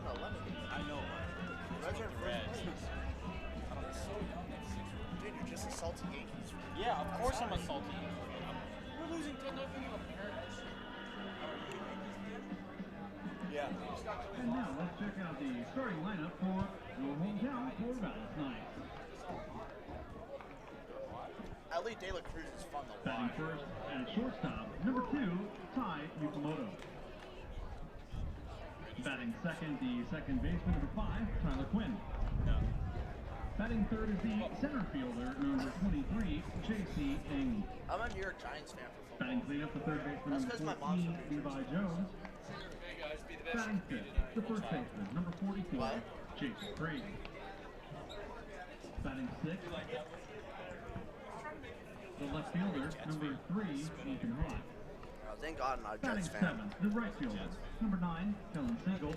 I know, but Reds are in Reds. first place. I don't know. Dude, you're just a salty Yankees fan. Yeah, of course I'm a salty. We're losing 10-0 apparently. Yeah. And now let's check out the starting lineup for your hometown Corvallis Knights. Ali De La Cruz is fun to Batting watch. first at shortstop, number 2, Ty Yukamoto. Batting second, the second baseman, number 5, Tyler Quinn. Batting third is the center fielder, number 23, J.C. Ng. I'm a New York Giants fan for football. Batting cleanup, the third baseman, That's number 'cause my mom's 14, from New Levi Jones. Batting fifth, the first baseman, number 44, What? Jason Craig. Batting sixth, the left fielder, number 3, Ethan Hott. Oh, thank God I'm not a Batting Jets fan. seventh, the right fielder, number 9, Kellen Siegel.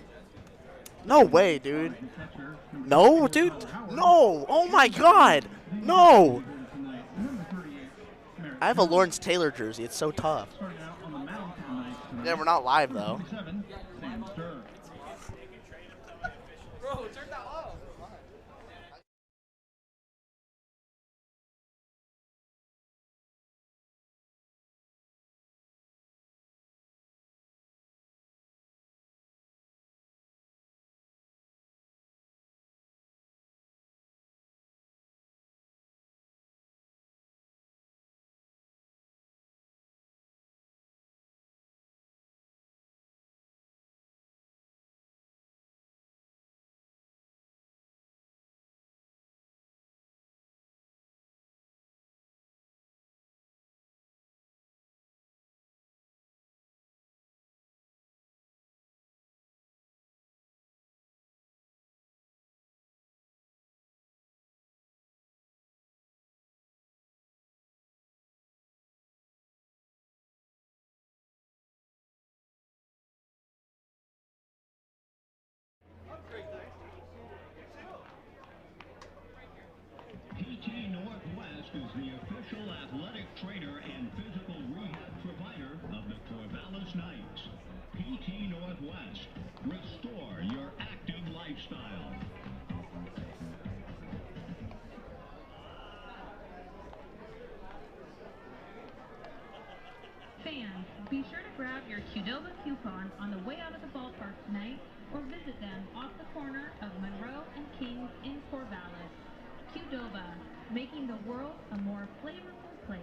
No way, dude. Batting catcher, number No, 24, dude. Tyler Howard. No. Oh my God. No. Number 38, Merritt I have a Jones. Lawrence Taylor jersey. It's so tough. Starting out on the mound for the Knights tonight. Yeah, we're not live though. 47, Sam Sturr. Bro, turn that off. PT Northwest is the official athletic trainer and physical rehab provider of the Corvallis Knights. PT Northwest, restore your active lifestyle. Fans, be sure to grab your Qdoba coupon on the way out of the ballpark tonight or visit them off the corner of Monroe and Kings in Corvallis. Qdoba, making the world a more flavorful place.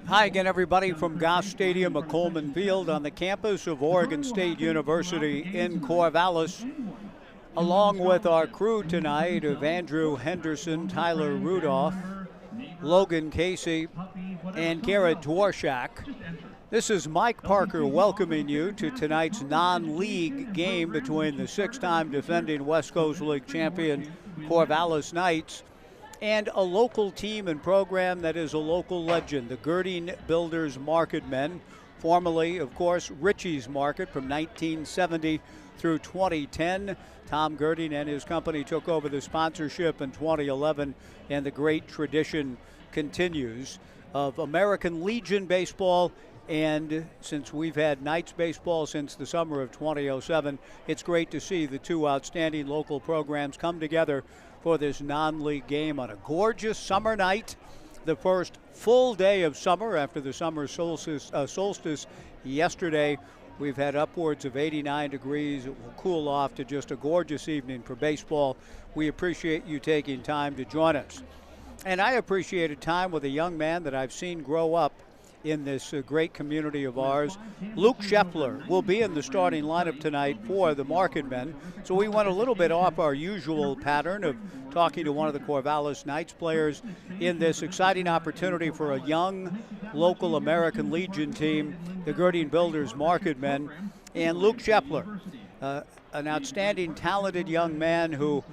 Hi again, everybody, from Goss Stadium at Coleman Field on the campus of Oregon State University in Corvallis. Along with our crew tonight of Andrew Henderson, Tyler Rudolph, Logan Casey, and Garrett Dworshak. This is Mike Parker welcoming you to tonight's non-league game between the six-time defending West Coast League champion Corvallis Knights and a local team and program that is a local legend, the Gerding Builders Marketmen, formerly, of course, Ritchie's Market from 1970 through 2010. Tom Gerding and his company took over the sponsorship in 2011, and the great tradition continues of American Legion baseball. And since we've had Knights baseball since the summer of 2007, it's great to see the two outstanding local programs come together for this non-league game on a gorgeous summer night, the first full day of summer after the summer solstice yesterday. We've had upwards of 89 degrees. It will cool off to just a gorgeous evening for baseball. We appreciate you taking time to join us. And I appreciated time with a young man that I've seen grow up in this great community of ours. Luke Shepler will be in the starting lineup tonight for the Marketmen. So we went a little bit off our usual pattern of talking to one of the Corvallis Knights players in this exciting opportunity for a young local American Legion team, the Gerding Builders Marketmen. And Luke Shepler, an outstanding, talented young man who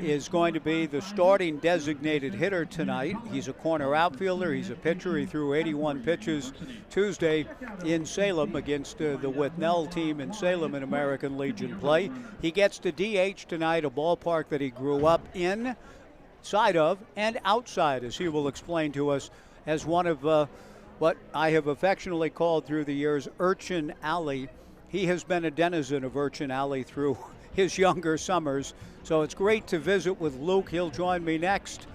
is going to be the starting designated hitter tonight. He's a corner outfielder. He's a pitcher. He threw 81 pitches Tuesday in Salem against the Whitnell team in Salem in American Legion play. He gets to DH tonight, a ballpark that he grew up inside of and outside, as he will explain to us, as one of what I have affectionately called through the years Urchin Alley. He has been a denizen of Urchin Alley through his younger summers. So it's great to visit with Luke. He'll join me next.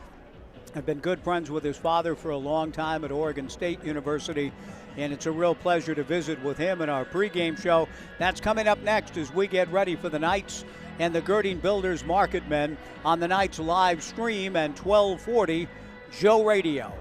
I've been good friends with his father for a long time at Oregon State University, and it's a real pleasure to visit with him in our pregame show. That's coming up next as we get ready for the Knights and the Gerding Builders Marketmen on the Knights live stream and 1240 Joe Radio.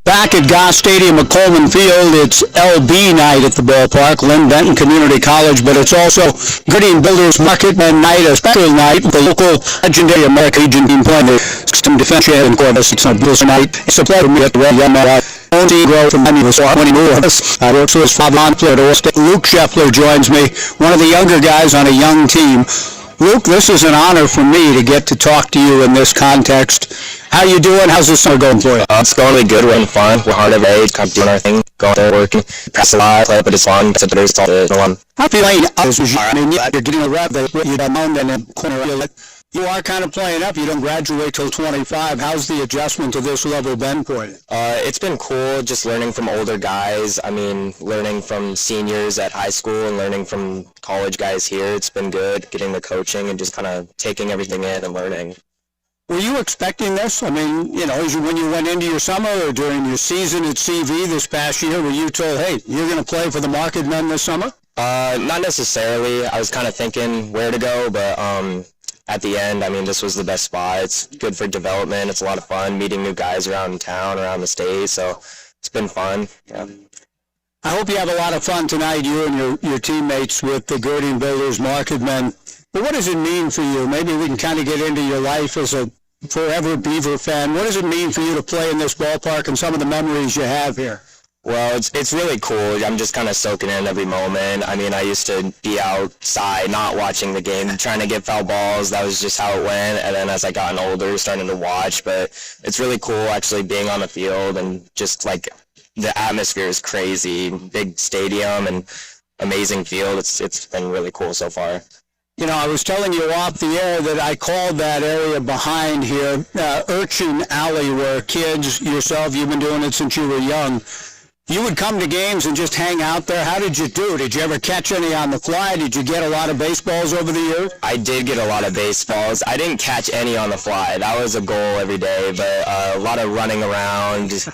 Back at Goss Stadium at Coleman Field, it's LB night at the ballpark, Lynn Benton Community College, but it's also Gerding Builders Marketmen night, a special night with the local legendary American Legion team playing the system defense champion Corvallis. It's a beautiful night. It's a pleasure to meet the young man. Own team grow from many of us. When he moves, works with his father on Florida State. Luke Shepler joins me, one of the younger guys on a young team. Luke, this is an honor for me to get to talk to you in this context. How you doing? How's this summer going for you? It's going really good. We're having fun. We're hard every day. Kind of doing our thing. Going there, working. Practice a lot. Play, but it's fun. It's all the one. How feeling this year? I mean, you're getting a rev that you don't own in the corner. You are kind of playing up. You don't graduate till 25. How's the adjustment to this level been for you? It's been cool just learning from older guys. I mean, learning from seniors at high school and learning from college guys here. It's been good getting the coaching and just kind of taking everything in and learning. Were you expecting this? I mean, you know, when you went into your summer or during your season at CV this past year, were you told, hey, you're going to play for the Marketmen this summer? Not necessarily. I was kind of thinking where to go, but at the end, I mean, this was the best spot. It's good for development. It's a lot of fun meeting new guys around town, around the state, so it's been fun. Yeah. I hope you have a lot of fun tonight, you and your teammates with the Gerding Builders Marketmen. But what does it mean for you? Maybe we can kind of get into your life as a forever Beaver fan. What does it mean for you to play in this ballpark and some of the memories you have here? Well, it's really cool. I'm just kind of soaking in every moment. I mean, I used to be outside not watching the game, trying to get foul balls. That was just how it went. And then as I gotten older, starting to watch. But it's really cool actually being on the field and just like the atmosphere is crazy. Big stadium and amazing field. It's been really cool so far. You know, I was telling you off the air that I called that area behind here Urchin Alley, where kids, yourself, you've been doing it since you were young. You would come to games and just hang out there. How did you do? Did you ever catch any on the fly? Did you get a lot of baseballs over the years? I did get a lot of baseballs. I didn't catch any on the fly. That was a goal every day, but a lot of running around, just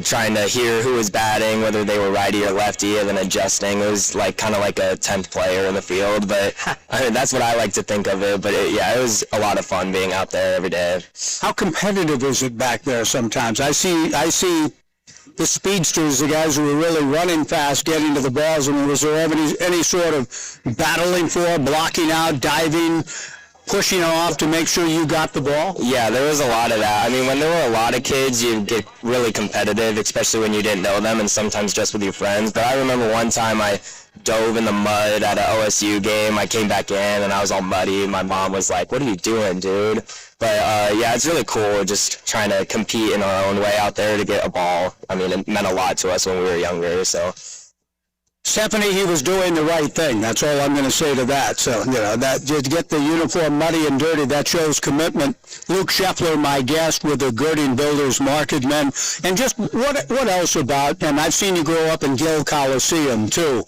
trying to hear who was batting, whether they were righty or lefty, and then adjusting. It was like kind of like a 10th player in the field, but I mean, that's what I like to think of it. But it was a lot of fun being out there every day. How competitive is it back there sometimes? I see the speedsters, the guys who were really running fast, getting to the balls. I mean, was there any sort of battling for, blocking out, diving, pushing off to make sure you got the ball? Yeah, there was a lot of that. I mean, when there were a lot of kids, you get really competitive, especially when you didn't know them and sometimes just with your friends. But I remember one time I dove in the mud at an OSU game. I came back in and I was all muddy. My mom was like, "What are you doing, dude?" But yeah, it's really cool just trying to compete in our own way out there to get a ball. I mean, it meant a lot to us when we were younger, so. Stephanie, he was doing the right thing. That's all I'm going to say to that. So, you know, that to get the uniform muddy and dirty, that shows commitment. Luke Shepler, my guest with the Gerding Builders Marketmen. And just what else about him? I've seen you grow up in Gill Coliseum, too.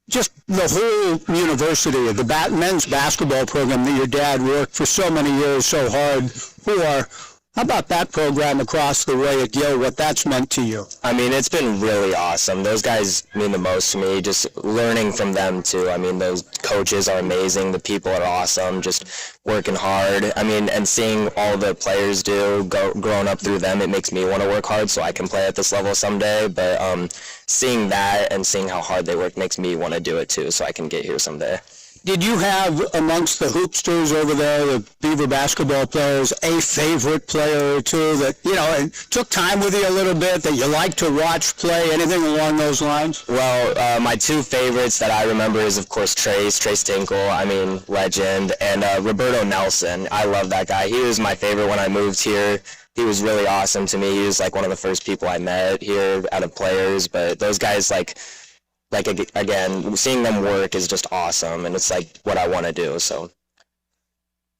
Just the whole university, the men's basketball program that your dad worked for so many years so hard for. How about that program across the way at Gill, what that's meant to you? I mean, it's been really awesome. Those guys mean the most to me, just learning from them, too. I mean, those coaches are amazing. The people are awesome, just working hard. I mean, and seeing all the players growing up through them, it makes me want to work hard so I can play at this level someday. But seeing that and seeing how hard they work makes me want to do it, too, so I can get here someday. Did you have, amongst the hoopsters over there, the Beaver basketball players, a favorite player or two that, you know, it took time with you a little bit, that you like to watch play, anything along those lines? Well, my two favorites that I remember is, of course, Trace Tinkle, I mean, legend, and Roberto Nelson. I love that guy. He was my favorite when I moved here. He was really awesome to me. He was, like, one of the first people I met here out of players, but those guys, like again, seeing them work is just awesome, and it's like what I want to do. So,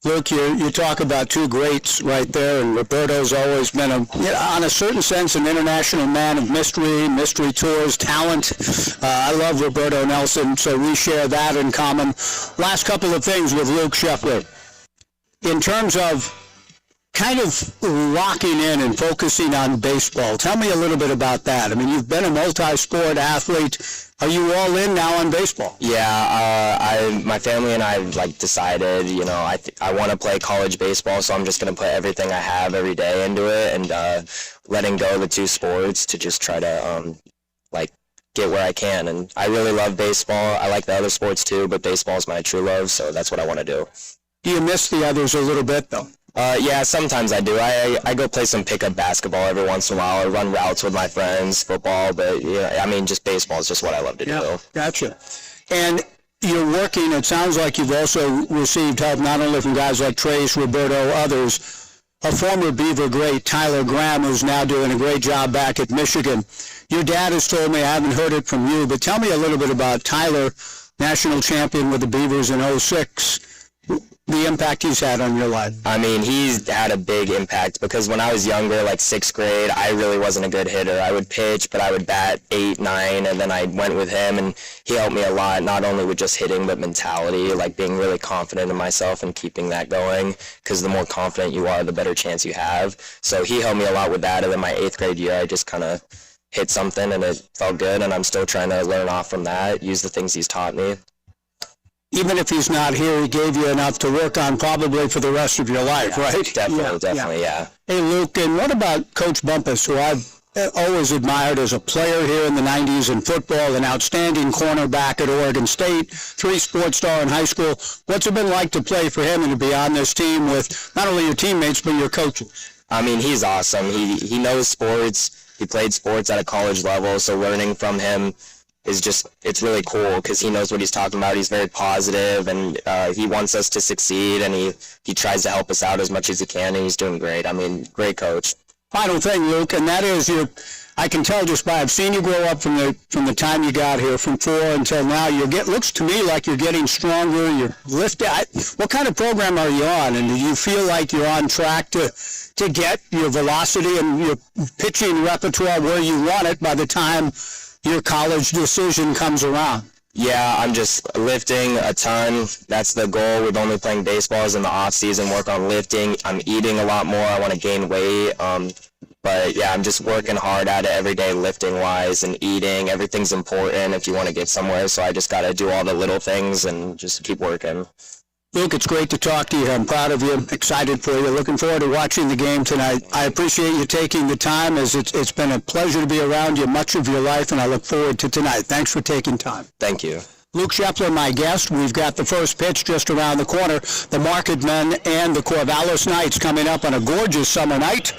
Luke, you talk about two greats right there, and Roberto's always been on a certain sense, an international man of mystery tours, talent. I love Roberto Nelson, so we share that in common. Last couple of things with Luke Shepler. In terms of kind of locking in and focusing on baseball, tell me a little bit about that. I mean, you've been a multi-sport athlete. Are you all in now on baseball? Yeah, my family and I decided, you know, I want to play college baseball, so I'm just going to put everything I have every day into it, and letting go of the two sports to just try to get where I can. And I really love baseball. I like the other sports too, but baseball is my true love, so that's what I want to do. Do you miss the others a little bit though? Yeah, sometimes I do. I go play some pickup basketball every once in a while. I run routes with my friends, football, but yeah, I mean, just baseball is just what I love to do. Gotcha. And you're working, it sounds like you've also received help not only from guys like Trace, Roberto, others. A former Beaver great, Tyler Graham, who's now doing a great job back at Michigan. Your dad has told me, I haven't heard it from you, but tell me a little bit about Tyler, national champion with the Beavers in '06. The impact he's had on your life. I mean, he's had a big impact because when I was younger, like 6th grade, I really wasn't a good hitter. I would pitch, but I would bat 8, 9, and then I went with him, and he helped me a lot, not only with just hitting, but mentality, like being really confident in myself and keeping that going, because the more confident you are, the better chance you have. So he helped me a lot with that, and then my 8th grade year, I just kind of hit something, and it felt good, and I'm still trying to learn off from that, use the things he's taught me. Even if he's not here, he gave you enough to work on probably for the rest of your life, Yeah, right? Definitely, yeah. Hey, Luke, and what about Coach Bumpus, who I've always admired as a player here in the 90s in football, an outstanding cornerback at Oregon State, 3 sports star in high school. What's it been like to play for him and to be on this team with not only your teammates, but your coaches? I mean, he's awesome. He knows sports. He played sports at a college level, so learning from him is just, it's really cool because he knows what he's talking about. He's very positive, and he wants us to succeed, and he tries to help us out as much as he can, and he's doing great. I mean, great coach. Final thing, Luke, and that is I can tell just by, I've seen you grow up from the time you got here, from 4 until now. Looks to me like you're getting stronger, you're lifted. What kind of program are you on, and do you feel like you're on track to get your velocity and your pitching repertoire where you want it by the time your college decision comes around? Yeah, I'm just lifting a ton. That's the goal with only playing baseballs in the off season, work on lifting. I'm eating a lot more. I want to gain weight. But yeah, I'm just working hard at it every day, lifting wise and eating. Everything's important if you want to get somewhere. So I just got to do all the little things and just keep working. Luke, it's great to talk to you. I'm proud of you, excited for you, looking forward to watching the game tonight. I appreciate you taking the time, as it's been a pleasure to be around you much of your life, and I look forward to tonight. Thanks for taking time. Thank you. Luke Shepler, my guest. We've got the first pitch just around the corner. The Marketmen and the Corvallis Knights coming up on a gorgeous summer night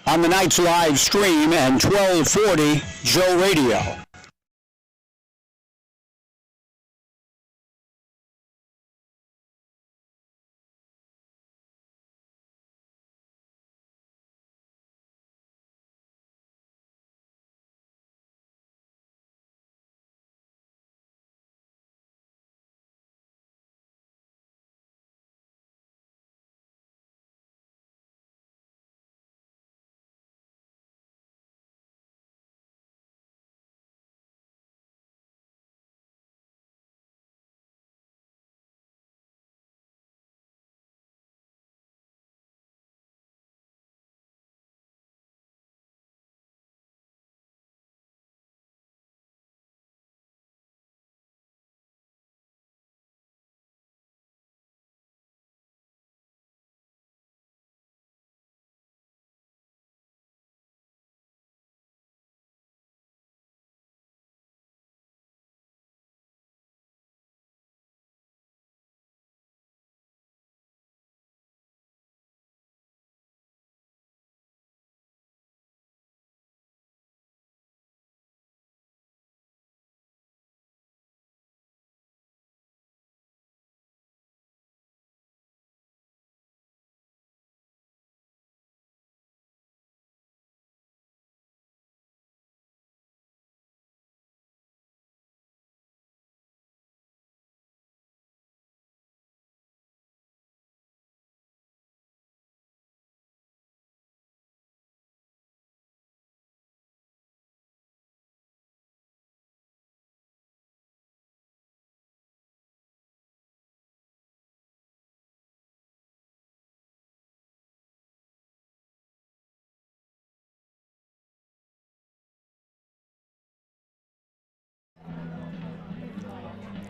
on the Knights live stream and 1240 Joe Radio.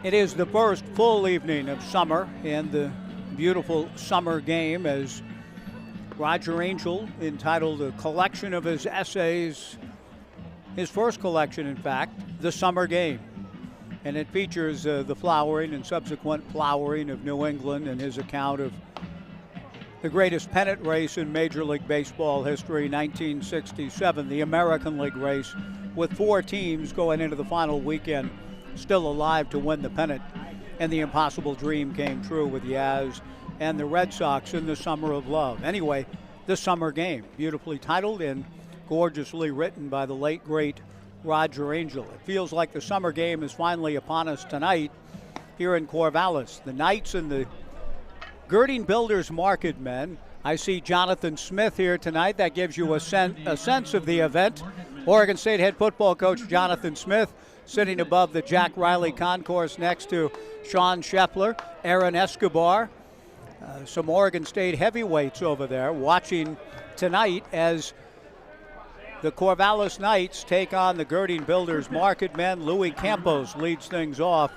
It is the first full evening of summer in the beautiful summer game, as Roger Angel entitled a collection of his essays, his first collection in fact, The Summer Game. And it features the flowering and subsequent flowering of New England and his account of the greatest pennant race in Major League Baseball history, 1967, the American League race, with 4 teams going into the final weekend still alive to win the pennant. and the impossible dream came true with Yaz and the Red Sox in the Summer of Love. Anyway, the Summer Game, beautifully titled and gorgeously written by the late, great Roger Angell. It feels like the Summer Game is finally upon us tonight here in Corvallis. The Knights and the Gerding Builders Marketmen. I see Jonathan Smith here tonight. That gives you a sense of the event. Oregon State head football coach Jonathan Smith sitting above the Jack Riley concourse next to Sean Shepler, Aaron Escobar, some Oregon State heavyweights over there watching tonight as the Corvallis Knights take on the Gerding Builders Marketmen. Louis Campos leads things off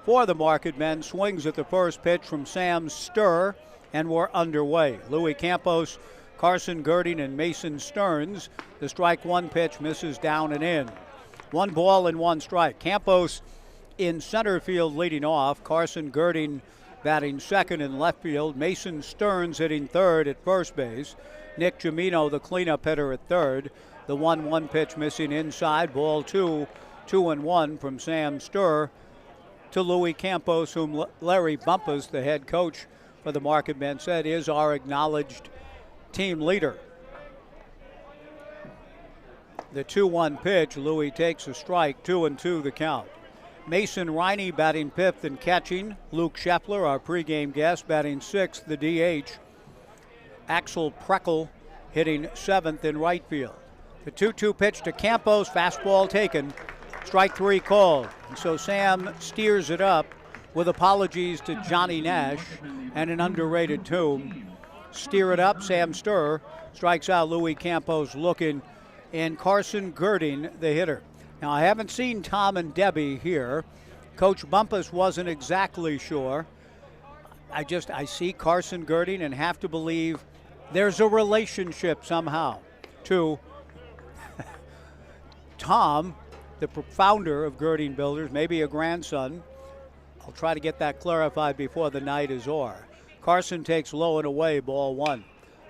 for the Marketmen, swings at the first pitch from Sam Sturr, and we're underway. Louis Campos, Carson Gerding, and Mason Stearns. The strike one pitch misses down and in. 1 ball and 1 strike. Campos in center field leading off. Carson Gerding batting second in left field. Mason Stearns hitting third at first base. Nick Gimino, the cleanup hitter, at third. The 1-1 pitch missing inside. Ball 2, 2-1 from Sam Sturr to Louis Campos, whom Larry Bumpus, the head coach for the Marketmen, said is our acknowledged team leader. The 2-1 pitch, Louis takes a strike, 2-2 the count. Mason Riney batting fifth and catching. Luke Shepler, our pregame guest, batting sixth, the DH. Axel Preckle hitting seventh in right field. The 2-2 pitch to Campos, fastball taken, strike 3 called. And so Sam steers it up with apologies to Johnny Nash and an underrated tune. Steer it up, Sam Sturr strikes out Louis Campos looking, and Carson Gerding, the hitter. Now, I haven't seen Tom and Debbie here. Coach Bumpus wasn't exactly sure. I see Carson Gerding and have to believe there's a relationship somehow to Tom, the founder of Gerding Builders, maybe a grandson. I'll try to get that clarified before the night is o'er. Carson takes low and away, ball 1.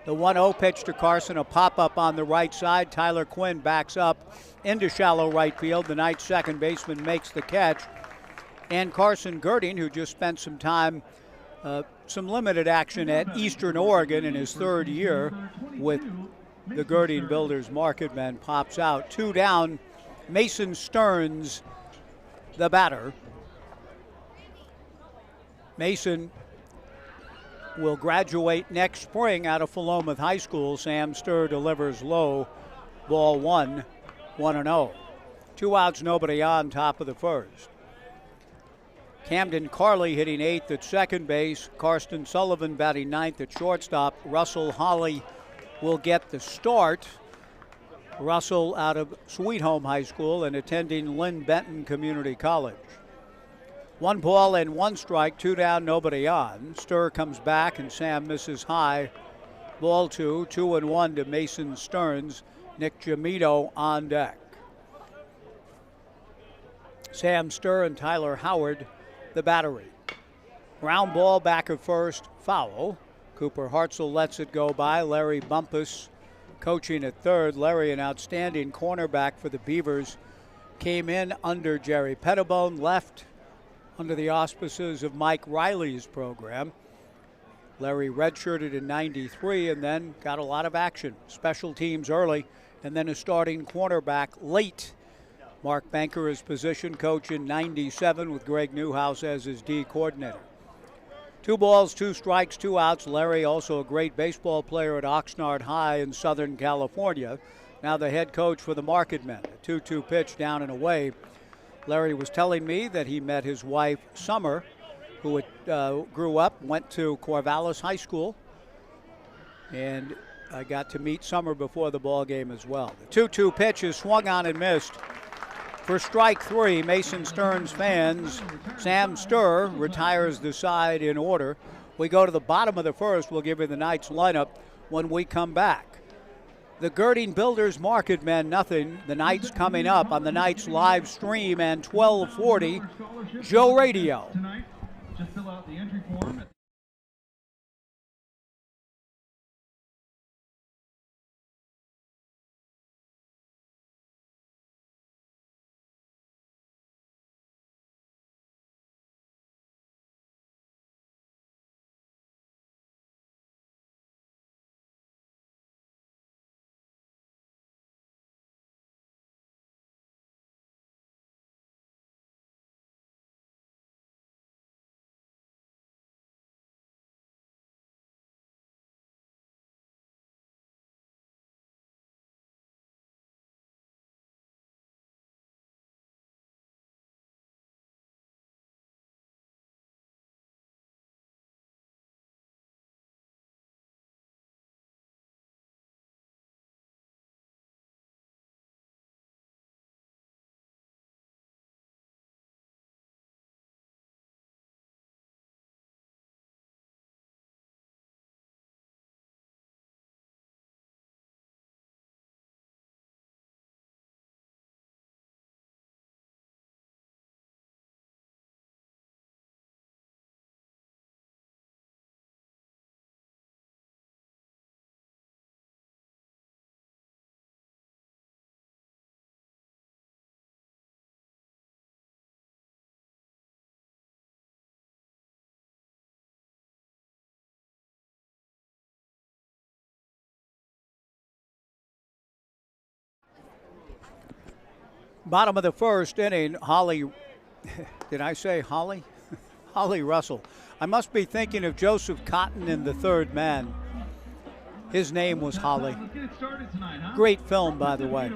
The 1-0 pitch to Carson, a pop-up on the right side. Tyler Quinn backs up into shallow right field. The Knights' second baseman makes the catch. And Carson Gerding, who just spent some time, some limited action at Eastern Oregon in his third year with the Gerding Builders Marketmen, pops out. 2 down, Mason Stearns, the batter. Mason will graduate next spring out of Philomath High School. Sam Sturr delivers low, ball 1, 1-0. 2 outs, nobody on, top of the first. Camden Carley hitting 8th at second base. Karsten Sullivan batting 9th at shortstop. Russell Holly will get the start. Russell out of Sweet Home High School and attending Lynn Benton Community College. 1 ball and 1 strike, 2 down, nobody on. Sturr comes back and Sam misses high. Ball 2, 2-1 to Mason Stearns. Nick Gimino on deck. Sam Sturr and Tyler Howard, the battery. Ground ball back of first, foul. Cooper Hartzell lets it go by. Larry Bumpus coaching at third. Larry, an outstanding cornerback for the Beavers, came in under Jerry Pettibone, left under the auspices of Mike Riley's program. Larry redshirted in '93 and then got a lot of action. Special teams early and then a starting cornerback late. Mark Banker, his position coach in '97 with Greg Newhouse as his D coordinator. 2 balls, 2 strikes, 2 outs. Larry, also a great baseball player at Oxnard High in Southern California. Now the head coach for the Marketmen. A 2-2 pitch down and away. Larry was telling me that he met his wife, Summer, who grew up, went to Corvallis High School, and I got to meet Summer before the ball game as well. The 2-2 pitch is swung on and missed. For strike 3, Mason Stearns fans, Sam Sturr retires the side in order. We go to the bottom of the first. We'll give you the Knights lineup when we come back. The Gerding Builders Marketmen, nothing. The Knights coming up on the Knights live stream and 1240 Joe Radio. Just fill out the entry form. Bottom of the first inning, Holly, did I say Holly? Holly Russell. I must be thinking of Joseph Cotton in The Third Man. His name was Holly. Great film, by the way.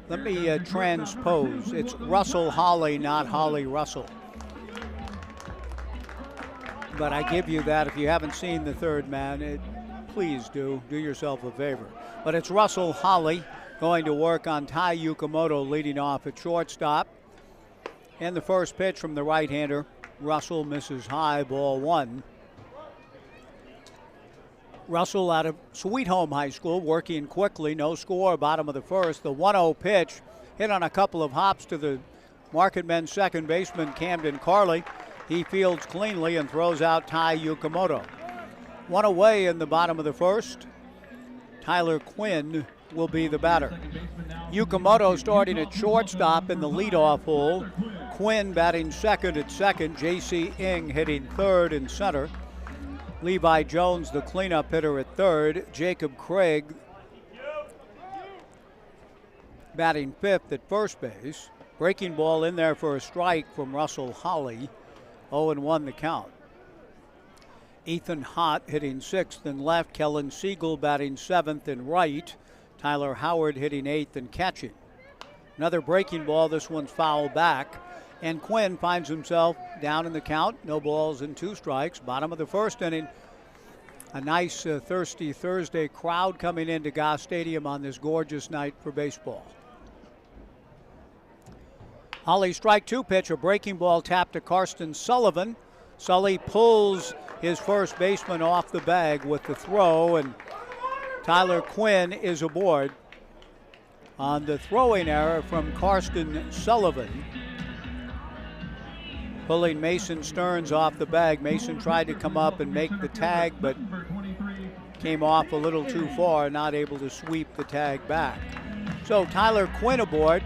Let me transpose. It's Russell Holly, not Holly Russell. But I give you that. If you haven't seen The Third Man, please do yourself a favor. But it's Russell Holly going to work on Tai Yukamoto leading off at shortstop. And the first pitch from the right-hander, Russell misses high, ball one. Russell out of Sweet Home High School, working quickly, no score, bottom of the first. The 1-0 pitch hit on a couple of hops to the Marketmen second baseman, Camden Carley. He fields cleanly and throws out Tai Yukamoto. One away in the bottom of the first. Tyler Quinn will be the batter. Yukamoto starting at shortstop in the leadoff hole. Quinn batting second at second. J.C. Ng hitting third and center. Levi Jones, the cleanup hitter, at third. Jacob Craig batting fifth at first base. Breaking ball in there for a strike from Russell Holly. 0-1 the count. Ethan Hott hitting sixth and left. Kellen Siegel batting seventh and right. Tyler Howard hitting eighth and catching. Another breaking ball. This one's foul back. And Quinn finds himself down in the count. No balls and 2 strikes. Bottom of the first inning. A nice thirsty Thursday crowd coming into Goss Stadium on this gorgeous night for baseball. Holly strike 2 pitch. A breaking ball tapped to Karsten Sullivan. Sully pulls his first baseman off the bag with the throw, and Tyler Quinn is aboard on the throwing error from Karsten Sullivan. Pulling Mason Stearns off the bag. Mason tried to come up and make the tag, but came off a little too far, not able to sweep the tag back. So Tyler Quinn aboard.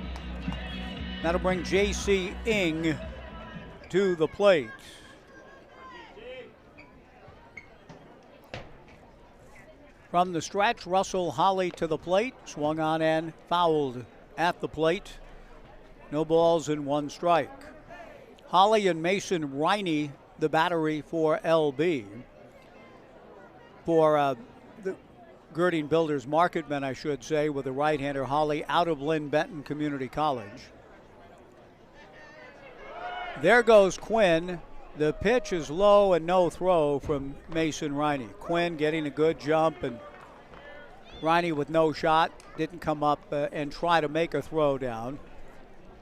That'll bring J.C. Ng to the plate. From the stretch, Russell Holly to the plate. Swung on and fouled at the plate. No balls and 1 strike. Holly and Mason Riney, the battery for LB. For the Gerding Builders Marketmen, I should say, with the right-hander Holly out of Lynn Benton Community College. There goes Quinn. The pitch is low and no throw from Mason Riney. Quinn getting a good jump, and Riney with no shot. Didn't come up and try to make a throw down.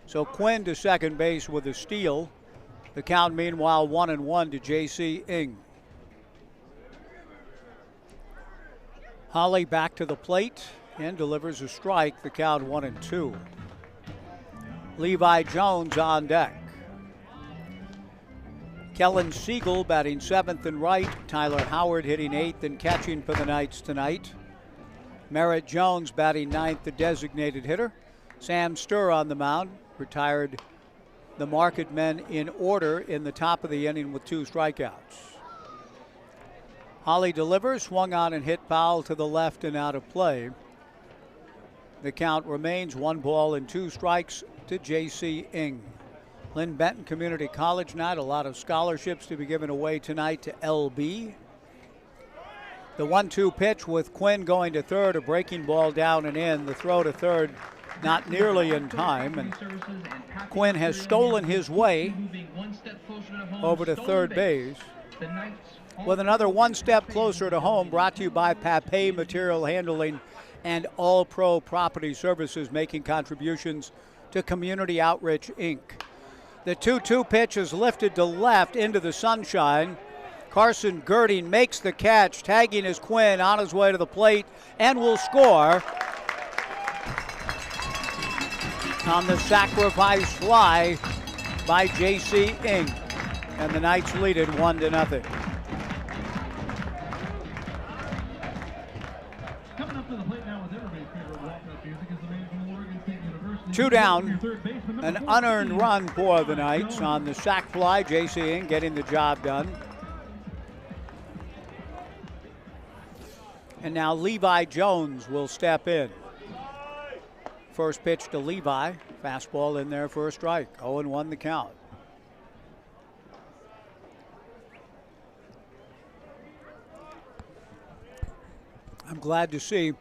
So Quinn to second base with a steal. The count, meanwhile, 1-1 to J.C. Ng. Holly back to the plate and delivers a strike. The count 1-2. Levi Jones on deck. Kellen Siegel batting seventh and right. Tyler Howard hitting eighth and catching for the Knights tonight. Merritt Jones batting ninth, the designated hitter. Sam Sturr on the mound, retired the Marketmen in order in the top of the inning with 2 strikeouts. Holly delivers, swung on and hit foul to the left and out of play. The count remains 1 ball and 2 strikes to J.C. Ng. Lynn Benton Community College night, a lot of scholarships to be given away tonight to LB. The 1-2 pitch with Quinn going to third, a breaking ball down and in. The throw to third not nearly in time, and Quinn has stolen his way over to third base. With another 1 step closer to home, brought to you by Papay Material Handling and All Pro Property Services, making contributions to Community Outreach, Inc. The 2-2 pitch is lifted to left into the sunshine. Carson Gerding makes the catch, tagging his Quinn on his way to the plate, and will score on the sacrifice fly by J.C. Ng. And the Knights lead it 1-0. Coming up to the plate now with everybody's favorite walk-up music is the man from Oregon State University. 2 down, an unearned run for the Knights on the sac fly. J.C. Ng getting the job done. And now Levi Jones will step in. First pitch to Levi. Fastball in there for a strike. 0-1 the count. I'm glad to see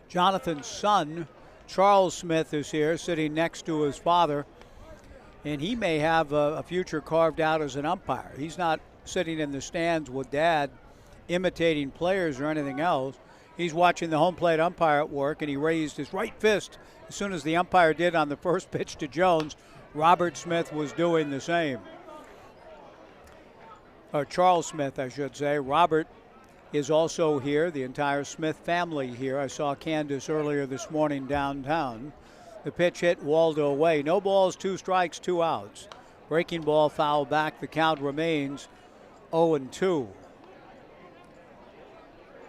Jonathan's son, Charles Smith, is here sitting next to his father. And he may have a future carved out as an umpire. He's not sitting in the stands with Dad imitating players or anything else. He's watching the home plate umpire at work, and he raised his right fist as soon as the umpire did on the first pitch to Jones. Robert Smith was doing the same. Or Charles Smith, I should say. Robert is also here, the entire Smith family here. I saw Candace earlier this morning downtown. The pitch hit Waldo away. No balls, 2 strikes, 2 outs. Breaking ball foul back. The count remains 0-2.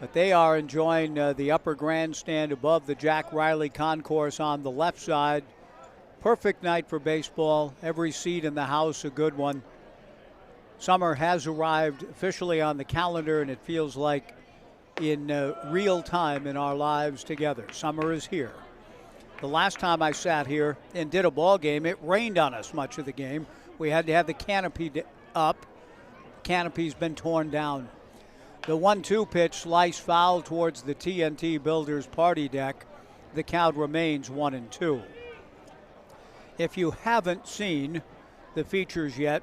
But they are enjoying the upper grandstand above the Jack Riley Concourse on the left side. Perfect night for baseball. Every seat in the house a good one. Summer has arrived officially on the calendar, and it feels like in real time in our lives together. Summer is here. The last time I sat here and did a ball game, it rained on us much of the game. We had to have the canopy up. The canopy's been torn down. The 1-2 pitch sliced foul towards the TNT Builders party deck. The count remains 1-2. If you haven't seen the features yet,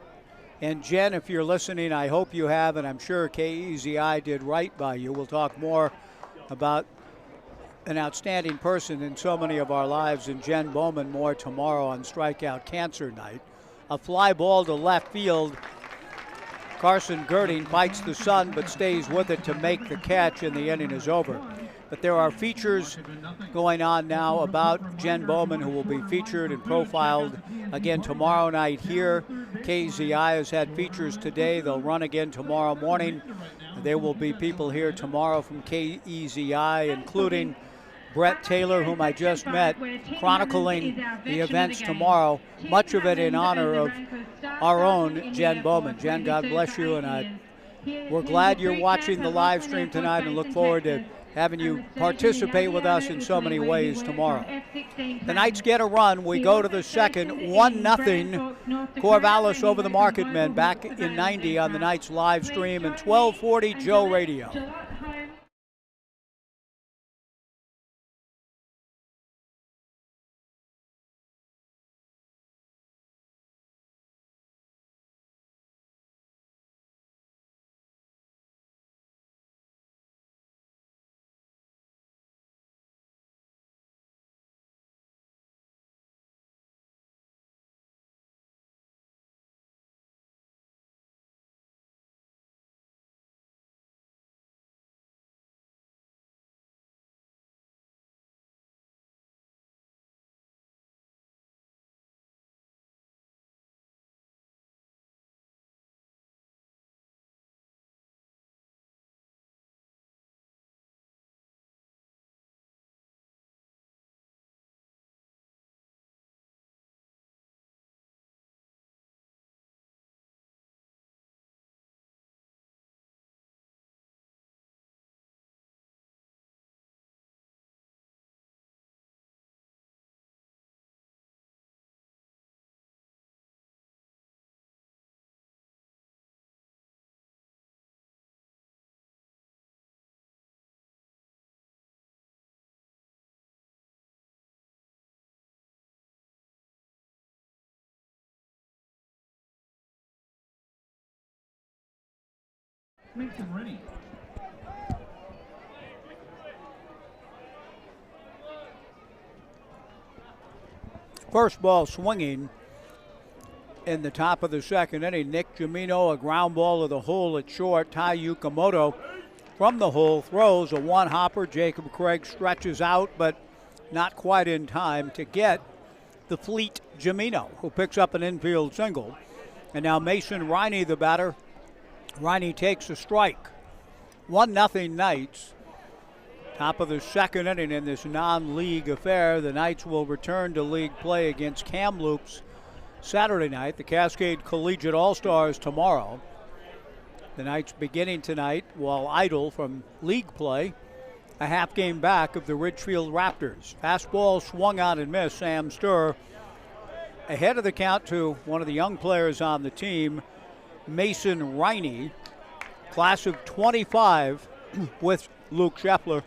and Jen, if you're listening, I hope you have, and I'm sure KEZI did right by you. We'll talk more about an outstanding person in so many of our lives, and Jen Bowman more tomorrow on Strikeout Cancer Night. A fly ball to left field. Carson Gerding bites the sun but stays with it to make the catch, and the inning is over. But there are features going on now about Jen Bowman, who will be featured and profiled again tomorrow night here. KZI has had features today. They'll run again tomorrow morning. There will be people here tomorrow from KEZI, including Brett Taylor, whom I just met, chronicling the events tomorrow, much of it in honor of our own Jen Bowman. Jen, God bless you, and we're glad you're watching the live stream tonight and look forward to having you participate with us in so many ways tomorrow. The Knights get a run. We go to the second, 1-0. Corvallis over the Marketmen back in 90 on the Knights live stream and 1240 Joe Radio. Makes him ready. First ball swinging in the top of the second inning. Nick Gimino, a ground ball to the hole at short. Tai Yukamoto from the hole throws a one-hopper. Jacob Craig stretches out, but not quite in time to get the fleet Gimino, who picks up an infield single. And now Mason Riney, the batter. Riney takes a strike. 1-0 Knights. Top of the second inning in this non-league affair. The Knights will return to league play against Kamloops Saturday night. The Cascade Collegiate All-Stars tomorrow. The Knights beginning tonight while idle from league play a half game back of the Ridgefield Raptors. Fastball swung on and missed. Sam Sturr ahead of the count to one of the young players on the team, Mason Riney, class of 25 with Luke Shepler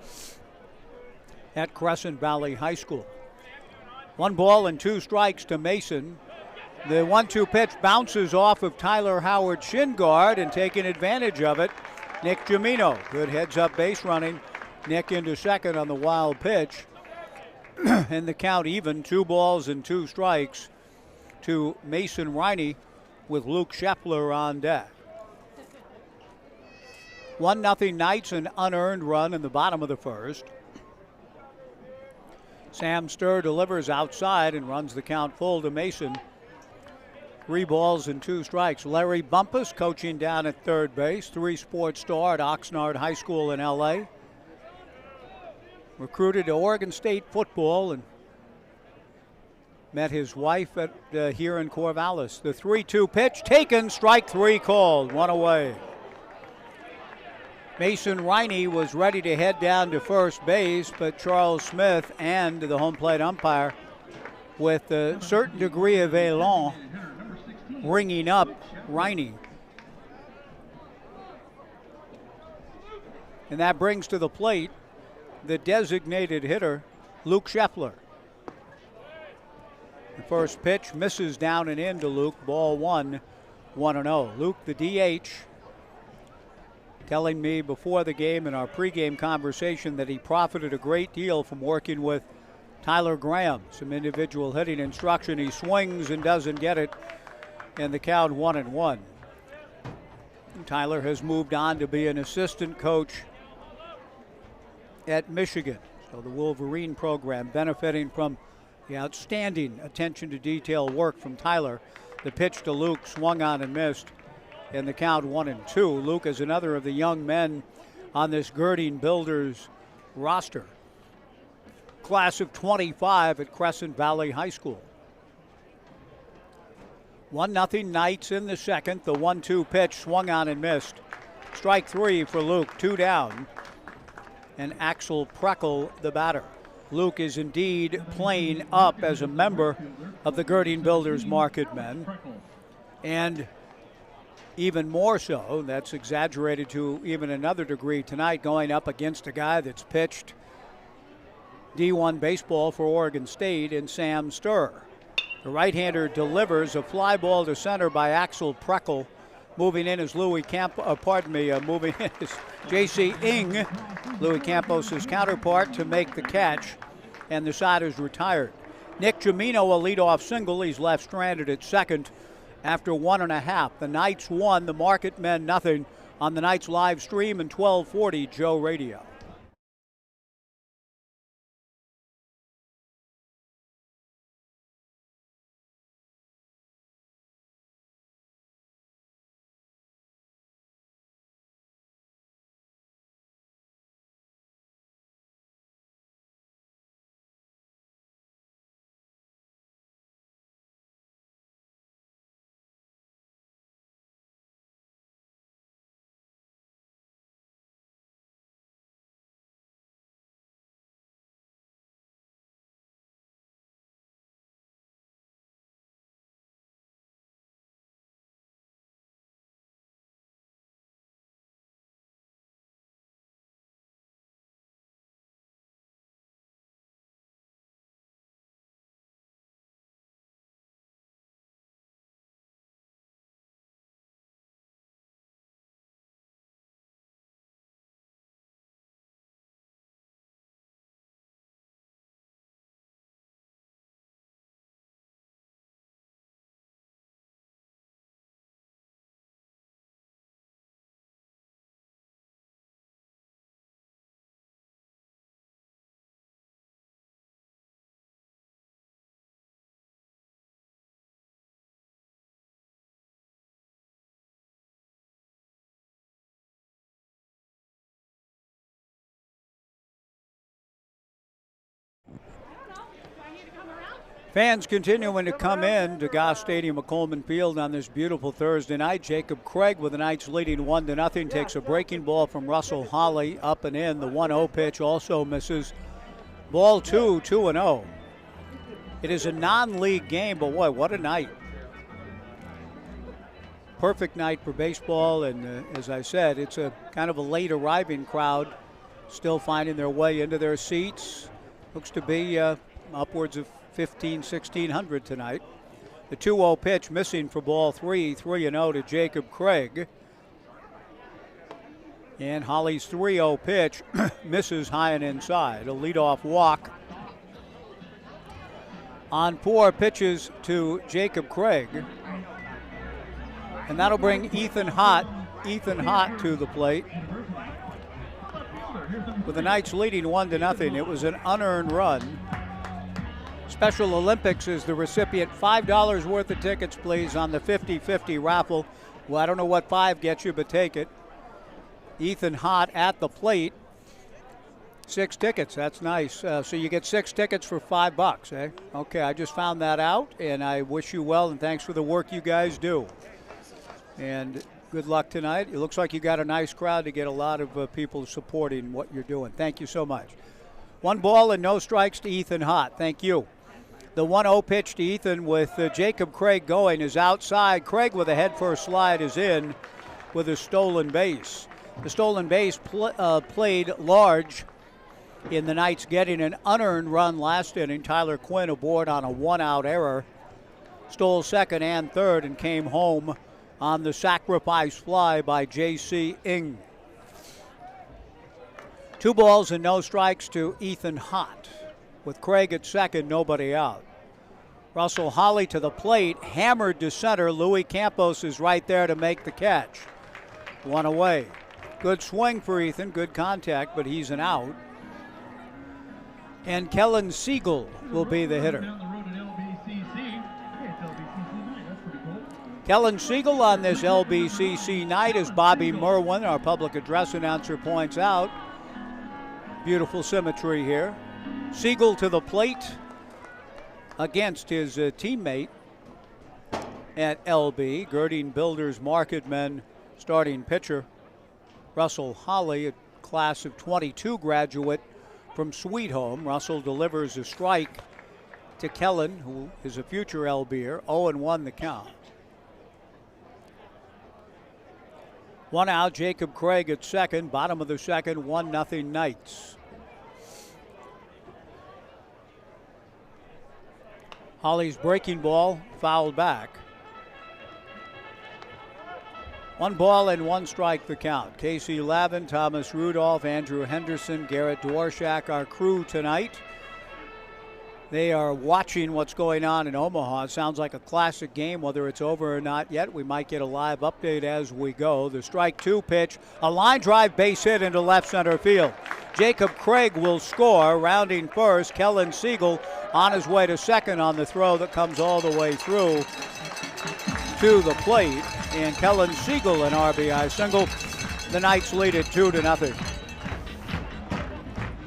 at Crescent Valley High School. 1 ball and 2 strikes to Mason. The 1-2 pitch bounces off of Tyler Howard's shin guard, and taking advantage of it, Nick Gimino. Good heads-up base running. Nick into second on the wild pitch. And the count even, 2 balls and 2 strikes to Mason Riney with Luke Shepler on deck. 1-0 Knights, an unearned run in the bottom of the first. Sam Sturr delivers outside and runs the count full to Mason. 3 balls and 2 strikes. Larry Bumpus coaching down at third base, 3-sport star at Oxnard High School in L.A. Recruited to Oregon State football and met his wife at here in Corvallis. The 3-2 pitch taken, strike 3 called, 1 away. Mason Riney was ready to head down to first base, but Charles Smith and the home plate umpire, with a certain degree of elan, ringing up Riney. And that brings to the plate the designated hitter, Luke Shepler. The first pitch misses down and in to Luke, ball 1, 1-0. Luke, the DH, telling me before the game in our pregame conversation that he profited a great deal from working with Tyler Graham. Some individual hitting instruction. He swings and doesn't get it, and the count 1-1. Tyler has moved on to be an assistant coach at Michigan. So the Wolverine program benefiting from the outstanding attention to detail work from Tyler. The pitch to Luke swung on and missed, and the count 1-2. Luke is another of the young men on this Gerding Builders roster. Class of 25 at Crescent Valley High School. 1-0 Knights in the second. The 1-2 pitch swung on and missed. Strike 3 for Luke, 2 down. And Axel Preckle, the batter. Luke is indeed playing up as a member of the Gerding Builders Marketmen. And even more so, that's exaggerated to even another degree tonight, going up against a guy that's pitched D1 baseball for Oregon State in Sam Sturr. The right-hander delivers a fly ball to center by Axel Preckle. Moving in is moving in is J.C. Ing, Louis Campos' counterpart, to make the catch, and the side is retired. Nick Gimino, a leadoff single. He's left stranded at second after 1.5. The Knights won, the Marketmen nothing on the Knights live stream and 1240 Joe Radio. Fans continuing to come in to Goss Stadium at Coleman Field on this beautiful Thursday night. Jacob Craig with the Knights leading 1-0. Takes a breaking ball from Russell Holly up and in. The 1-0 pitch also misses. Ball 2, 2-0. It is a non-league game, but boy, what a night. Perfect night for baseball, and as I said, it's a kind of a late arriving crowd, still finding their way into their seats. Looks to be upwards of 1,600 tonight. The 2-0 pitch missing for ball 3, 3-0 to Jacob Craig. And Holly's 3-0 pitch misses high and inside. A leadoff walk on 4 pitches to Jacob Craig. And that'll bring Ethan Hott to the plate. With the Knights leading 1-0, it was an unearned run. Special Olympics is the recipient. $5 worth of tickets, please, on the 50-50 raffle. Well, I don't know what 5 gets you, but take it. Ethan Hott at the plate. 6 tickets, that's nice. So you get 6 tickets for $5, eh? Okay, I just found that out, and I wish you well, and thanks for the work you guys do. And good luck tonight. It looks like you got a nice crowd to get a lot of people supporting what you're doing. Thank you so much. 1 ball and no strikes to Ethan Hott. Thank you. The 1-0 pitch to Ethan with Jacob Craig going is outside. Craig with a head-first slide is in with a stolen base. The stolen base played large in the Knights getting an unearned run last inning. Tyler Quinn aboard on a 1-out error. Stole second and third and came home on the sacrifice fly by J.C. Ng. 2 balls and no strikes to Ethan Hott. With Craig at second, nobody out. Russell Holly to the plate, hammered to center. Louis Campos is right there to make the catch. 1 away. Good swing for Ethan, good contact, but he's an out. And Kellen Siegel will be the hitter. Kellen Siegel on this LBCC night, as Bobby Merwin, our public address announcer, points out. Beautiful symmetry here. Siegel to the plate against his teammate at LB. Gerding Builders Marketmen starting pitcher Russell Holly, a class of 22 graduate from Sweet Home. Russell delivers a strike to Kellen, who is a future LBer. 0-1 the count. 1 out, Jacob Craig at second. Bottom of the second, 1-0 Knights. Holly's breaking ball fouled back. 1 ball and 1 strike the count. Casey Lavin, Thomas Rudolph, Andrew Henderson, Garrett Dworshak, our crew tonight. They are watching what's going on in Omaha. It sounds like a classic game, whether it's over or not yet. We might get a live update as we go. The strike 2 pitch, a line drive base hit into left center field. Jacob Craig will score, rounding first. Kellen Siegel on his way to second on the throw that comes all the way through to the plate. And Kellen Siegel, an RBI single. The Knights lead it 2-0.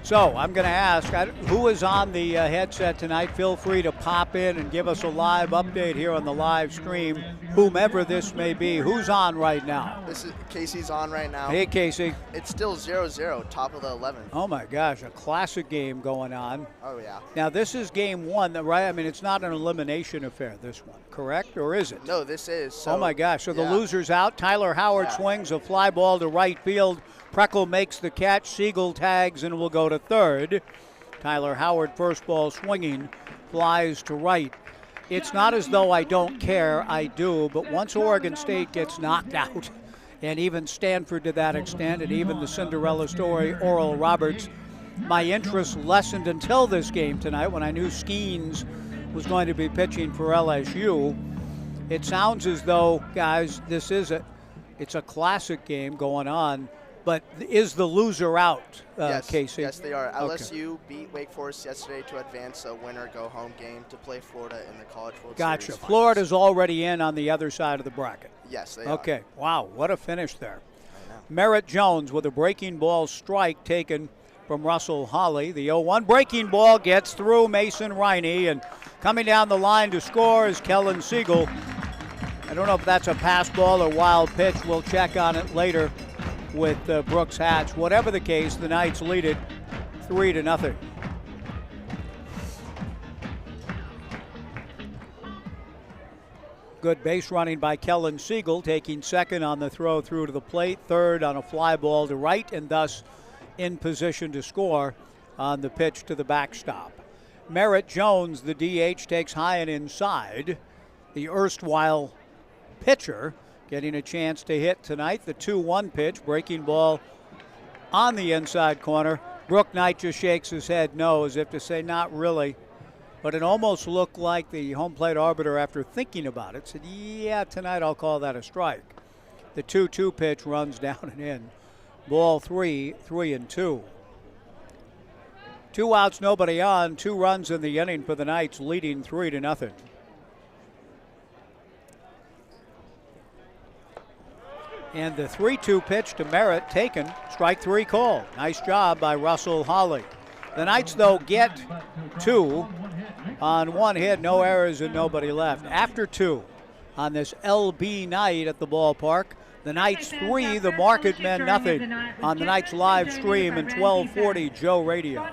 So I'm going to ask, who is on the headset tonight? Feel free to pop in and give us a live update here on the live stream, whomever this may be. Who's on right now? This is Casey's on right now. Hey, Casey. It's still 0-0, top of the 11th. Oh, my gosh, a classic game going on. Oh, yeah. Now, this is game 1, right? I mean, it's not an elimination affair, this one, correct? Or is it? No, this is. So, oh, my gosh. So the loser's out. Tyler Howard swings a fly ball to right field. Preckle makes the catch. Siegel tags and will go to third. Tyler Howard, first ball swinging, flies to right. It's not as though I don't care. I do. But once Oregon State gets knocked out, and even Stanford to that extent, and even the Cinderella story, Oral Roberts, my interest lessened until this game tonight when I knew Skeens was going to be pitching for LSU. It sounds as though, guys, it's a classic game going on. But is the loser out, Casey? Yes, they are. LSU beat Wake Forest yesterday to advance a winner-go-home game to play Florida in the College World Series. Gotcha. Florida's already in on the other side of the bracket. Yes, they are. Okay. Wow, what a finish there. Merritt Jones with a breaking ball strike taken from Russell Holly. The 0-1 breaking ball gets through Mason Riney, and Coming down the line to score is Kellen Siegel. I don't know if that's a pass ball or wild pitch. We'll check on it later with Brooks Hatch. Whatever the case, the Knights lead it 3-0. Good base running by Kellen Siegel, taking second on the throw through to the plate, third on a fly ball to right, and thus in position to score on the pitch to the backstop. Merritt Jones, the DH, takes high and inside. The erstwhile pitcher getting a chance to hit tonight. The 2-1 pitch, breaking ball on the inside corner. Brook Knight just shakes his head no, as if to say not really. But it almost looked like the home plate arbiter, after thinking about it, said, yeah, tonight I'll call that a strike. The 2-2 pitch runs down and in. Ball 3, 3-2. 2 outs, nobody on. 2 runs in the inning for the Knights, leading 3-0. And the 3-2 pitch to Merritt taken. Strike 3 call. Nice job by Russell Holly. The Knights, though, get 2 on 1 hit, no errors and nobody left. After 2 on this LB night at the ballpark, the Knights 3, the Marketmen nothing on the Knights live stream and 1240 Joe Radio.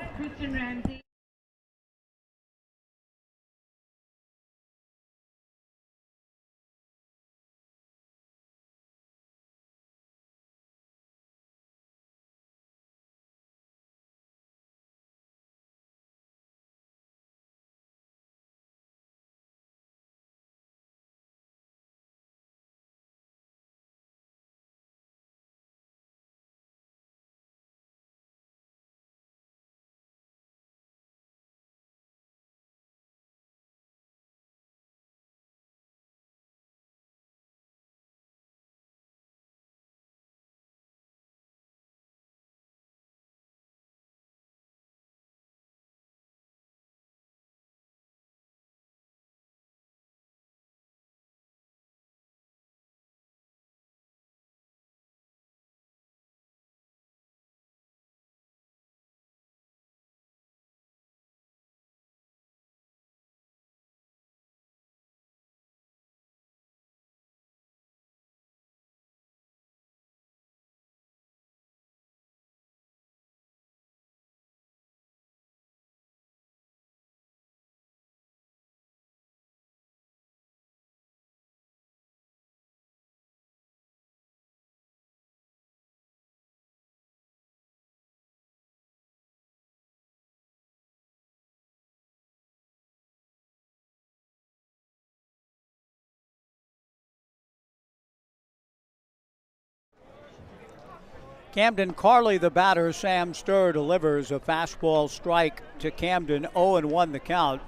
Camden Carley, the batter. Sam Sturr delivers a fastball strike to Camden, 0-1 the count.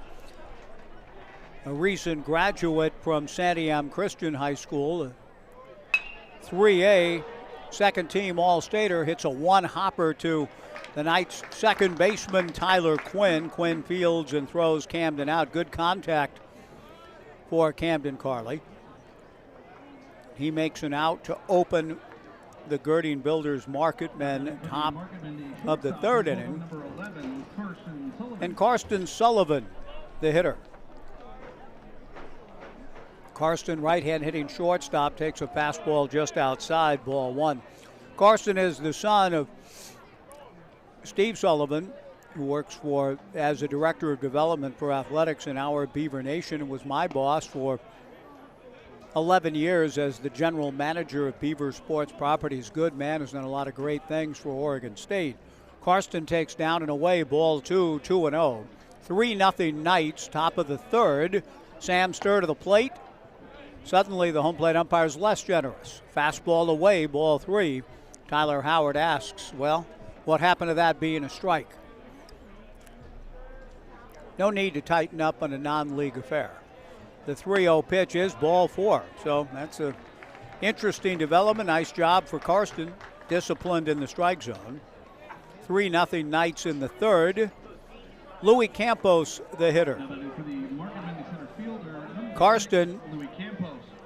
A recent graduate from Santiam Christian High School, 3A, second team All-Stater, hits a one-hopper to the Knights' second baseman Tyler Quinn. Quinn fields and throws Camden out. Good contact for Camden Carley. He makes an out to open the Gerding Builders Marketmen top of the third inning. And Karsten Sullivan, the hitter. Karsten, right-hand hitting shortstop, takes a fastball just outside, ball 1. Karsten is the son of Steve Sullivan, who works as a director of development for athletics in our Beaver Nation, and was my boss for 11 years as the general manager of Beaver Sports Properties. Good man, has done a lot of great things for Oregon State. Karsten takes down and away, ball 2, 2-0. 3-0 Knights, top of the third. Sam Sturr to the plate. Suddenly the home plate umpire is less generous. Fastball away, ball 3. Tyler Howard asks, well, what happened to that being a strike? No need to tighten up on a non-league affair. The 3-0 pitch is ball 4. So that's an interesting development. Nice job for Karsten. Disciplined in the strike zone. 3-0 Knights in the third. Louis Campos, the hitter. Karsten,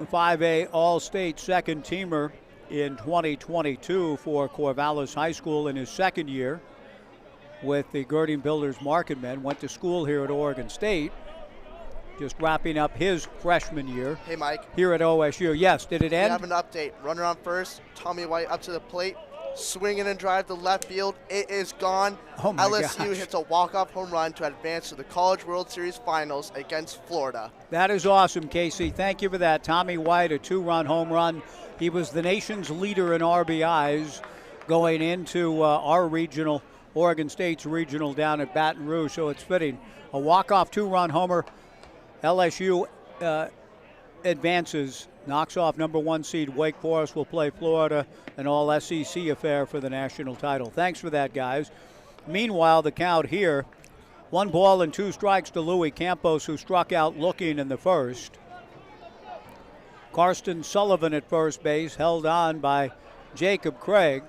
5A All-State second teamer in 2022 for Corvallis High School in his second year with the Gerding Builders Marketmen. Went to school here at Oregon State. just wrapping up his freshman year. Hey, Mike. Here at OSU. Yes, did it We end? have an update. Runner on first. Tommy White up to the plate. Swinging and drive to left field. It is gone. Oh my LSU gosh. hits a walk-off home run to advance to the College World Series Finals against Florida. That is awesome, Casey. Thank you for that. Tommy White, a 2-run home run. He was the nation's leader in RBIs going into our regional, Oregon State's regional down at Baton Rouge, so it's fitting. A walk-off 2-run homer. LSU advances, knocks off number 1 seed Wake Forest. Will play Florida, an all-SEC affair for the national title. Thanks for that, guys. Meanwhile, the count here, 1 ball and 2 strikes to Louis Campos, who struck out looking in the first. Karsten Sullivan at first base, held on by Jacob Craig.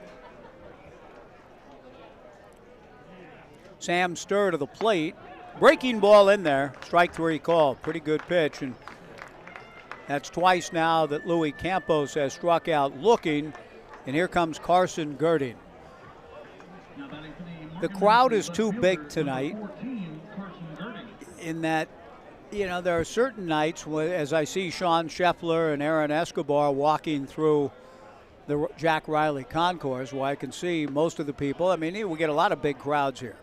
Sam Sturr to the plate. Breaking ball in there, strike 3 call. Pretty good pitch, and that's twice now that Louis Campos has struck out looking, and here comes Carson Gerding. The crowd is too big tonight in that, you know, there are certain nights, as I see Sean Scheffler and Aaron Escobar walking through the Jack Riley concourse, where I can see most of the people. I mean, we get a lot of big crowds here.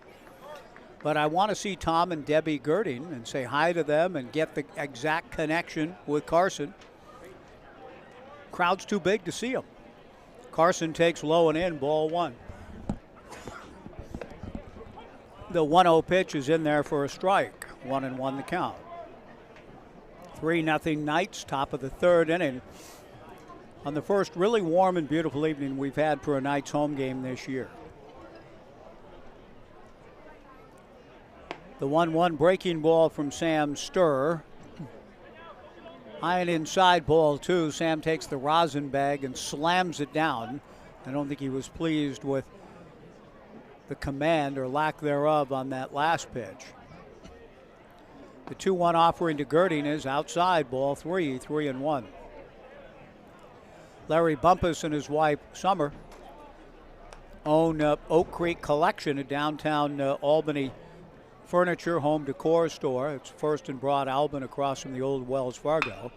But I want to see Tom and Debbie Gerding and say hi to them and get the exact connection with Carson. Crowd's too big to see him. Carson takes low and in, ball 1. The 1-0 pitch is in there for a strike. 1-1 the count. 3-0 Knights, top of the 3rd inning. On the first really warm and beautiful evening we've had for a Knights home game this year. The 1-1 breaking ball from Sam Sturr. High and inside, ball 2. Sam takes the rosin bag and slams it down. I don't think he was pleased with the command or lack thereof on that last pitch. The 2-1 offering to Gerding is outside, ball 3, 3-1. Larry Bumpus and his wife Summer own Oak Creek Collection, a downtown Albany furniture home decor store. It's First and Broad Albin across from the old Wells Fargo.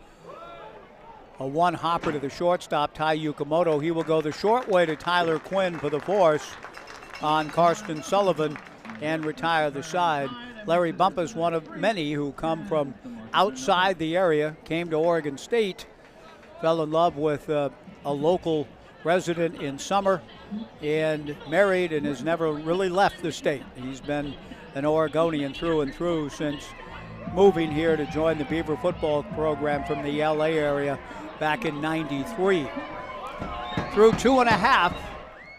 A 1 hopper to the shortstop, Tai Yukamoto. He will go the short way to Tyler Quinn for the force on Karsten Sullivan and retire the side. Larry Bumpus, one of many who come from outside the area, came to Oregon State, fell in love with a local resident in Summer, and married and has never really left the state. He's been an Oregonian through and through since moving here to join the Beaver football program from the LA area back in '93. Through 2.5,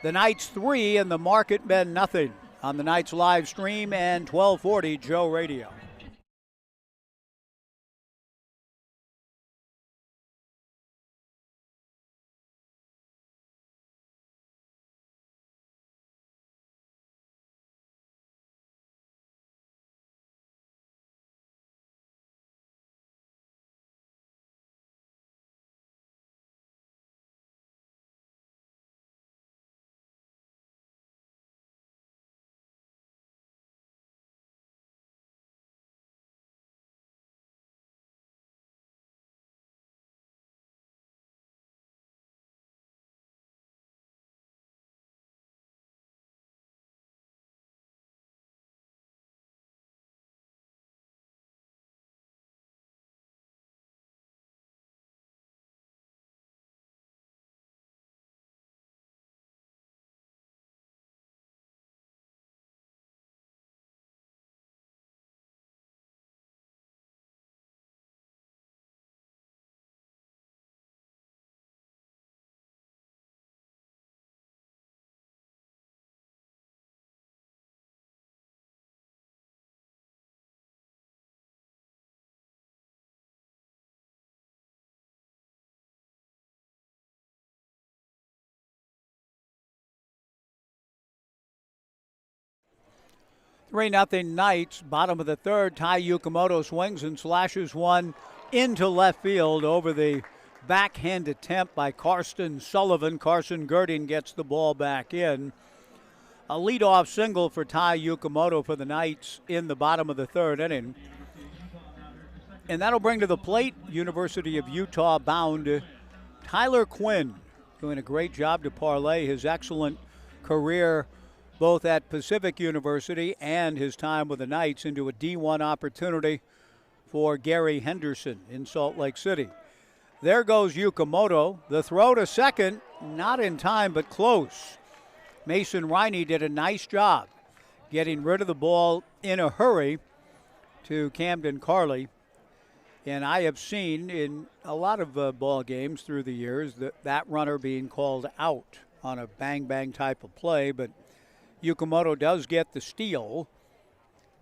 the Knights 3 and the Marketmen nothing on the Knights live stream and 1240 Joe Radio. Three 0 Knights, bottom of the 3rd. Tai Yukamoto swings and slashes one into left field over the backhand attempt by Karsten Sullivan. Carson Gerding gets the ball back in. A leadoff single for Tai Yukamoto for the Knights in the bottom of the 3rd inning. And that'll bring to the plate University of Utah bound Tyler Quinn, doing a great job to parlay his excellent career both at Pacific University and his time with the Knights into a D1 opportunity for Gary Henderson in Salt Lake City. There goes Yukamoto. The throw to second, not in time but close. Mason Riney did a nice job getting rid of the ball in a hurry to Camden Carley. And I have seen in a lot of ball games through the years that runner being called out on a bang-bang type of play, but Yukamoto does get the steal.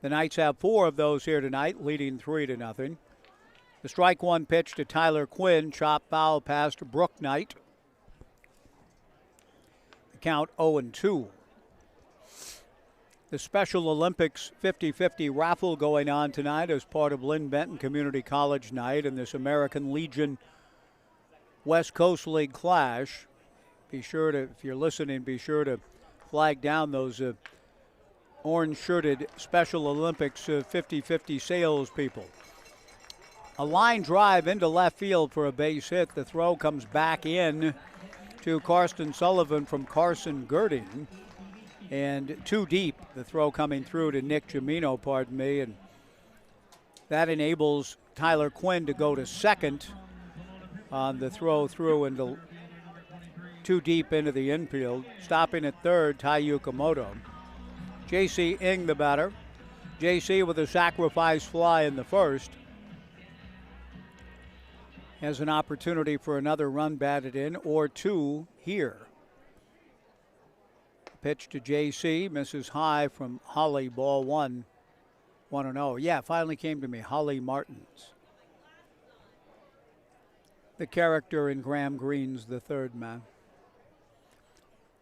The Knights have 4 of those here tonight, leading 3-0. The strike one pitch to Tyler Quinn, chop foul pass to Brooke Knight. The count 0-2. The Special Olympics 50-50 raffle going on tonight as part of Lynn Benton Community College night and this American Legion West Coast League clash. Be sure to, if you're listening, be sure to flag down those orange-shirted Special Olympics 50-50 salespeople. A line drive into left field for a base hit. The throw comes back in to Karsten Sullivan from Carson Gerding. And too deep, the throw coming through to Nick Gimino, pardon me. And that enables Tyler Quinn to go to second on the throw through into too deep into the infield. Stopping at third, Tai Yukamoto. J.C. Ng, the batter. J.C. with a sacrifice fly in the first. Has an opportunity for another run batted in or 2 here. Pitch to J.C. misses high from Holly, ball 1. 1-0. Yeah, finally came to me. Holly Martins. The character in Graham Greene's The Third Man.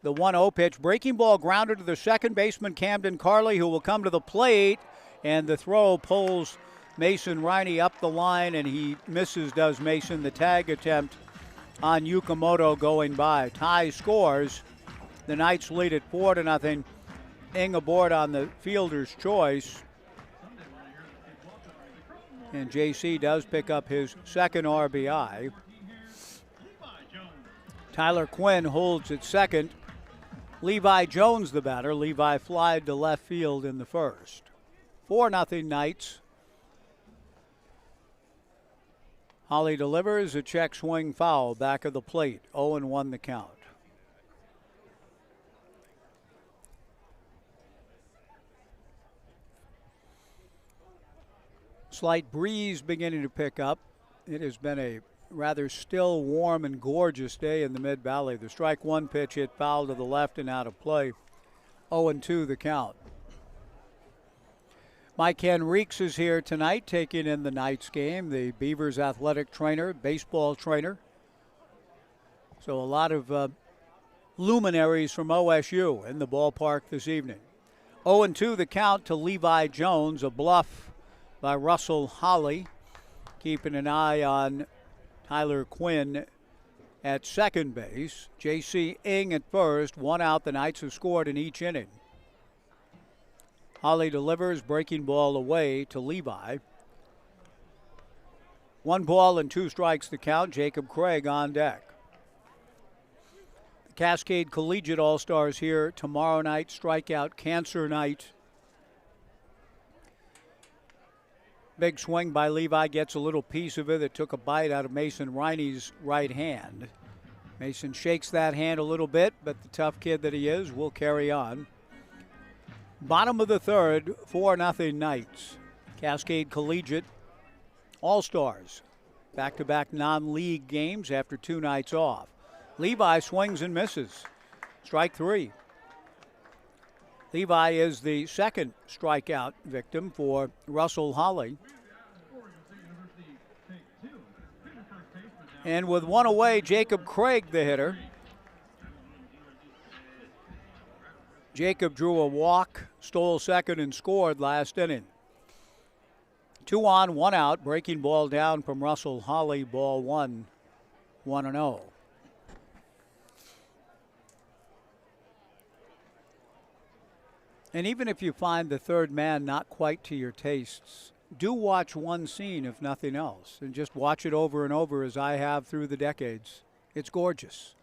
The 1-0 pitch. Breaking ball grounded to the second baseman, Camden Carley, who will come to the plate. And the throw pulls Mason Riney up the line, and he misses, does Mason. The tag attempt on Yukamoto going by. Ty scores. The Knights lead at 4-0. Ng aboard on the fielder's choice. And JC does pick up his second RBI. Tyler Quinn holds at second. Levi Jones the batter. Levi flied to left field in the first. 4-0 Knights. Holly delivers a check swing foul back of the plate. 0-1 the count. Slight breeze beginning to pick up. It has been a rather still, warm, and gorgeous day in the Mid-Valley. The strike one pitch hit foul to the left and out of play. 0-2 the count. Mike Henriques is here tonight taking in the Knights game, the Beavers athletic trainer, baseball trainer. So a lot of luminaries from OSU in the ballpark this evening. 0-2 the count to Levi Jones, a bluff by Russell Holly, keeping an eye on Tyler Quinn at second base. J.C. Ng at first. 1 out. The Knights have scored in each inning. Holly delivers, breaking ball away to Levi. 1 ball and 2 strikes the count. Jacob Craig on deck. The Cascade Collegiate All-Stars here tomorrow night. Strikeout cancer night. Big swing by Levi, gets a little piece of it. It took a bite out of Mason Riney's right hand. Mason shakes that hand a little bit, but the tough kid that he is will carry on. Bottom of the third, 4-0 Knights. Cascade Collegiate All-Stars. Back-to-back non-league games after 2 nights off. Levi swings and misses. Strike 3. Levi is the second strikeout victim for Russell Holly. And with 1 away, Jacob Craig, the hitter. Jacob drew a walk, stole second, and scored last inning. 2 on, 1 out. Breaking ball down from Russell Holly, ball 1, 1-0. And even if you find the third man not quite to your tastes, do watch one scene, if nothing else, and just watch it over and over as I have through the decades. It's gorgeous.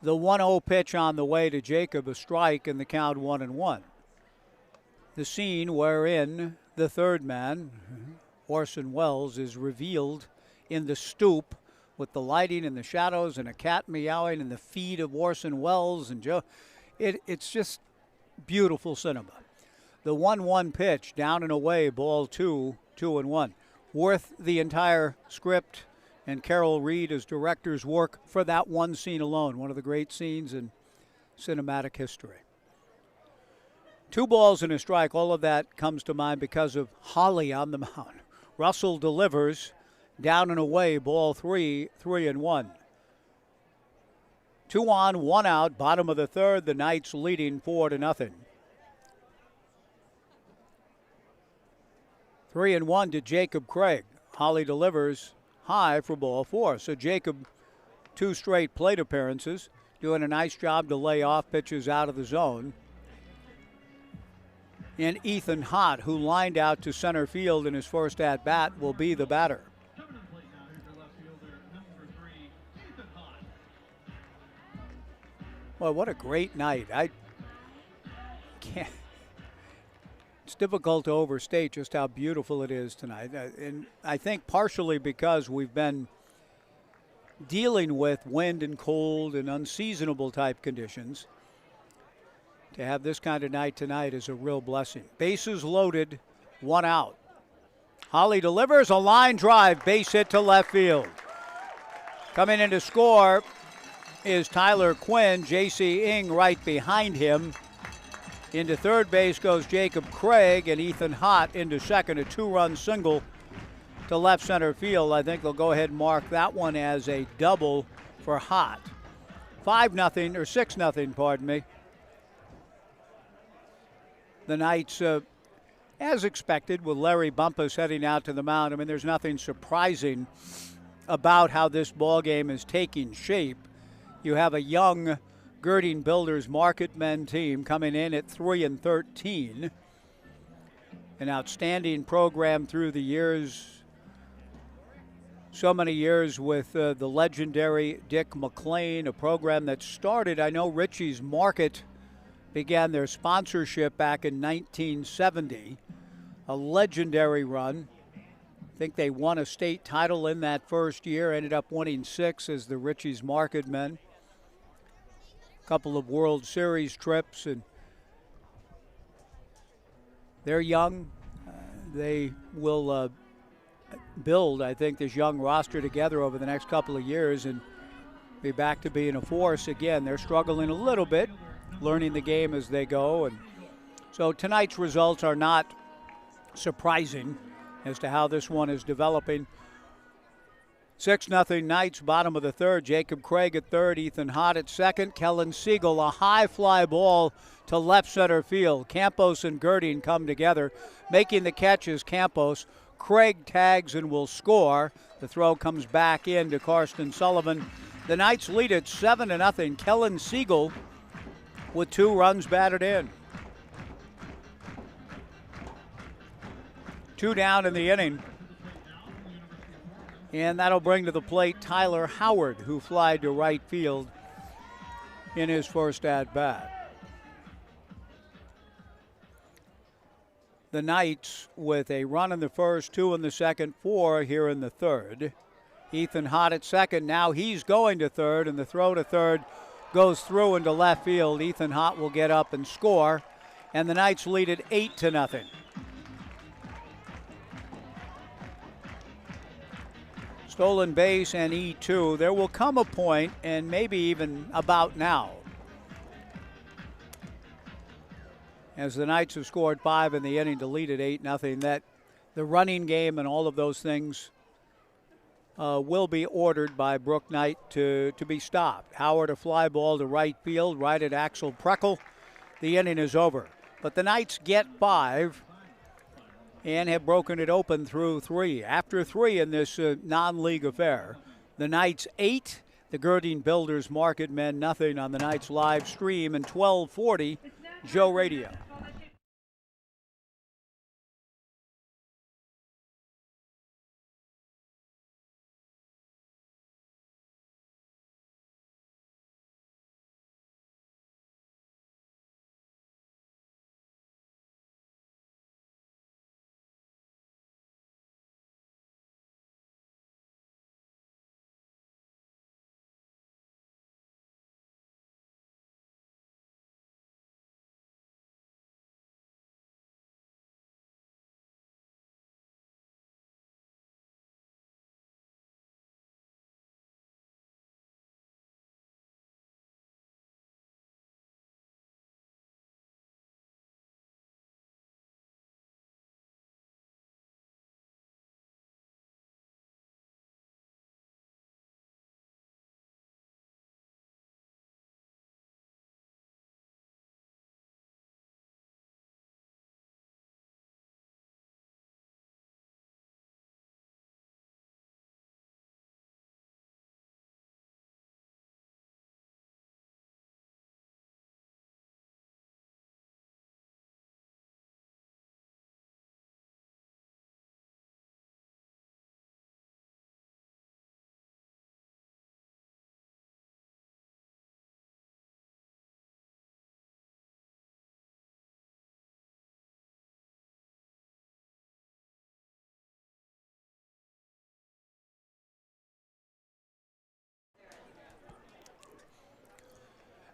The 1-0 pitch on the way to Jacob, a strike, and the count 1-1. The scene wherein the third man, Orson Welles, is revealed in the stoop with the lighting and the shadows and a cat meowing and the feed of Orson Welles and Joe. It's just beautiful cinema. The 1-1 pitch, down and away, ball 2, 2-1. Worth the entire script and Carol Reed as director's work for that one scene alone. One of the great scenes in cinematic history. 2 balls and a strike. All of that comes to mind because of Holly on the mound. Russell delivers, down and away, ball 3, 3-1. 2 on, 1 out, bottom of the third. The Knights leading 4-0. 3-1 to Jacob Craig. Holly delivers high for ball 4. So Jacob, 2 straight plate appearances, doing a nice job to lay off pitches out of the zone. And Ethan Hott, who lined out to center field in his first at-bat, will be the batter. Coming to the plate now, here's your left fielder, number 3, Ethan Hott. Well, what a great night. I can't. It's difficult to overstate just how beautiful it is tonight. And I think partially because we've been dealing with wind and cold and unseasonable type conditions. To have this kind of night tonight is a real blessing. Bases loaded, 1 out. Holly delivers a line drive, base hit to left field. Coming in to score is Tyler Quinn. J.C. Ing right behind him. Into third base goes Jacob Craig, and Ethan Hott into second, a 2-run single to left center field. I think they'll go ahead and mark that one as a double for Hott. 5-0, or 6-0, pardon me. The Knights, as expected, with Larry Bumpus heading out to the mound. I mean, there's nothing surprising about how this ball game is taking shape. You have a young Gerding Builders Marketmen team coming in at 3-13. An outstanding program through the years. So many years with the legendary Dick McLean, a program that started, I know Richie's Market began their sponsorship back in 1970. A legendary run. I think they won a state title in that first year, ended up winning 6 as the Richie's Marketmen. Couple of World Series trips, and they're young. They will build, I think, this young roster together over the next couple of years and be back to being a force again. They're struggling a little bit, learning the game as they go, and so tonight's results are not surprising as to how this one is developing. 6-0 Knights, bottom of the third. Jacob Craig at third, Ethan Hott at second. Kellen Siegel, a high fly ball to left center field. Campos and Gerding come together. Making the catch is Campos. Craig tags and will score. The throw comes back in to Karsten Sullivan. The Knights lead at 7-0. Kellen Siegel with 2 runs batted in. 2 down in the inning. And that'll bring to the plate Tyler Howard, who flied to right field in his first at-bat. The Knights with a run in the first, 2 in the second, 4 here in the third. Ethan Hott at second. Now he's going to third, and the throw to third goes through into left field. Ethan Hott will get up and score, and the Knights lead at 8-0. Stolen base and E2. There will come a point, and maybe even about now, as the Knights have scored 5 in the inning to lead at 8-0, that the running game and all of those things will be ordered by Brooke Knight to be stopped. Howard a fly ball to right field, right at Axel Preckle. The inning is over. But the Knights get 5 and have broken it open through 3. After 3 in this non-league affair, the Knights 8, the Gerding Builders Marketmen nothing on the Knights live stream, and 1240 Joe Radio.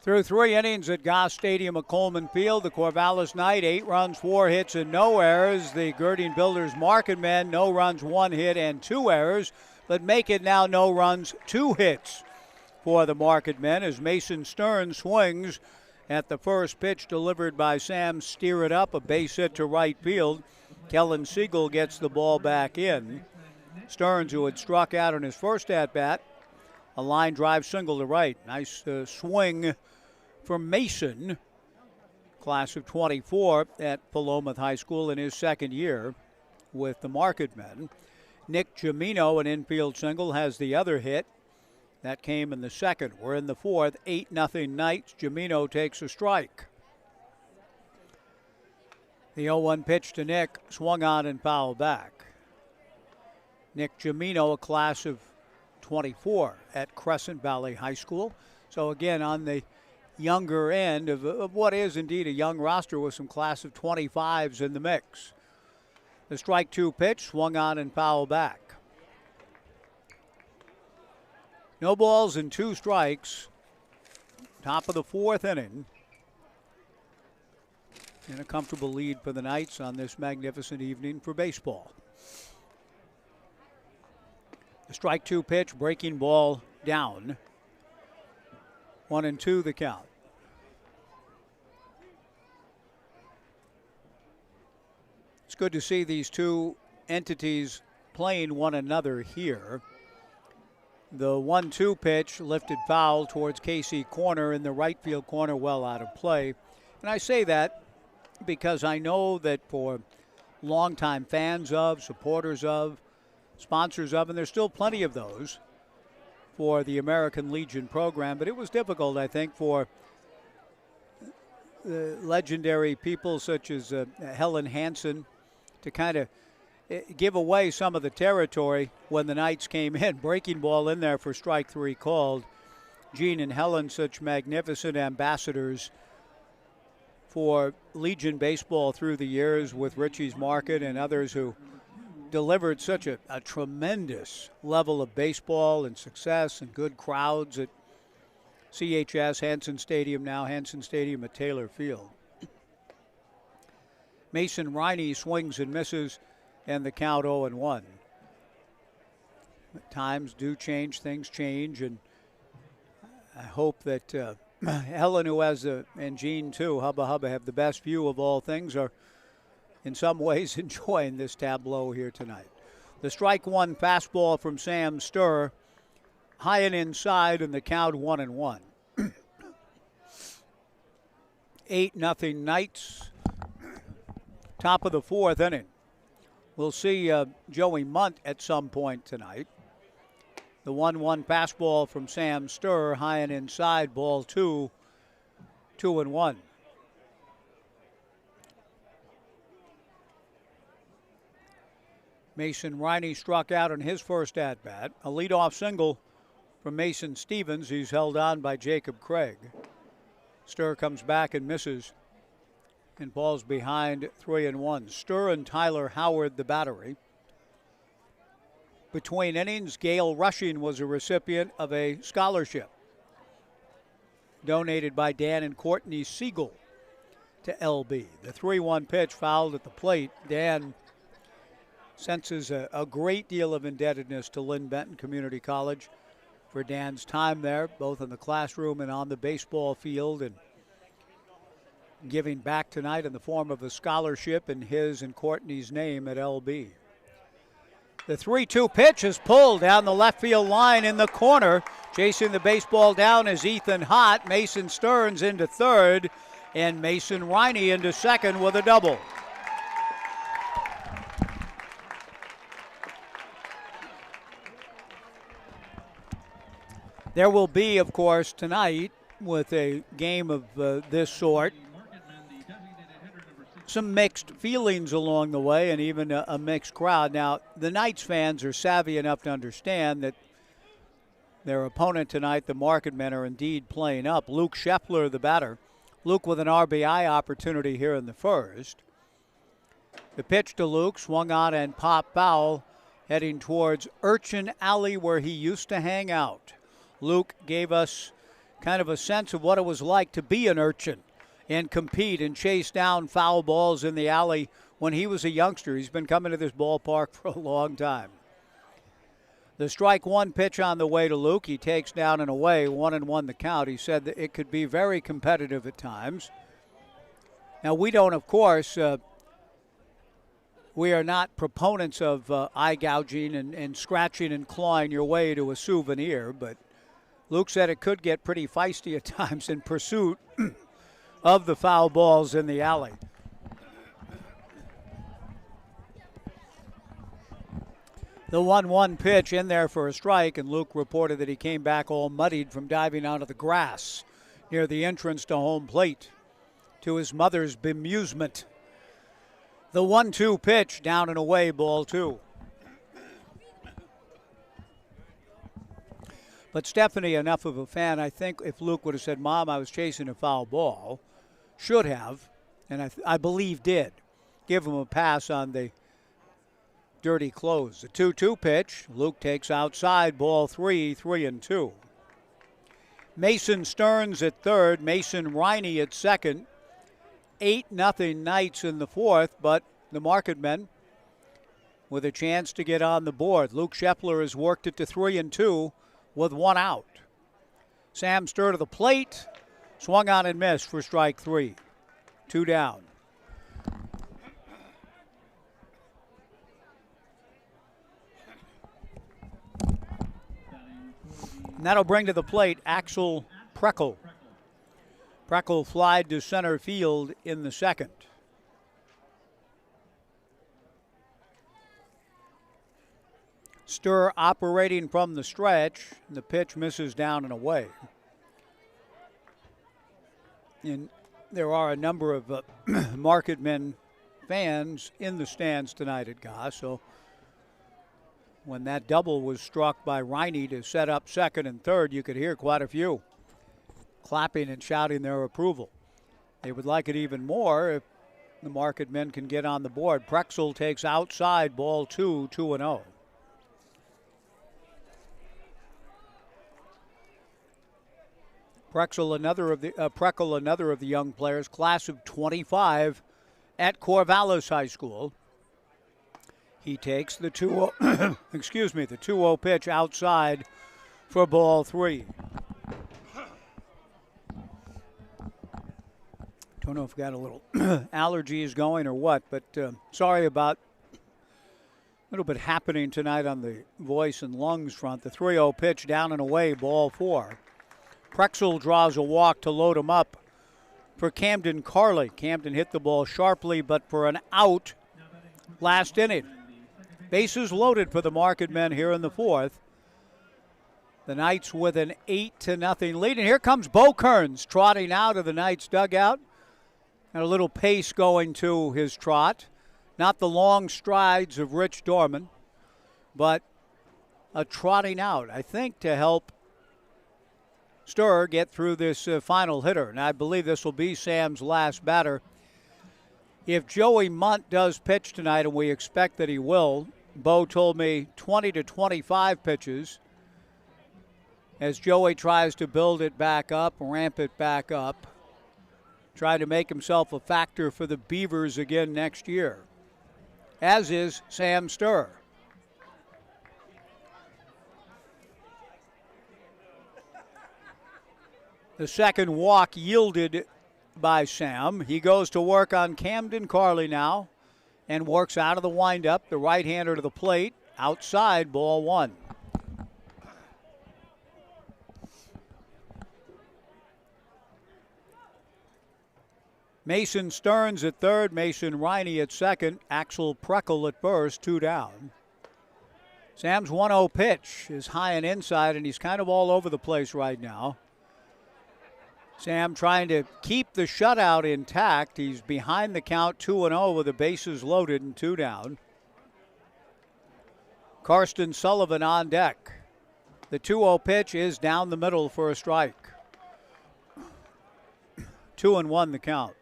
Through 3 innings at Goss Stadium at Coleman Field, the Corvallis Knight, 8 runs, 4 hits, and no errors. The Gerding Builders Marketmen, no runs, 1 hit, and 2 errors, but make it now no runs, 2 hits for the Marketmen as Mason Stern swings at the first pitch delivered by Sam Steer It Up, a base hit to right field. Kellen Siegel gets the ball back in. Stearns, who had struck out on his first at-bat, a line drive single to right. Nice swing for Mason, class of 24 at Philomath High School in his second year with the Marketmen. Nick Gimino, an infield single, has the other hit. That came in the second. We're in the fourth, 8-0 Knights. Gimino takes a strike. The 0-1 pitch to Nick, swung on and fouled back. Nick Gimino, a class of 24 at Crescent Valley High School. So again, on the younger end of what is indeed a young roster with some class of 25s in the mix. The strike 2 pitch, swung on and fouled back. No balls and 2 strikes. Top of the 4th inning. And a comfortable lead for the Knights on this magnificent evening for baseball. The strike 2 pitch, breaking ball down. 1-2 the count. It's good to see these two entities playing one another here. The 1-2 pitch lifted foul towards KC corner in the right field corner, well out of play. And I say that because I know that for longtime fans of, supporters of, sponsors of, and there's still plenty of those for the American Legion program, but it was difficult, I think, for legendary people such as Helen Hansen to kind of give away some of the territory when the Knights came in. Breaking ball in there for strike 3 called. Gene and Helen, such magnificent ambassadors for Legion baseball through the years with Richie's Market and others who delivered such a tremendous level of baseball and success and good crowds at CHS, Hansen Stadium now, Hansen Stadium at Taylor Field. Mason Riney swings and misses, and the count 0-1. But times do change, things change, and I hope that Helen, who has and Gene too, Hubba Hubba, have the best view of all things, are in some ways enjoying this tableau here tonight. The strike 1 fastball from Sam Sturr, high and inside, and the count 1-1. 8-0 Knights. Top of the 4th inning. We'll see Joey Munt at some point tonight. The 1-1 fastball from Sam Sturr, high and inside, ball 2, 2-1. Mason Riney struck out on his first at-bat. A leadoff single from Mason Stevens. He's held on by Jacob Craig. Sturr comes back and misses and falls behind 3-1. Sturr and Tyler Howard the battery. Between innings, Gail Rushing was a recipient of a scholarship donated by Dan and Courtney Siegel to LB. The 3-1 pitch fouled at the plate. Dan senses a great deal of indebtedness to Lynn Benton Community College for Dan's time there, both in the classroom and on the baseball field, and giving back tonight in the form of a scholarship in his and Courtney's name at LB. The 3-2 pitch is pulled down the left field line in the corner. Chasing the baseball down is Ethan Hott. Mason Stearns into third, and Mason Riney into second with a double. There will be, of course, tonight, with a game of this sort, some mixed feelings along the way and even a mixed crowd. Now, the Knights fans are savvy enough to understand that their opponent tonight, the Marketmen, are indeed playing up. Luke Shepler, the batter. Luke with an RBI opportunity here in the first. The pitch to Luke, swung on and popped foul, heading towards Urchin Alley where he used to hang out. Luke gave us kind of a sense of what it was like to be an urchin and compete and chase down foul balls in the alley when he was a youngster. He's been coming to this ballpark for a long time. The strike one pitch on the way to Luke. He takes down and away, 1-1 the count. He said that it could be very competitive at times. Now, we don't, of course, we are not proponents of eye gouging and scratching and clawing your way to a souvenir, but Luke said it could get pretty feisty at times in pursuit of the foul balls in the alley. The 1-1 pitch in there for a strike, and Luke reported that he came back all muddied from diving onto the grass near the entrance to home plate, to his mother's bemusement. The 1-2 pitch, down and away, ball 2. But Stephanie, enough of a fan, I think if Luke would have said, Mom, I was chasing a foul ball, should have, and I believe did, give him a pass on the dirty close. The 2-2 pitch, Luke takes outside, ball 3, 3-2. Mason Stearns at third, Mason Riney at second. 8-0 Knights in the fourth, but the Marketmen with a chance to get on the board. Luke Shepler has worked it to 3-2 with 1 out. Sam Sturr to the plate, swung on and missed for strike 3. 2 down. And that'll bring to the plate Axel Preckle. Preckle flied to center field in the second. Sturr operating from the stretch, and the pitch misses down and away. And there are a number of Marketmen fans in the stands tonight at Goss, so when that double was struck by Riney to set up second and third, you could hear quite a few clapping and shouting their approval. They would like it even more if the Marketmen can get on the board. Prexel takes outside, ball 2, 2-0. Preckle, another of the young players, class of 25 at Corvallis High School. He takes the 2-0, excuse me, the 2-0 pitch outside for ball 3. Don't know if we got a little allergies going or what, but sorry about a little bit happening tonight on the voice and lungs front. The 3-0 pitch down and away, ball 4. Prexel draws a walk to load him up for Camden Carley. Camden hit the ball sharply, but for an out last inning. Bases loaded for the Marketmen here in the fourth. The Knights with an 8-0 lead. And here comes Bo Kearns trotting out of the Knights dugout. And a little pace going to his trot. Not the long strides of Rich Dorman, but a trotting out, I think, to help Sturr get through this final hitter. And I believe this will be Sam's last batter. If Joey Munt does pitch tonight, and we expect that he will, Bo told me 20 to 25 pitches as Joey tries to build it back up, ramp it back up, try to make himself a factor for the Beavers again next year, as is Sam Sturr. The second walk yielded by Sam. He goes to work on Camden Carley now and works out of the windup. The right-hander to the plate. Outside, ball 1. Mason Stearns at third. Mason Riney at second. Axel Preckle at first. 2 down. Sam's 1-0 pitch is high and inside, and he's kind of all over the place right now. Sam trying to keep the shutout intact. He's behind the count 2-0 with the bases loaded and 2 down. Karsten Sullivan on deck. The 2-0 pitch is down the middle for a strike. 2-1 the count.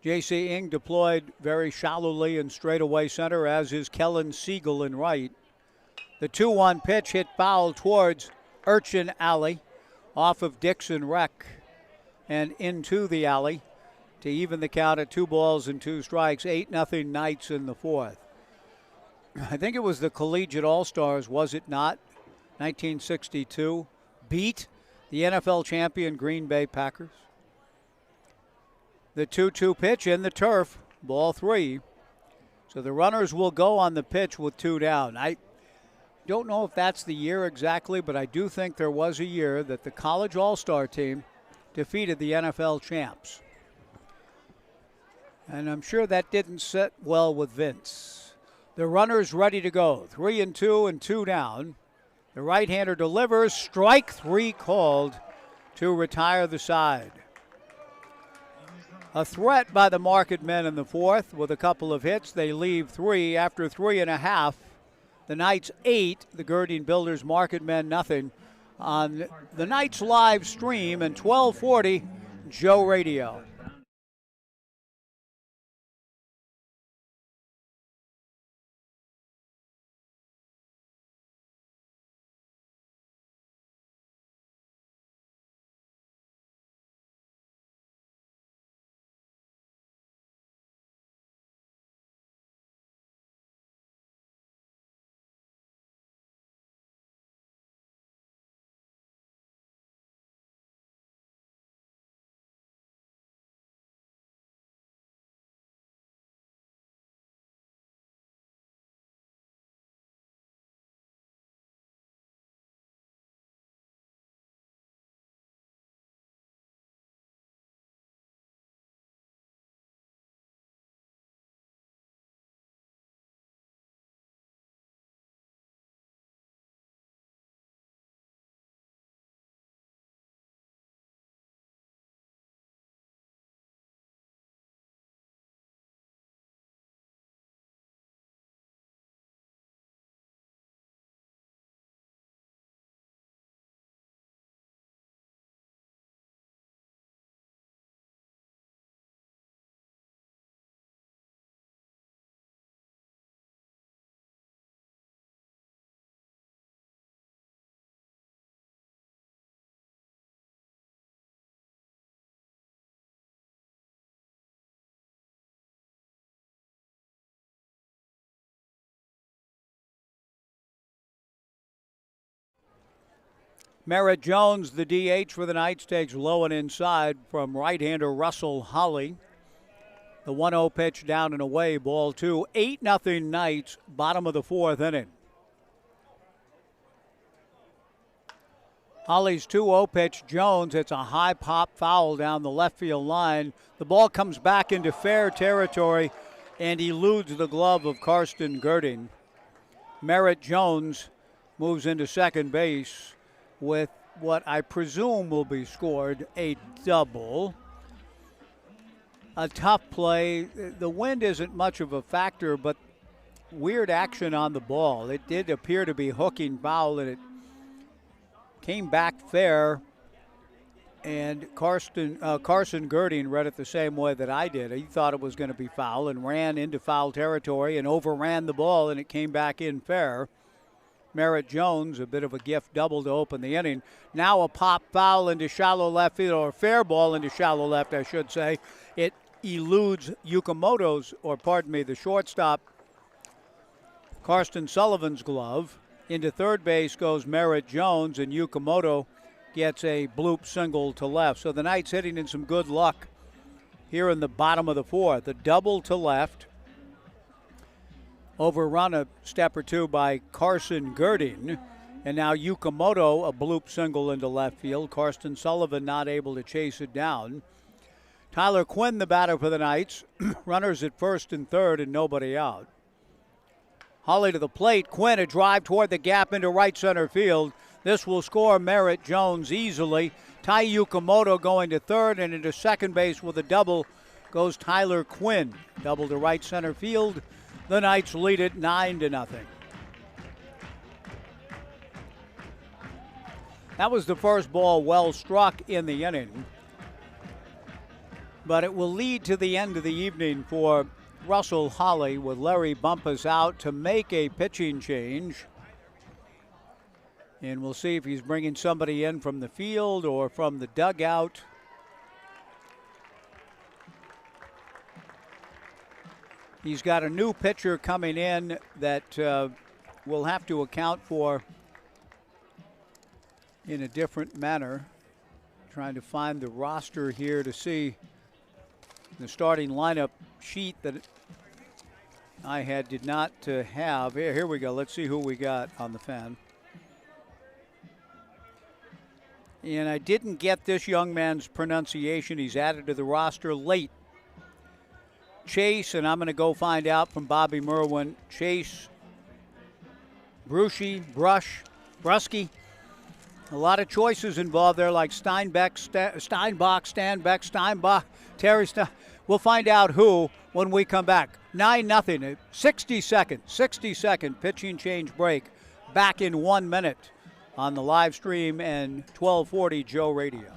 J.C. Ing deployed very shallowly in straightaway center, as is Kellen Siegel in right. The 2-1 pitch hit foul towards Urchin Alley, off of Dixon Rec and into the alley to even the count at 2 balls and 2 strikes. 8-0 Knights in the 4th. I think it was the Collegiate All-Stars, was it not? 1962 beat the NFL champion Green Bay Packers. The 2-2 pitch in the turf, ball 3. So the runners will go on the pitch with 2 down. I don't know if that's the year exactly, but I do think there was a year that the College All-Star team defeated the NFL champs. And I'm sure that didn't sit well with Vince. The runner's ready to go. 3-2 and 2 down. The right-hander delivers. Strike 3 called to retire the side. A threat by the Marketmen in the 4th with a couple of hits. They leave 3 after 3.5. The Knights 8, the Gerding Builders Marketmen nothing on the Knights live stream and 1240 Joe Radio. Merritt Jones, the DH for the Knights, takes low and inside from right-hander Russell Holly. The 1-0 pitch down and away, ball 2. 8-0 Knights, bottom of the 4th inning. Holly's 2-0 pitch, Jones. It's a high pop foul down the left field line. The ball comes back into fair territory and eludes the glove of Karsten Gerding. Merritt Jones moves into second base with what I presume will be scored, a double. A tough play. The wind isn't much of a factor, but weird action on the ball. It did appear to be hooking foul, and it came back fair. And Carson Gerding read it the same way that I did. He thought it was going to be foul and ran into foul territory and overran the ball, and it came back in fair. Merritt Jones, a bit of a gift double to open the inning. Now a pop foul into shallow left field, or a fair ball into shallow left, I should say. It eludes the shortstop, Karsten Sullivan's glove. Into third base goes Merritt Jones, and Yukamoto gets a bloop single to left. So the Knights hitting in some good luck here in the bottom of the 4th. A double to left. Overrun a step or 2 by Carson Gerding. And now Yukamoto, a bloop single into left field. Karsten Sullivan not able to chase it down. Tyler Quinn, the batter for the Knights. Runners at first and third and nobody out. Holly to the plate. Quinn, a drive toward the gap into right center field. This will score Merritt Jones easily. Ty Yukamoto going to third, and into second base with a double goes Tyler Quinn. Double to right center field. The Knights lead it 9-0. That was the first ball well struck in the inning. But it will lead to the end of the evening for Russell Holly with Larry Bumpus out to make a pitching change. And we'll see if he's bringing somebody in from the field or from the dugout. He's got a new pitcher coming in that we'll have to account for in a different manner. Trying to find the roster here to see the starting lineup sheet that I did not have. Here we go. Let's see who we got on the fan. And I didn't get this young man's pronunciation. He's added to the roster late. Chase, and I'm going to go find out from Bobby Merwin. Chase, Brusky. A lot of choices involved there, like Steinbach, Stanbeck, Terry Stein. We'll find out who when we come back. 9-0, 60-second pitching change break. Back in 1 minute on the live stream and 1240 Joe Radio.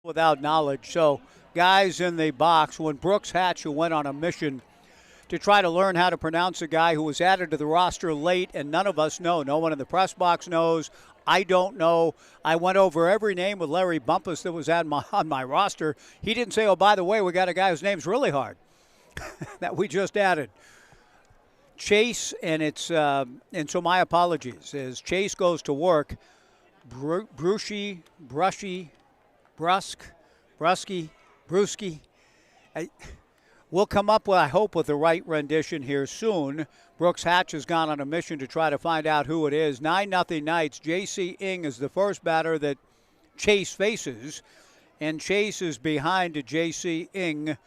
Without knowledge. So guys in the box, when Brooks Hatch, who went on a mission to try to learn how to pronounce a guy who was added to the roster late, and none of us know. No one in the press box knows. I don't know. I went over every name with Larry Bumpus that was on my roster. He didn't say, oh, by the way, we got a guy whose name's really hard that we just added. Chase, and so my apologies, as Chase goes to work, Brusky, we'll come up with, I hope, with the right rendition here soon. Brooks Hatch has gone on a mission to try to find out who it is. 9-0 Knights. J.C. Ing is the first batter that Chase faces, and Chase is behind J.C. Ing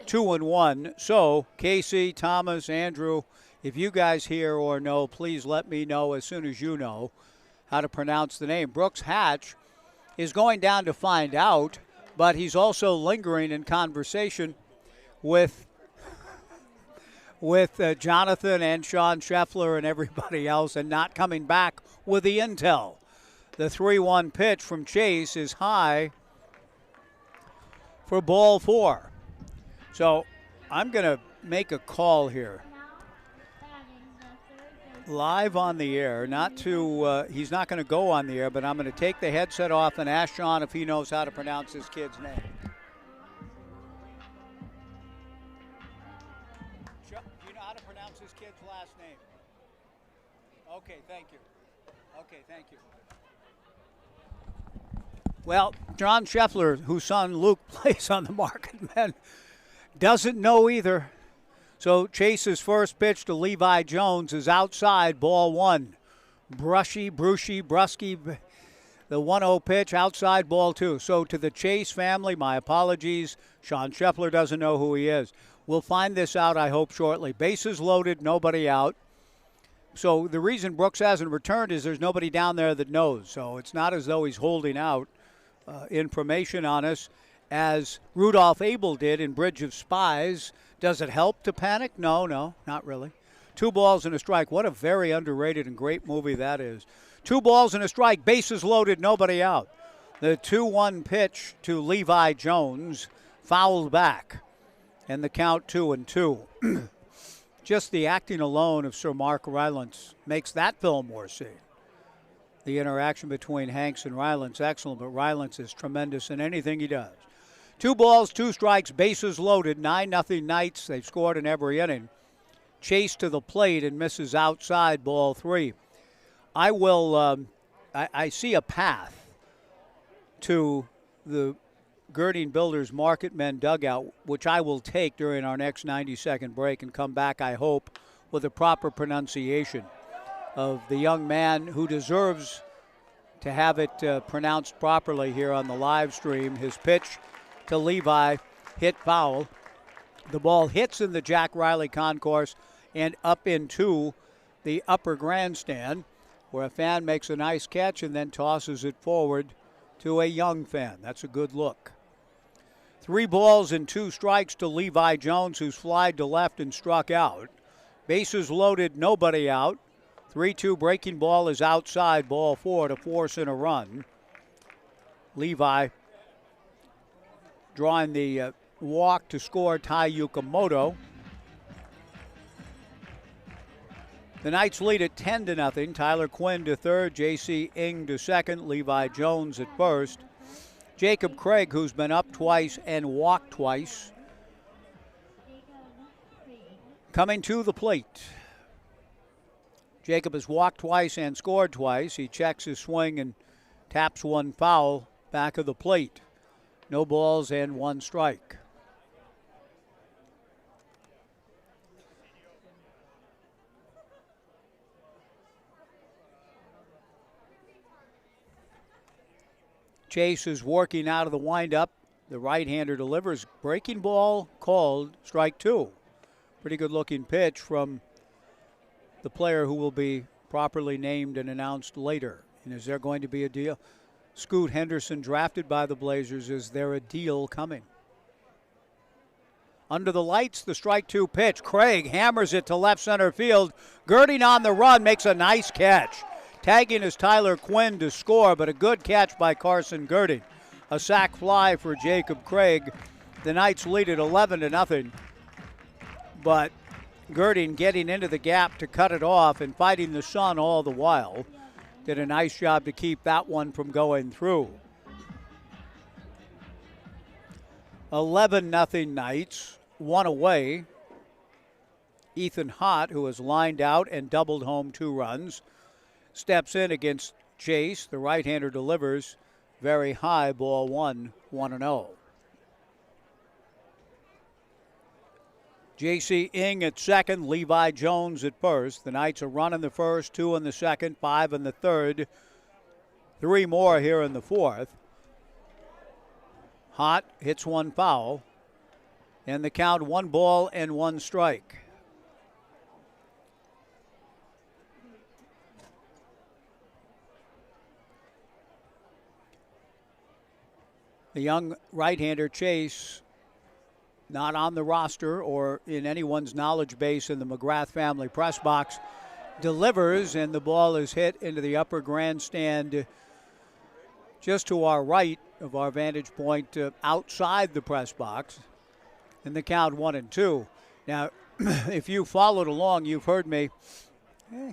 2-1. So, Casey, Thomas, Andrew, if you guys hear or know, please let me know as soon as you know how to pronounce the name. Brooks Hatch is going down to find out, but he's also lingering in conversation with Jonathan and Sean Shepler and everybody else, and not coming back with the intel. The 3-1 pitch from Chase is high for ball 4. So I'm going to make a call here. Live on the air, he's not going to go on the air, but I'm going to take the headset off and ask Sean if he knows how to pronounce his kid's name. Do you know how to pronounce his kid's last name? Okay, thank you. Well, John Shepler, whose son Luke plays on the Marketmen, doesn't know either. So Chase's first pitch to Levi Jones is outside, ball 1. Brusky, the 1-0 pitch, outside, ball 2. So to the Chase family, my apologies. Sean Shepler doesn't know who he is. We'll find this out, I hope, shortly. Bases loaded, nobody out. So the reason Brooks hasn't returned is there's nobody down there that knows. So it's not as though he's holding out information on us, as Rudolph Abel did in Bridge of Spies. Does it help to panic? No, not really. 2 balls and a strike. What a very underrated and great movie that is. 2 balls and a strike, bases loaded, nobody out. The 2-1 pitch to Levi Jones, fouled back, and the count 2-2. Just the acting alone of Sir Mark Rylance makes that film worth seeing. The interaction between Hanks and Rylance, excellent, but Rylance is tremendous in anything he does. 2 balls, 2 strikes, bases loaded, 9-0 Knights. They've scored in every inning. Chase to the plate and misses outside, ball 3. I will, I see a path to the Gerding Builders Marketmen dugout, which I will take during our next 90-second break and come back, I hope, with a proper pronunciation of the young man who deserves to have it pronounced properly here on the live stream. His pitch to Levi hit foul. The ball hits in the Jack Riley concourse and up into the upper grandstand, where a fan makes a nice catch and then tosses it forward to a young fan. That's a good look. 3 balls and 2 strikes to Levi Jones, who's flied to left and struck out. Bases loaded, nobody out. 3-2 breaking ball is outside, ball 4 to force in a run. Levi drawing the walk to score Tai Yukamoto. The Knights lead at 10-0. Tyler Quinn to third, J.C. Ing to second, Levi Jones at first. Jacob Craig, who's been up twice and walked twice, coming to the plate. Jacob has walked twice and scored twice. He checks his swing and taps 1 foul back of the plate. No balls and 1 strike. Chase is working out of the windup. The right-hander delivers. Breaking ball called, strike 2. Pretty good-looking pitch from the player who will be properly named and announced later. And is there going to be a deal? Scoot Henderson drafted by the Blazers. Is there a deal coming? Under the lights, the strike 2 pitch. Craig hammers it to left center field. Gerding on the run makes a nice catch. Tagging is Tyler Quinn to score, but a good catch by Carson Gerding. A sac fly for Jacob Craig. The Knights lead at 11-0. But Gerding getting into the gap to cut it off and fighting the sun all the while. Did a nice job to keep that one from going through. 11-0 Knights, 1 away. Ethan Hott, who has lined out and doubled home 2 runs, steps in against Chase. The right-hander delivers very high, ball 1, 1-0. J.C. Ing at second, Levi Jones at first. The Knights a run in the first, 2 in the second, 5 in the third, 3 more here in the fourth. Hott hits 1 foul, and the count 1 ball and 1 strike. The young right-hander Chase, not on the roster or in anyone's knowledge base in the McGrath family press box, delivers, and the ball is hit into the upper grandstand just to our right of our vantage point, outside the press box, and the count 1-2. Now, if you followed along, you've heard me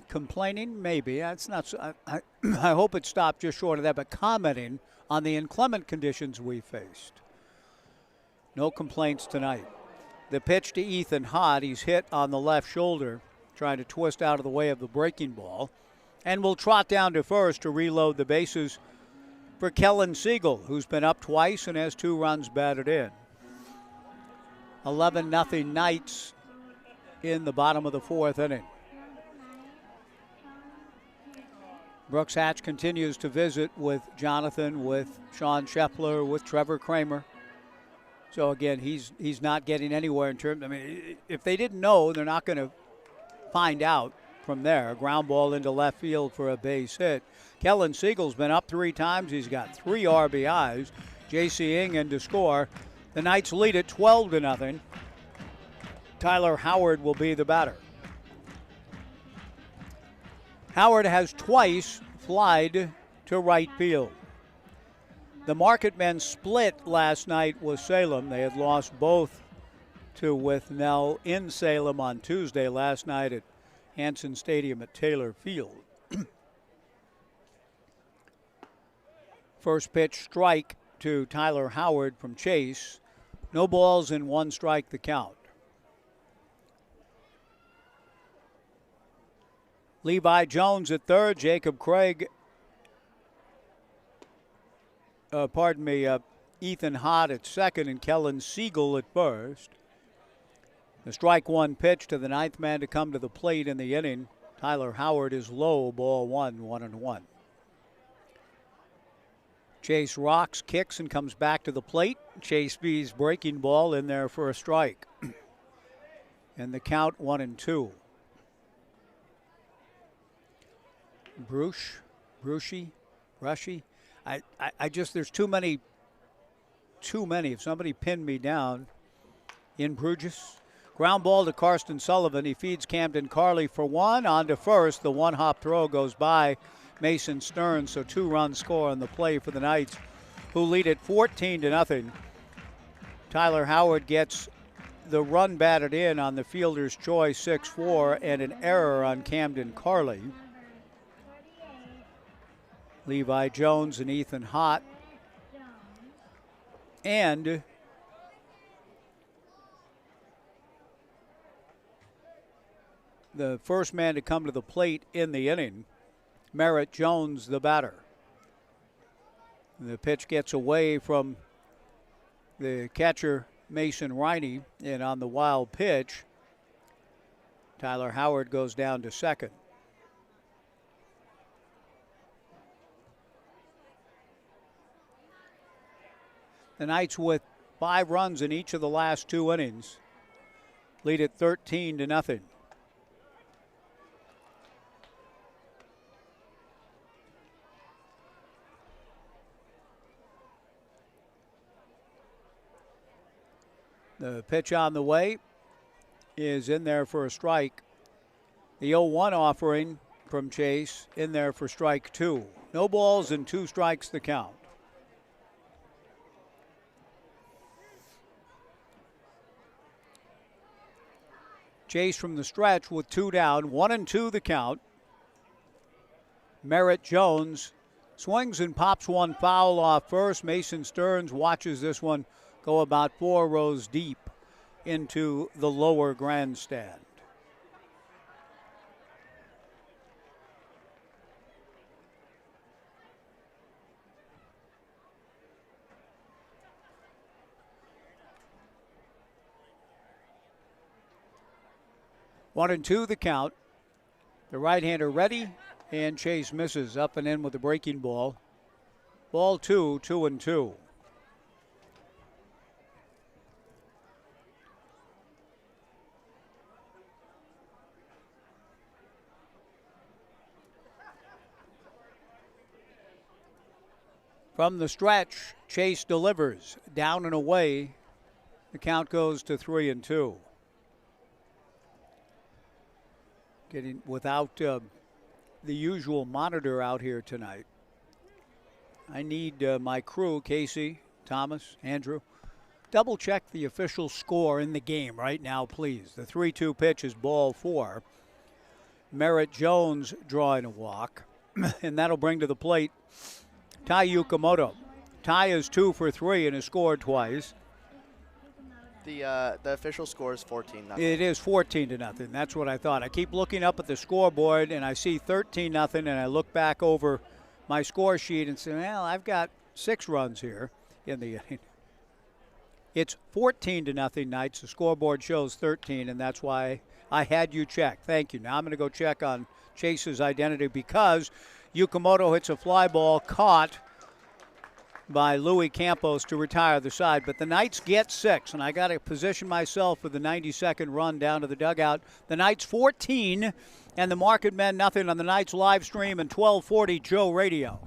complaining, maybe. That's not. I hope it stopped just short of that, but commenting on the inclement conditions we faced. No complaints tonight. The pitch to Ethan Hott. He's hit on the left shoulder, trying to twist out of the way of the breaking ball, and will trot down to first to reload the bases for Kellen Siegel, who's been up twice and has 2 runs batted in. 11-0 Knights in the bottom of the 4th inning. Brooks Hatch continues to visit with Jonathan, with Sean Shepler, with Trevor Kramer. So again, he's not getting anywhere in terms. I mean, if they didn't know, they're not going to find out from there. Ground ball into left field for a base hit. Kellen Siegel's been up 3 times. He's got 3 RBIs. J.C. Ing in to score. The Knights lead at 12-0. Tyler Howard will be the batter. Howard has twice flied to right field. The Marketmen split last night with Salem. They had lost both to with Nell in Salem on Tuesday, last night at Hanson Stadium at Taylor Field. First pitch strike to Tyler Howard from Chase. No balls and 1 strike the count. Levi Jones at third. Jacob Craig, Ethan Hott at second, and Kellen Siegel at first. The strike 1 pitch to the 9th man to come to the plate in the inning. Tyler Howard is low, ball 1, 1-1. Chase rocks, kicks, and comes back to the plate. Chase B's breaking ball in there for a strike. And the count 1-2. Brushy. I just, there's too many. If somebody pinned me down. In Bruges. Ground ball to Karsten Sullivan. He feeds Camden Carley for 1. On to first. The 1-hop throw goes by Mason Stearns. So 2-run score on the play for the Knights, who lead it 14-0. Tyler Howard gets the run batted in on the fielder's choice, 6-4, and an error on Camden Carley. Levi Jones and Ethan Hott. And the first man to come to the plate in the inning, Merritt Jones, the batter. The pitch gets away from the catcher, Mason Riney, and on the wild pitch, Tyler Howard goes down to second. The Knights, with 5 runs in each of the last 2 innings, lead it 13-0. The pitch on the way is in there for a strike. The 0-1 offering from Chase in there for strike 2. No balls and 2 strikes the count. Chase from the stretch with 2 down, 1-2 the count. Merritt Jones swings and pops 1 foul off first. Mason Stearns watches this one go about 4 rows deep into the lower grandstand. One and two the count. The right-hander ready, and Chase misses up and in with the breaking ball. Ball 2, 2-2. From the stretch, Chase delivers. Down and away. The count goes to 3-2. Getting without the usual monitor out here tonight. I need my crew, Casey, Thomas, Andrew, double check the official score in the game right now, please. The 3-2 pitch is ball 4. Merritt Jones drawing a walk, and that'll bring to the plate Tai Yukamoto. Tai is 2 for 3 and has scored twice. The official score is 14-0. It is 14-0. That's what I thought. I keep looking up at the scoreboard and I see 13-0, and I look back over my score sheet and say, well, I've got 6 runs here in the inning. It's 14-0 Knights. The scoreboard shows 13, and that's why I had you check. Thank you. Now I'm going to go check on Chase's identity because Yukamoto hits a fly ball caught by Louis Campos to retire the side. But the Knights get 6, and I got to position myself for the 90-second run down to the dugout. The Knights 14, and the Marketmen nothing on the Knights live stream and 1240 Joe Radio.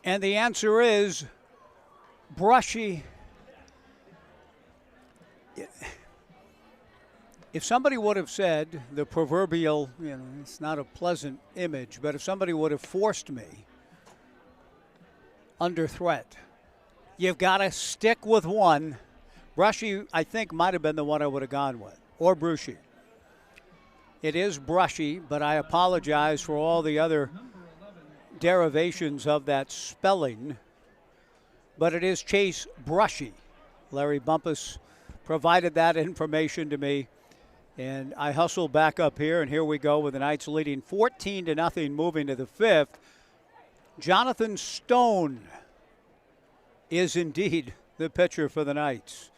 And the answer is brushy. If somebody would have said the proverbial, it's not a pleasant image, but if somebody would have forced me under threat, you've got to stick with one. Brushy, I think, might have been the one I would have gone with, or brushy. It is brushy, but I apologize for all the other derivations of that spelling. But it is Chase Brushy. Larry Bumpus provided that information to me. And I hustle back up here, and here we go with the Knights leading 14-0 moving to the fifth. Jonathan Stone is indeed the pitcher for the Knights.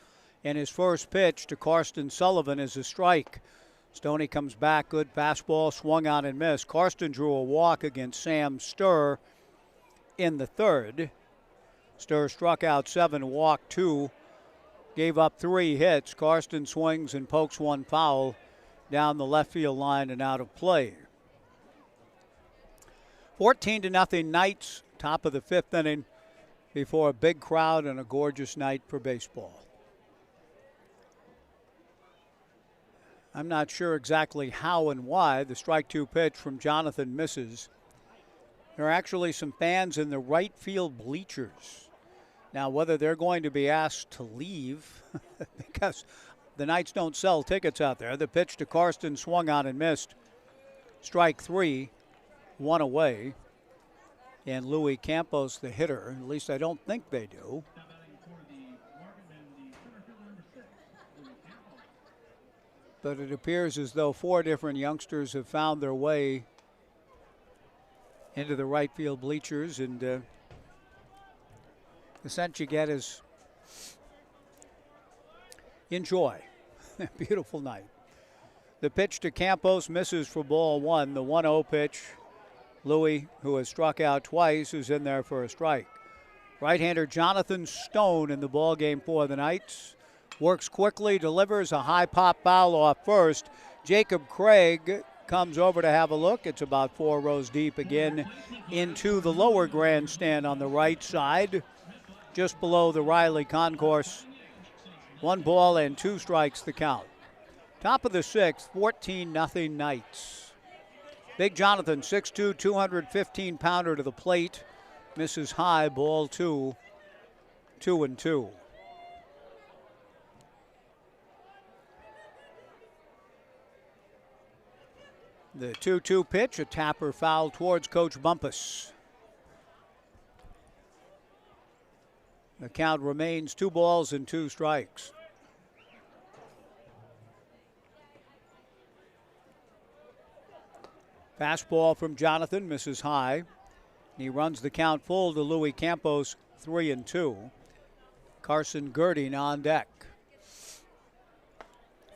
And his first pitch to Karsten Sullivan is a strike. Stoney comes back, good fastball, swung on and missed. Karsten drew a walk against Sam Sturr in the third. Sturr struck out 7, walked 2. Gave up 3 hits. Karsten swings and pokes one foul down the left field line and out of play. 14-0 Knights, top of the fifth inning before a big crowd and a gorgeous night for baseball. I'm not sure exactly how and why the strike 2 pitch from Jonathan misses. There are actually some fans in the right field bleachers. Now, whether they're going to be asked to leave because the Knights don't sell tickets out there. The pitch to Karsten swung on and missed. Strike 3, 1 away. And Louis Campos, the hitter, at least I don't think they do. But it appears as though 4 different youngsters have found their way into the right field bleachers, and the sense you get is enjoy. Beautiful night. The pitch to Campos misses for ball 1. The 1-0 pitch. Louis, who has struck out twice, is in there for a strike. Right-hander Jonathan Stone in the ball game for the Knights. Works quickly, delivers a high pop foul off first. Jacob Craig comes over to have a look. It's about 4 rows deep again into the lower grandstand on the right side, just below the Riley Concourse. 1 ball and 2 strikes the count. Top of the 6th, 14-0 Knights. Big Jonathan, 6'2", 215-pounder to the plate. Misses high, ball 2, 2-2. The 2-2 pitch, a tapper foul towards Coach Bumpus. The count remains 2 balls and 2 strikes. Fastball from Jonathan misses high. He runs the count full to Louis Campos, 3-2. Carson Gerding on deck.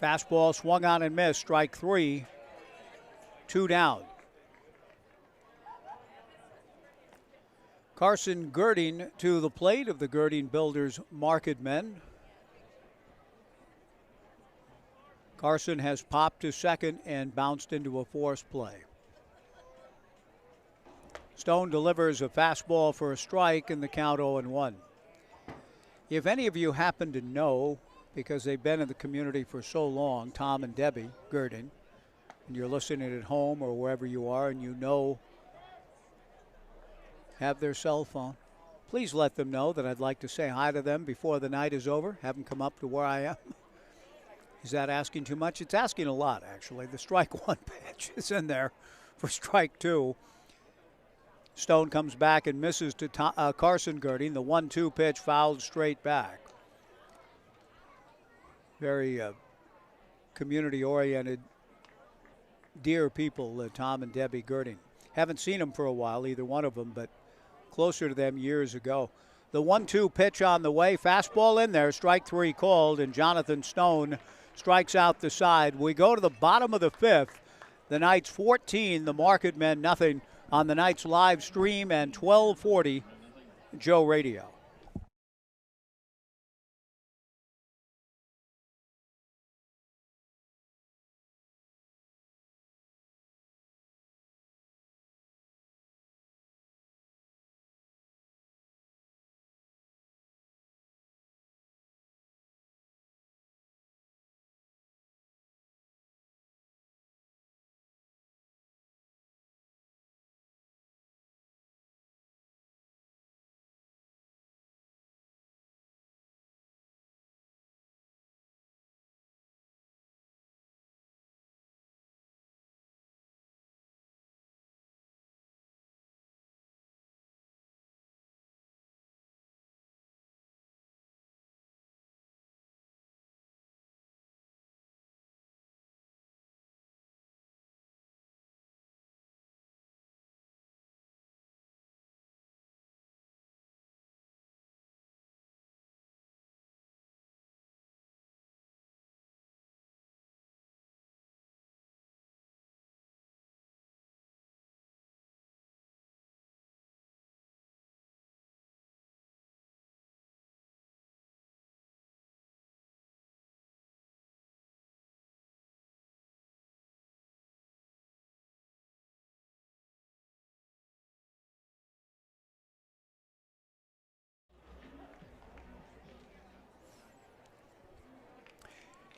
Fastball swung on and missed, strike 3, 2 down. Carson Gerding to the plate of the Gerding Builders Marketmen. Carson has popped to second and bounced into a forced play. Stone delivers a fastball for a strike and the count 0-1. If any of you happen to know, because they've been in the community for so long, Tom and Debbie Gerding, and you're listening at home or wherever you are and you know, have their cell phone, please let them know that I'd like to say hi to them before the night is over. Have them come up to where I am. Is that asking too much? It's asking a lot, actually. The strike 1 pitch is in there for strike 2. Stone comes back and misses to Carson Gerding. The 1-2 pitch fouled straight back. Very community-oriented, dear people, Tom and Debbie Gerding. Haven't seen them for a while, either one of them, but closer to them years ago. The 1-2 pitch on the way. Fastball in there. Strike 3 called, and Jonathan Stone strikes out the side. We go to the bottom of the 5th. The Knights 14, the Marketmen nothing on the Knights live stream and 1240 Joe Radio.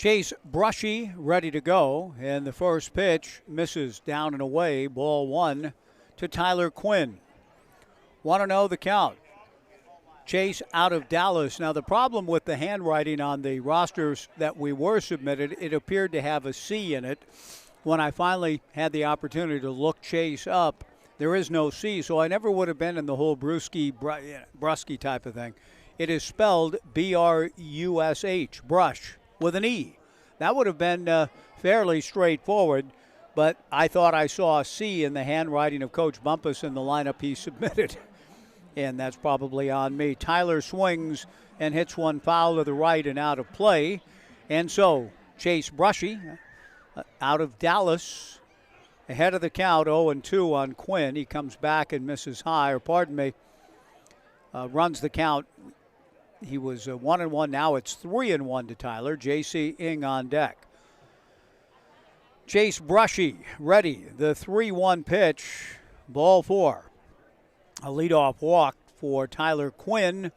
Chase Brushy ready to go, and the first pitch misses down and away. Ball 1 to Tyler Quinn. 1-0 the count. Chase out of Dallas. Now the problem with the handwriting on the rosters that we were submitted, it appeared to have a C in it. When I finally had the opportunity to look Chase up, there is no C, so I never would have been in the whole Brusky type of thing. It is spelled B-R-U-S-H, Brush, with an E. That would have been fairly straightforward, but I thought I saw a C in the handwriting of Coach Bumpus in the lineup he submitted, and that's probably on me. Tyler swings and hits one foul to the right and out of play, and so Chase Brushy out of Dallas, ahead of the count, 0-2 on Quinn. He comes back and misses high, runs the count. He was 1-1. Now it's 3-1 to Tyler. J.C. Ing on deck. Chase Brushy ready. The 3-1 pitch. Ball 4. A leadoff walk for Tyler Quinn,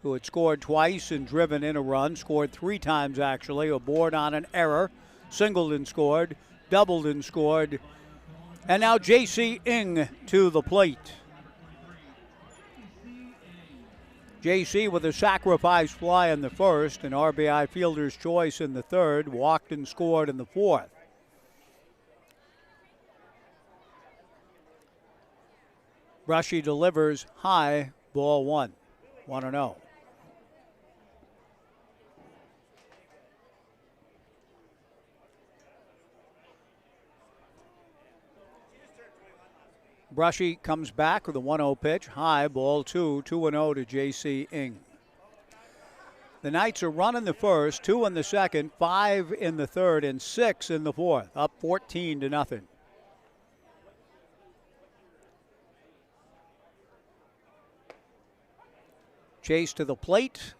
who had scored twice and driven in a run. Scored 3 times, actually. A board on an error. Singled and scored. Doubled and scored. And now J.C. Ing to the plate. J.C. with a sacrifice fly in the first, an RBI fielder's choice in the third, walked and scored in the fourth. Brushy delivers high, ball 1, 1-0. Brushy comes back with a 1-0 pitch. High, ball 2, 2-0 to J.C. Ing. The Knights are running the first, 2 in the second, 5 in the third, and 6 in the fourth. Up 14-0. Chase to the plate,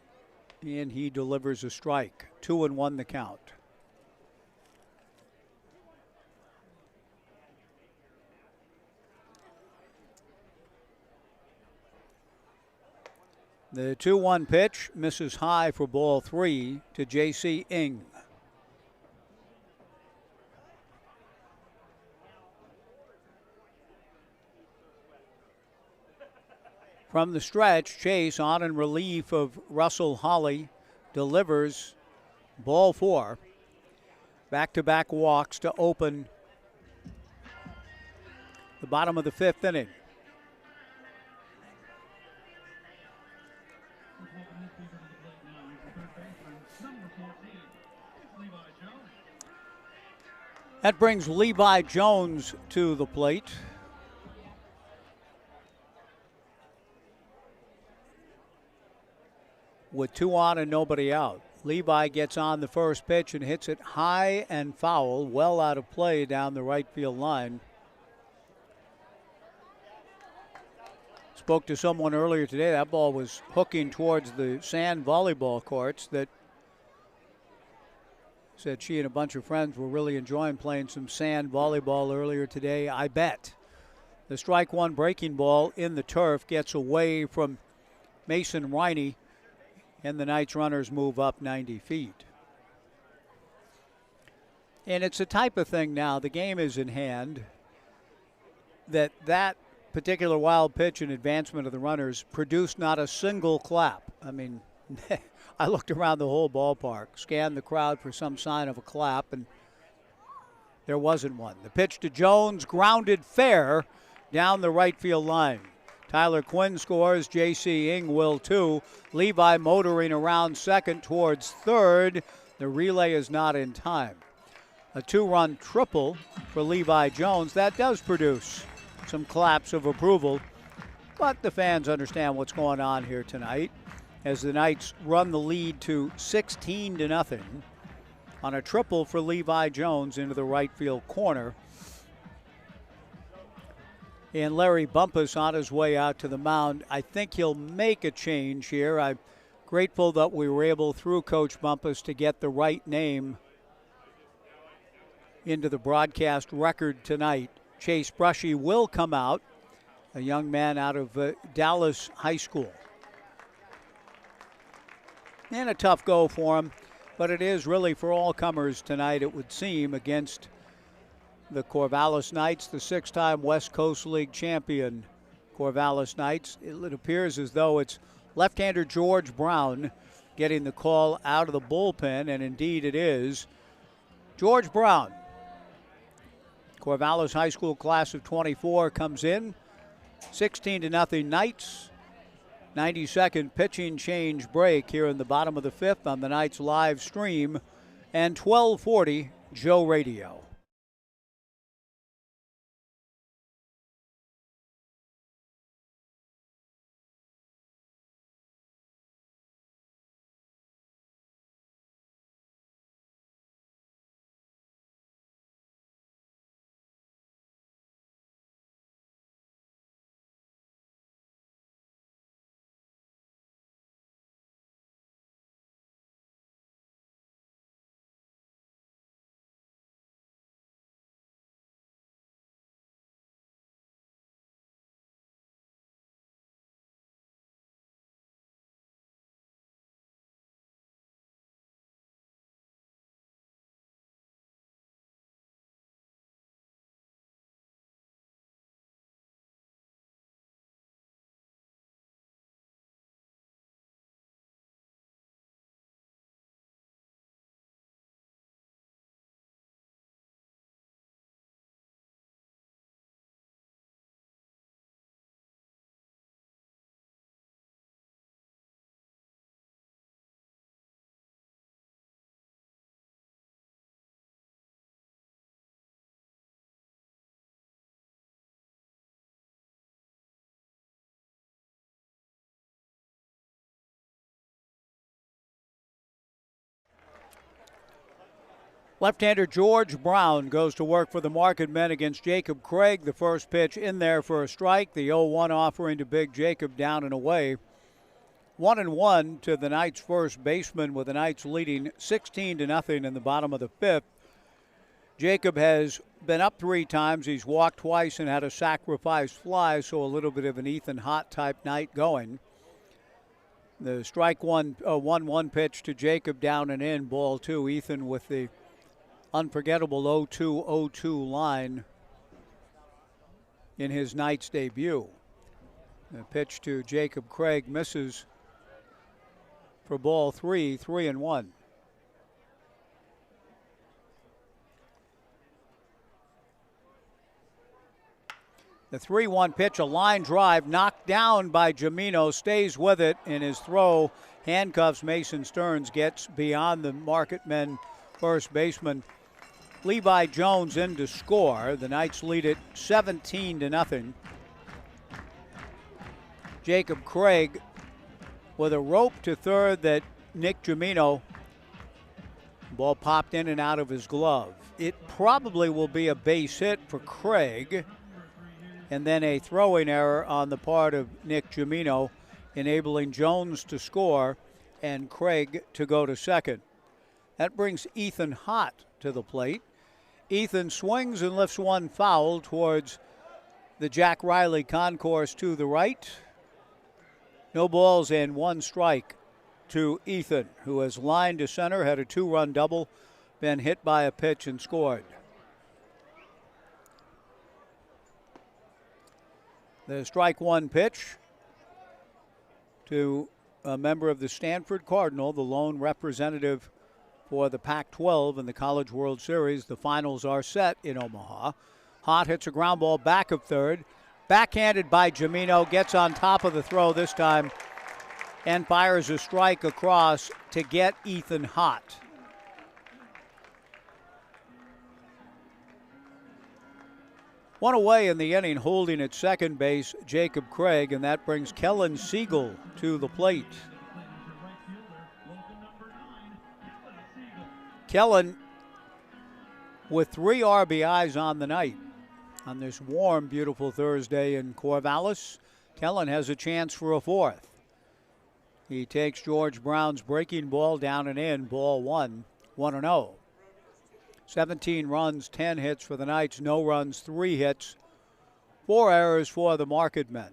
and he delivers a strike. 2-1 the count. The 2-1 pitch misses high for ball 3 to J.C. Ing. From the stretch, Chase on in relief of Russell Holly delivers ball 4. Back-to-back walks to open the bottom of the 5th inning. That brings Levi Jones to the plate. With 2 on and nobody out. Levi gets on the first pitch and hits it high and foul, well out of play down the right field line. Spoke to someone earlier today. That ball was hooking towards the sand volleyball courts that said she and a bunch of friends were really enjoying playing some sand volleyball earlier today. I bet. The strike one breaking ball in the turf gets away from Mason Riney, and the Knights runners move up 90 feet. And it's a type of thing now, the game is in hand, that particular wild pitch and advancement of the runners produced not a single clap. I mean, I looked around the whole ballpark, scanned the crowd for some sign of a clap, and there wasn't one. The pitch to Jones, grounded fair down the right field line. Tyler Quinn scores, J.C. Ing will too. Levi motoring around second towards third. The relay is not in time. A 2-run triple for Levi Jones. That does produce some claps of approval, but the fans understand what's going on here tonight as the Knights run the lead to 16-0 on a triple for Levi Jones into the right field corner. And Larry Bumpus on his way out to the mound. I think he'll make a change here. I'm grateful that we were able, through Coach Bumpus, to get the right name into the broadcast record tonight. Chase Brushy will come out, a young man out of Dallas High School. And a tough go for him. but it is really for all comers tonight, it would seem, against the Corvallis Knights, the 6-time West Coast League champion Corvallis Knights. It appears as though it's left-hander George Brown getting the call out of the bullpen, and indeed it is. George Brown, Corvallis High School class of 24, comes in. 16-0 Knights. 90-second pitching change break here in the bottom of the 5th on the Knights live stream and 1240 Joe Radio. Left-hander George Brown goes to work for the Marketmen against Jacob Craig. The first pitch in there for a strike. The 0-1 offering to Big Jacob down and away. 1-1 to the Knights' first baseman, with the Knights leading 16-0 in the bottom of the 5th. Jacob has been up 3 times. He's walked twice and had a sacrifice fly, so a little bit of an Ethan Hott type night going. The strike 1-1 pitch to Jacob down and in, ball 2. Ethan with the unforgettable 0-2-0-2 line in his Knights debut. The pitch to Jacob Craig misses for ball 3, 3-1. The 3-1 pitch, a line drive, knocked down by Jamino, stays with it in his throw, handcuffs Mason Stearns, gets beyond the Marketmen first baseman Levi Jones in to score. The Knights lead it 17-0. Jacob Craig with a rope to third that Nick Jamino, ball popped in and out of his glove. It probably will be a base hit for Craig, and then a throwing error on the part of Nick Jamino, enabling Jones to score and Craig to go to second. That brings Ethan Hott to the plate. Ethan swings and lifts one foul towards the Jack Riley concourse to the right. No balls and 1 strike to Ethan, who has lined to center, had a 2-run double, been hit by a pitch and scored. The strike 1 pitch to a member of the Stanford Cardinal, the lone representative for the Pac-12 in the College World Series. The finals are set in Omaha. Hott hits a ground ball back of third. Backhanded by Jamino, gets on top of the throw this time and fires a strike across to get Ethan Hott. One away in the inning, holding at second base, Jacob Craig, and that brings Kellen Siegel to the plate. Kellen with 3 RBIs on the night. On this warm, beautiful Thursday in Corvallis, Kellen has a chance for a 4th. He takes George Brown's breaking ball down and in, ball 1, 1-0. 17 runs, 10 hits for the Knights, no runs, 3 hits, 4 errors for the Marketmen.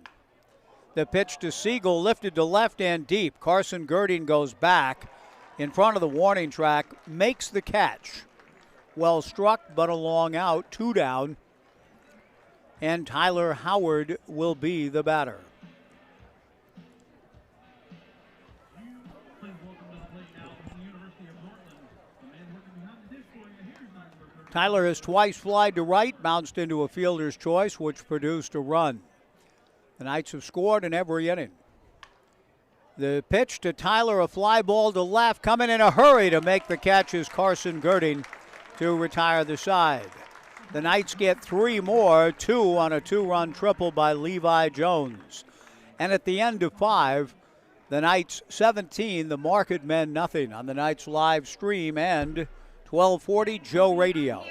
The pitch to Siegel, lifted to left and deep. Carson Gerding goes back, in front of the warning track, makes the catch. Well struck, but a long out, 2 down. And Tyler Howard will be the batter. Tyler has twice flied to right, bounced into a fielder's choice, which produced a run. The Knights have scored in every inning. The pitch to Tyler, a fly ball to left, coming in a hurry to make the catch is Carson Gerding to retire the side. The Knights get 3 more, 2 on a 2-run triple by Levi Jones. And at the end of 5, the Knights 17, the Marketmen nothing on the Knights live stream and 1240 Joe Radio.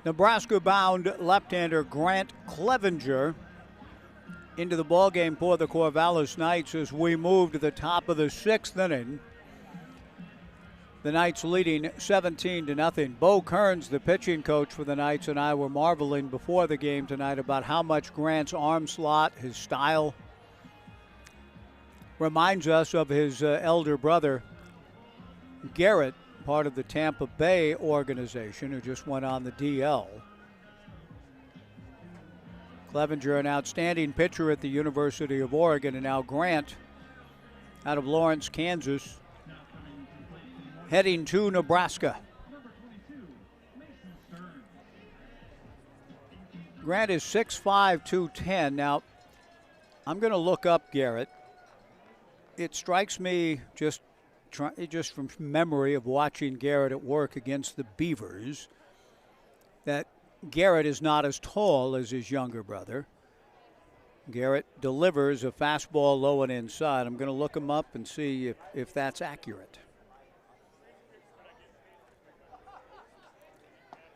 Nebraska-bound left-hander Grant Clevenger into the ballgame for the Corvallis Knights as we move to the top of the 6th inning. The Knights leading 17-0. Bo Kearns, the pitching coach for the Knights, and I were marveling before the game tonight about how much Grant's arm slot, his style, reminds us of his elder brother, Garrett, part of the Tampa Bay organization, who just went on the DL. Clevenger, an outstanding pitcher at the University of Oregon, and now Grant out of Lawrence, Kansas, heading to Nebraska. Grant is 6'5", 210. Now, I'm going to look up Garrett. It strikes me just from memory of watching Garrett at work against the Beavers that Garrett is not as tall as his younger brother. Garrett delivers a fastball low and inside. I'm going to look him up and see if that's accurate.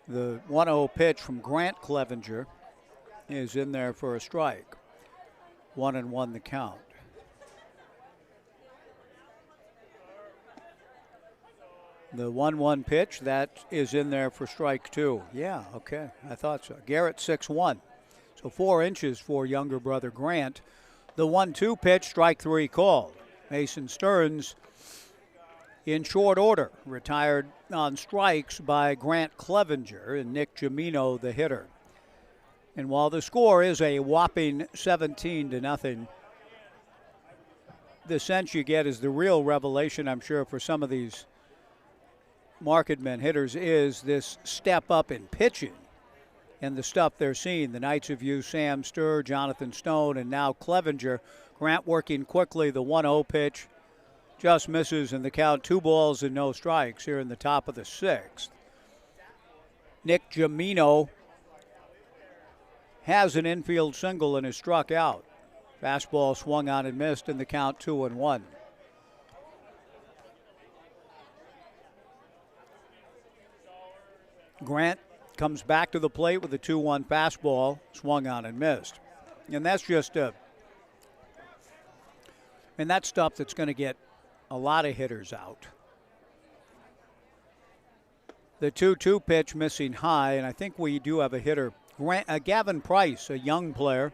The 1-0 pitch from Grant Clevenger is in there for a strike. 1-1 the count. The 1-1 pitch, that is in there for strike 2. Yeah, okay, I thought so. Garrett 6'1", so 4 inches for younger brother Grant. The 1-2 pitch, strike 3 called. Mason Stearns in short order, retired on strikes by Grant Clevenger and Nick Gimino, the hitter. And while the score is a whopping 17-0, the sense you get is the real revelation, I'm sure, for some of these Marketmen hitters is this step up in pitching and the stuff they're seeing. The Knights have used Sam Sturr, Jonathan Stone, and now Clevenger. Grant working quickly, the 1-0 pitch just misses in the count. 2 balls and no strikes here in the top of the 6th. Nick Giamino has an infield single and is struck out. Fastball swung on and missed in the count, 2-1. Grant comes back to the plate with a 2-1 fastball, swung on and missed. And that's just that's stuff that's going to get a lot of hitters out. The 2-2 pitch missing high, and I think we do have a hitter. Gavin Price, a young player.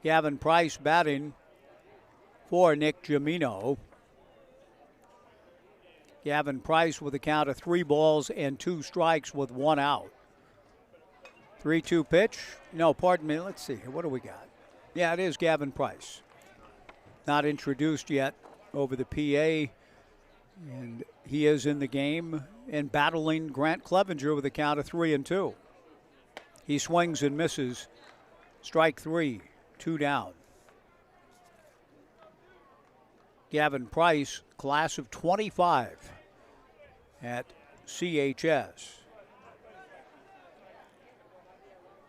Gavin Price batting for Nick Giamino. Gavin Price with a count of 3 balls and 2 strikes with 1 out. 3-2 pitch. No, pardon me. Let's see here. What do we got? Yeah, it is Gavin Price. Not introduced yet over the PA. And he is in the game and battling Grant Clevenger with a count of 3-2. He swings and misses. Strike 3, 2 down. Gavin Price, class of 25 at CHS.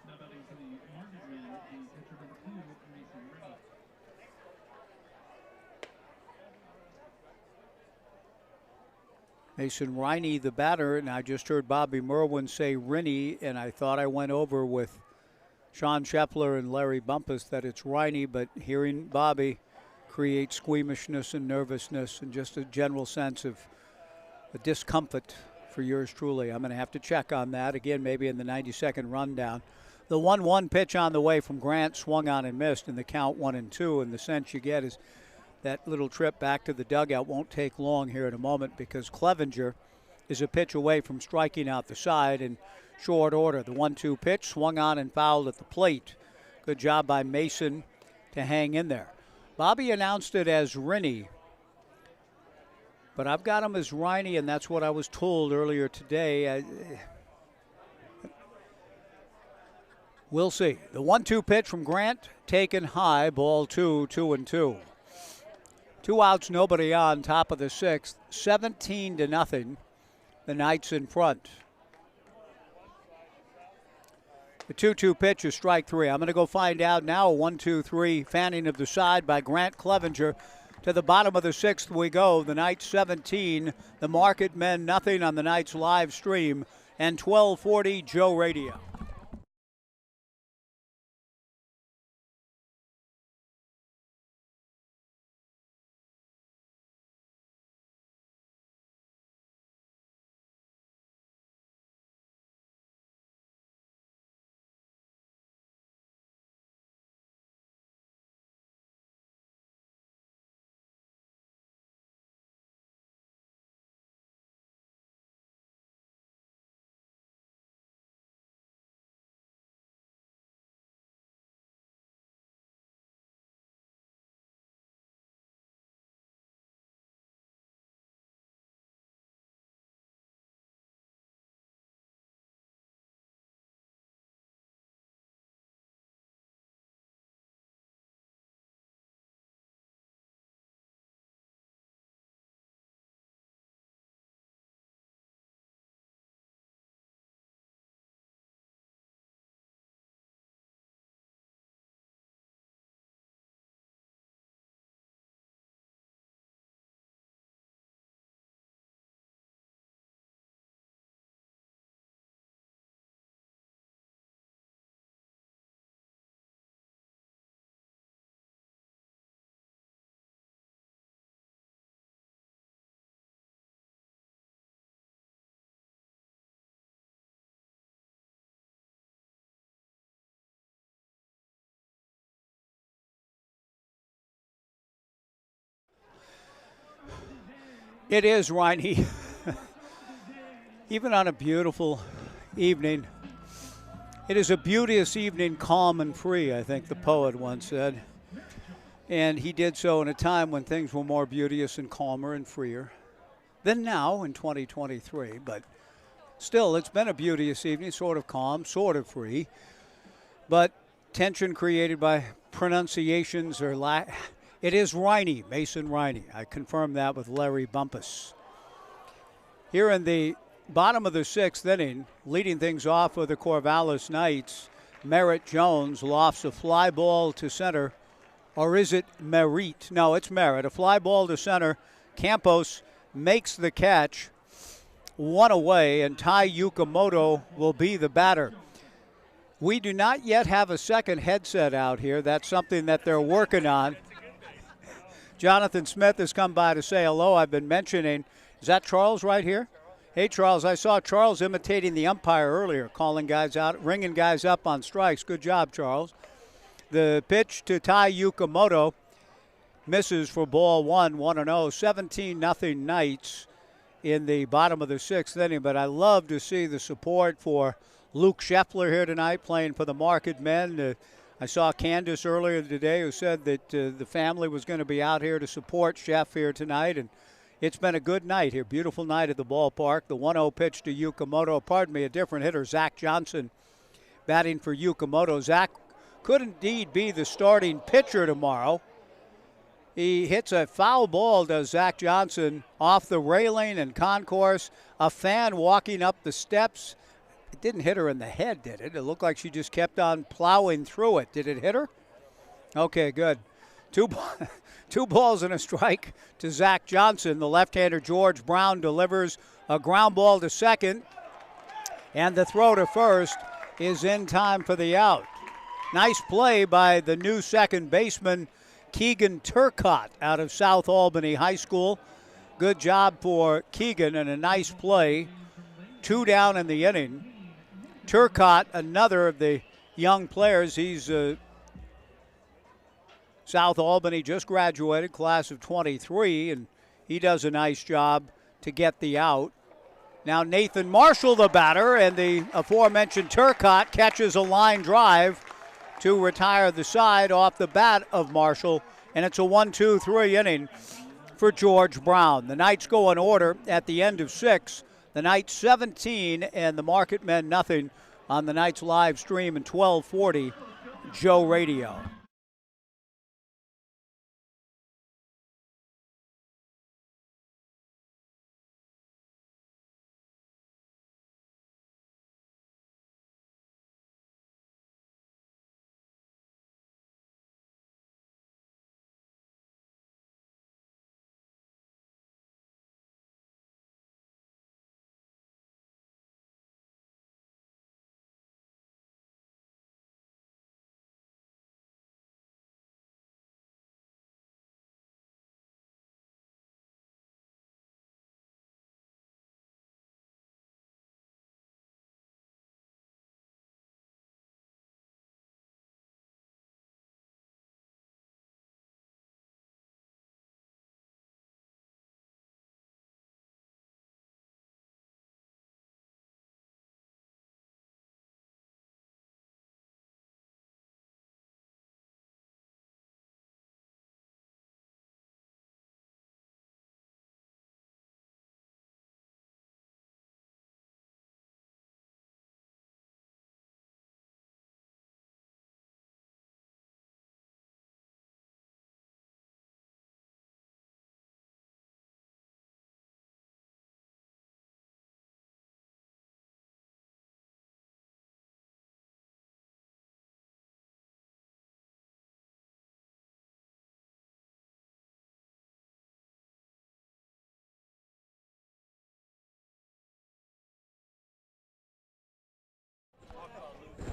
Now batting for the Marketmen is pitcher number 2, Mason Rennie. Mason Riney, the batter, and I just heard Bobby Merwin say Riney, and I thought I went over with Sean Shepler and Larry Bumpus that it's Riney, but hearing Bobby creates squeamishness and nervousness and just a general sense of a discomfort for yours truly. I'm going to have to check on that again, maybe in the 90-second rundown. The 1-1 pitch on the way from Grant swung on and missed in the count 1-2, and the sense you get is that little trip back to the dugout won't take long here in a moment because Clevenger is a pitch away from striking out the side in short order. The 1-2 pitch swung on and fouled at the plate. Good job by Mason to hang in there. Bobby announced it as Rennie, but I've got him as Riney, and that's what I was told earlier today. We'll see. The 1-2 pitch from Grant taken high, ball 2, 2-2. 2 outs, nobody on, top of the 6th, 17-0. The Knights in front. The 2-2 pitch is strike 3. I'm going to go find out now. 1-2-3 fanning of the side by Grant Clevenger. To the bottom of the 6th we go. The Knights 17, the Marketmen nothing on the Knights live stream, and 1240 Joe Radio. It is, Riney. Even on a beautiful evening. It is a beauteous evening, calm and free, I think the poet once said. And he did so in a time when things were more beauteous and calmer and freer than now in 2023. But still, it's been a beauteous evening, sort of calm, sort of free. But tension created by pronunciations or It is Riney, Mason Riney. I confirmed that with Larry Bumpus. Here in the bottom of the 6th inning, leading things off for the Corvallis Knights, Merritt Jones lofts a fly ball to center. Or is it Merritt? No, it's Merritt. A fly ball to center. Campos makes the catch. 1 away, and Tai Yukamoto will be the batter. We do not yet have a second headset out here. That's something that they're working on. Jonathan Smith has come by to say hello. I've been mentioning, is that Charles right here? Hey, Charles, I saw Charles imitating the umpire earlier, calling guys out, ringing guys up on strikes. Good job, Charles. The pitch to Tai Yukamoto misses for ball 1, 1-0, 17-0 Knights in the bottom of the 6th inning. But I love to see the support for Luke Shepler here tonight playing for the Marketmen. I saw Candace earlier today who said that the family was going to be out here to support Chef here tonight, and it's been a good night here. Beautiful night at the ballpark. The 1-0 pitch to Yukamoto. Pardon me, a different hitter, Zach Johnson, batting for Yukamoto. Zach could indeed be the starting pitcher tomorrow. He hits a foul ball, does Zach Johnson, off the railing and concourse. A fan walking up the steps. It didn't hit her in the head, did it? It looked like she just kept on plowing through it. Did it hit her? Okay, good. Two balls and a strike to Zach Johnson. The left-hander George Brown delivers a ground ball to second, and the throw to first is in time for the out. Nice play by the new second baseman, Keegan Turcott, out of South Albany High School. Good job for Keegan and a nice play. 2 down in the inning. Turcott, another of the young players. He's South Albany, just graduated, class of 23, and he does a nice job to get the out. Now Nathan Marshall, the batter, and the aforementioned Turcott catches a line drive to retire the side off the bat of Marshall, and it's a 1-2-3 inning for George Brown. The Knights go in order at the end of 6. The Knights 17 and the Marketmen nothing on the Knights live stream and 1240 Joe Radio.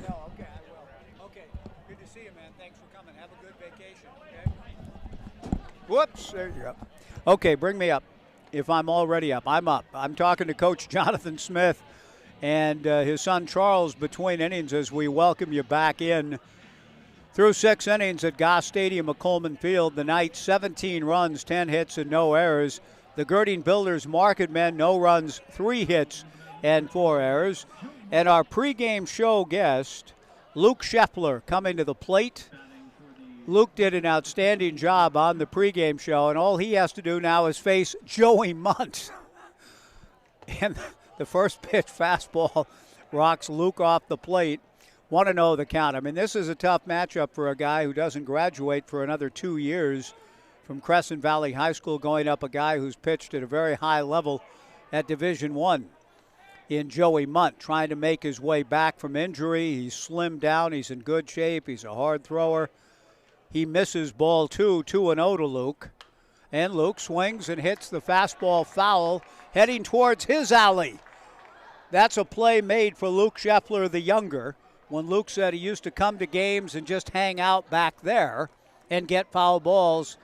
No, okay, I will. Okay, good to see you, man. Thanks for coming. Have a good vacation, okay? Whoops, there you go. Okay, bring me up. If I'm already up, I'm up. I'm talking to Coach Jonathan Smith and his son Charles between innings as we welcome you back in. Through 6 innings at Goss Stadium at Coleman Field, the Knights 17 runs, 10 hits, and no errors. The Gerding Builders Marketmen, no runs, 3 hits, and 4 errors. And our pregame show guest, Luke Shepler, coming to the plate. Luke did an outstanding job on the pregame show, and all he has to do now is face Joey Muntz. And the first pitch fastball rocks Luke off the plate. 1-0 the count. I mean, this is a tough matchup for a guy who doesn't graduate for another 2 years. from Crescent Valley High School, going up a guy who's pitched at a very high level at Division I in Joey Munt, trying to make his way back from injury. He's slimmed down. He's in good shape. He's a hard thrower. He misses ball 2, 2-0 to Luke. And Luke swings and hits the fastball foul, heading towards his alley. That's a play made for Luke Shepler the younger, when Luke said he used to come to games and just hang out back there and get foul balls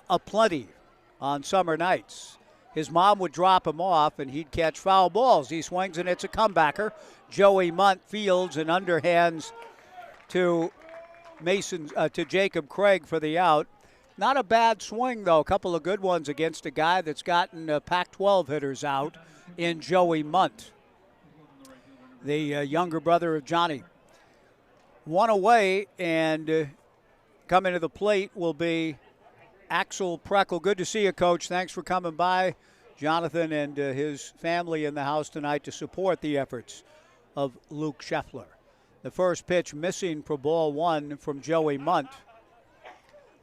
aplenty on summer nights. His mom would drop him off and he'd catch foul balls. He swings and it's a comebacker. Joey Munt fields and underhands to Jacob Craig for the out. Not a bad swing, though. A couple of good ones against a guy that's gotten Pac-12 hitters out in Joey Munt, the younger brother of Johnny. One away, and coming to the plate will be Axel Preckle. Good to see you, Coach. Thanks for coming by. Jonathan and his family in the house tonight to support the efforts of Luke Shepler. The first pitch missing for ball 1 from Joey Munt.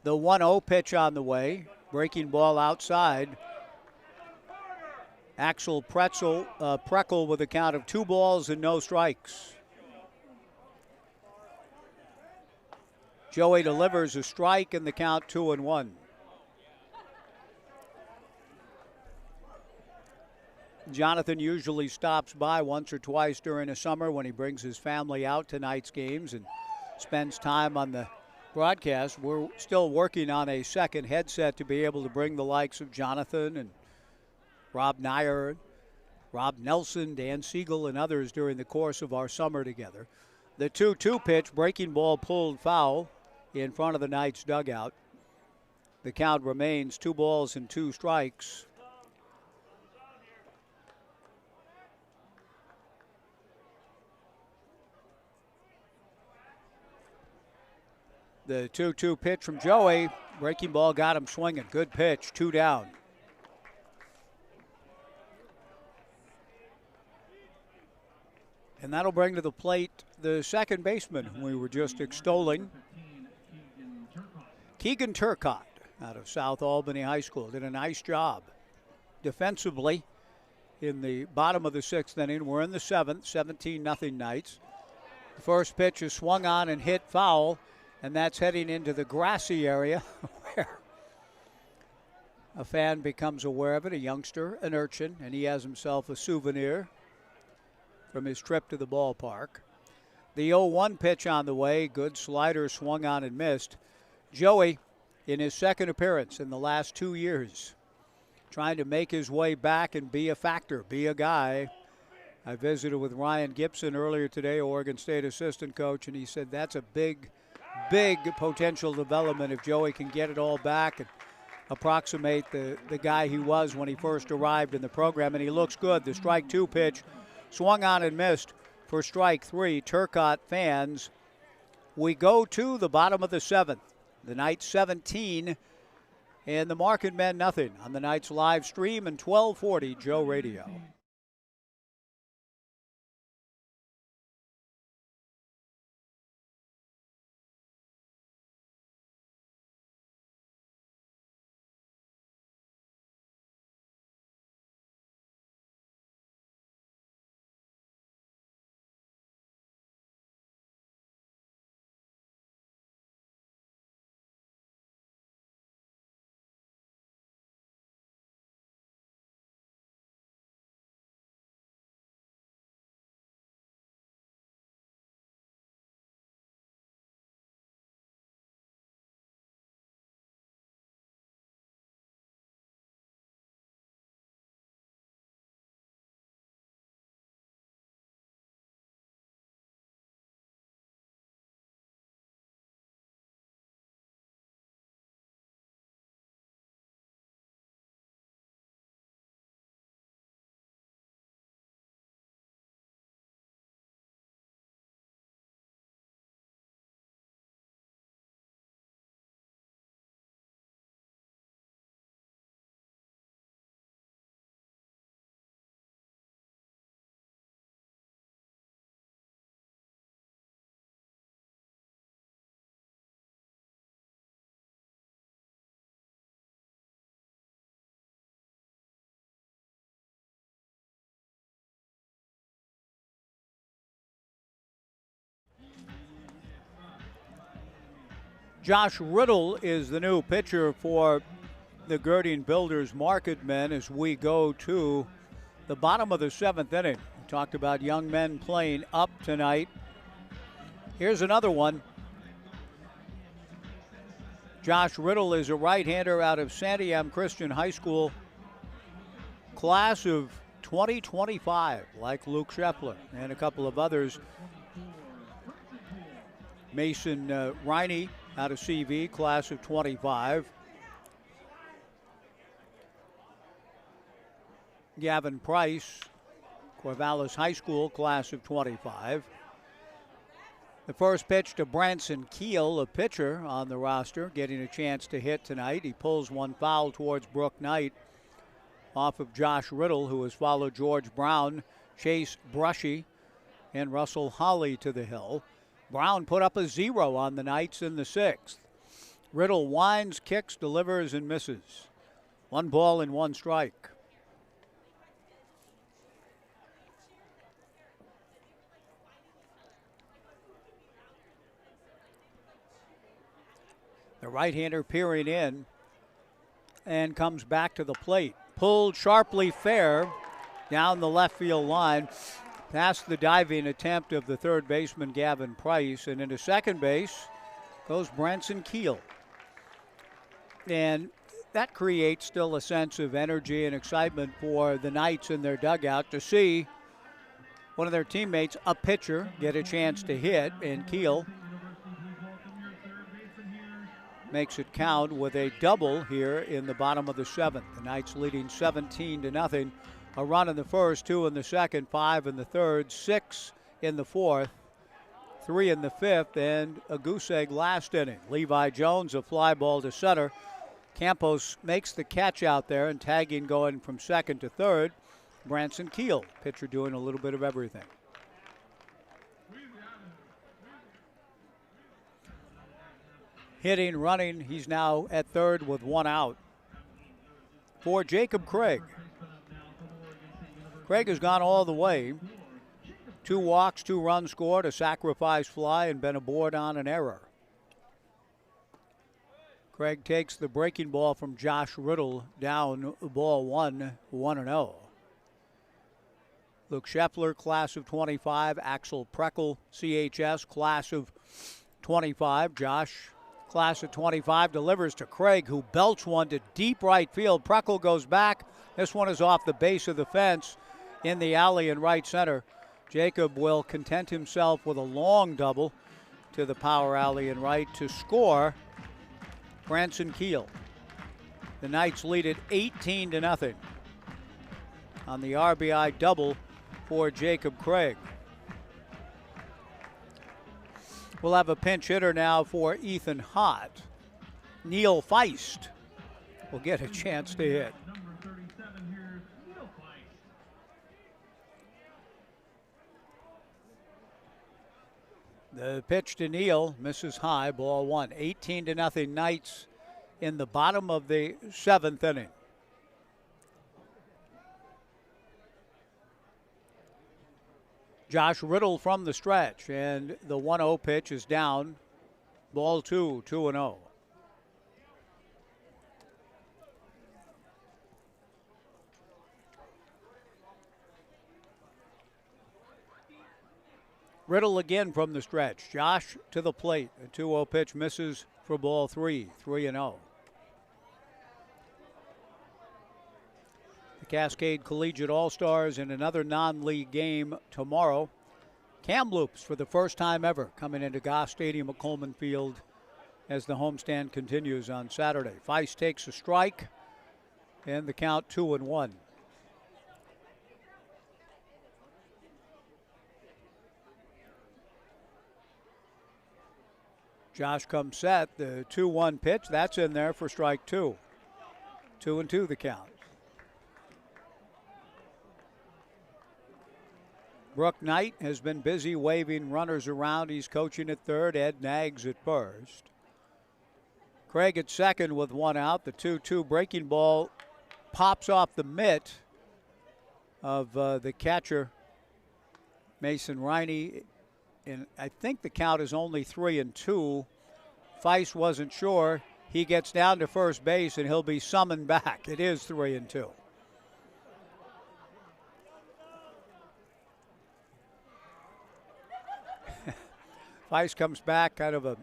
The 1-0 pitch on the way. Breaking ball outside. Axel Preckle with a count of 2 balls and no strikes. Joey delivers a strike and the count 2-1. Jonathan usually stops by once or twice during the summer when he brings his family out to night's games and spends time on the broadcast. We're still working on a second headset to be able to bring the likes of Jonathan and Rob Nyer, Rob Nelson, Dan Siegel, and others during the course of our summer together. The 2-2 pitch, breaking ball pulled foul in front of the Knights dugout. The count remains 2 balls and 2 strikes. The 2-2 pitch from Joey. Breaking ball got him swinging. Good pitch. 2 down. And that'll bring to the plate the second baseman we were just extolling. Keegan Turcott out of South Albany High School did a nice job defensively in the bottom of the 6th inning. We're in the 7th, 17-0 Knights. The first pitch is swung on and hit foul. And that's heading into the grassy area where a fan becomes aware of it, a youngster, an urchin, and he has himself a souvenir from his trip to the ballpark. The 0-1 pitch on the way, good slider swung on and missed. Joey, in his second appearance in the last 2 years, trying to make his way back and be a factor, be a guy. I visited with Ryan Gibson earlier today, Oregon State assistant coach, and he said that's a big potential development if Joey can get it all back and approximate the guy he was when he first arrived in the program, and he looks good. The strike 2 pitch swung on and missed for strike 3. Turcotte fans, we go to the bottom of the 7th. The Knights 17 and the Marketmen nothing on the Knights live stream and 1240 Joe Radio. Josh Riddle is the new pitcher for the Gerding Builders Marketmen as we go to the bottom of the 7th inning. We talked about young men playing up tonight. Here's another one. Josh Riddle is a right-hander out of Santiam Christian High School, class of 2025, like Luke Shepler and a couple of others. Mason Riney out of CV, class of 25. Gavin Price, Corvallis High School, class of 25. The first pitch to Branson Keel, a pitcher on the roster, getting a chance to hit tonight. He pulls one foul towards Brooke Knight off of Josh Riddle, who has followed George Brown, Chase Brushy, and Russell Holly to the hill. Brown put up a 0 on the Knights in the 6th. Riddle winds, kicks, delivers, and misses. 1 ball and 1 strike. The right-hander peering in and comes back to the plate. Pulled sharply fair down the left field line, past the diving attempt of the third baseman Gavin Price, and into second base goes Branson Keel. And that creates still a sense of energy and excitement for the Knights in their dugout to see one of their teammates, a pitcher, get a chance to hit, and Keel makes it count with a double here in the bottom of the 7th. The Knights leading 17-0. A run in the first, 2 in the second, 5 in the third, 6 in the 4th, 3 in the 5th, and a goose egg last inning. Levi Jones, a fly ball to center. Campos makes the catch out there, and tagging going from second to third. Branson Keel, pitcher doing a little bit of everything. Hitting, running, he's now at third with 1 out for Jacob Craig. Craig has gone all the way. 2 walks, 2 runs scored, a sacrifice fly, and been aboard on an error. Craig takes the breaking ball from Josh Riddle down, ball 1, 1-0. Luke Shepler, class of 25. Axel Preckle, CHS, class of 25. Josh, class of 25, delivers to Craig, who belts one to deep right field. Preckle goes back. This one is off the base of the fence in the alley in right center. Jacob will content himself with a long double to the power alley in right to score Branson Keel. The Knights lead it 18-0 on the RBI double for Jacob Craig. We'll have a pinch hitter now for Ethan Hott. Neil Feist will get a chance to hit. The pitch to Neil misses high, ball 1. 18-0 Knights in the bottom of the 7th inning. Josh Riddle from the stretch, and the 1-0 pitch is down. Ball 2, 2-0. Riddle again from the stretch. Josh to the plate. A 2-0 pitch misses for ball 3, 3-0. The Cascade Collegiate All-Stars in another non-league game tomorrow. Kamloops for the first time ever coming into Goss Stadium at Coleman Field as the homestand continues on Saturday. Feist takes a strike, and the count 2-1. Josh comes set. The 2-1 pitch, that's in there for strike 2. 2-2 the count. Brooke Knight has been busy waving runners around. He's coaching at third. Ed Nags at first. Craig at second with 1 out. The 2-2 breaking ball pops off the mitt of the catcher, Mason Riney. And I think the count is only 3-2. Feist wasn't sure. He gets down to first base, and he'll be summoned back. It is 3-2. Feist comes back, kind of a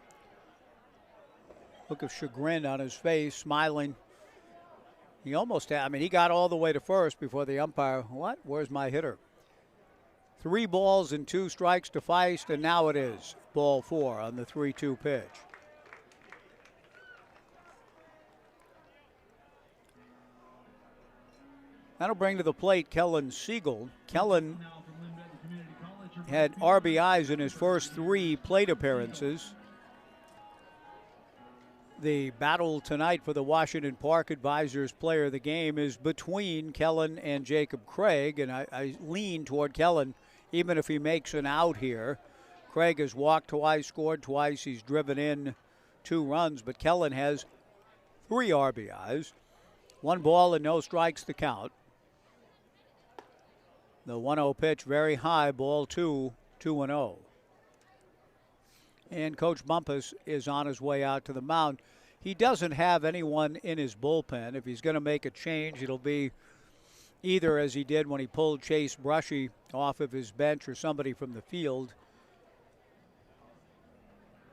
look of chagrin on his face, smiling. He almost had, I mean, he got all the way to first before the umpire, what? Where's my hitter? 3 balls and 2 strikes to Feist, and now it is ball 4 on the 3-2 pitch. That'll bring to the plate Kellen Siegel. Kellen had RBIs in his first 3 plate appearances. The battle tonight for the Washington Park Advisors Player of the Game is between Kellen and Jacob Craig, and I lean toward Kellen even if he makes an out here. Craig has walked twice, scored twice. He's driven in 2 runs, but Kellen has 3 RBIs. 1 ball and no strikes to count. The 1-0 pitch, very high, ball 2, 2-0. And Coach Bumpus is on his way out to the mound. He doesn't have anyone in his bullpen. If he's going to make a change, it'll be either as he did when he pulled Chase Brushy off of his bench or somebody from the field.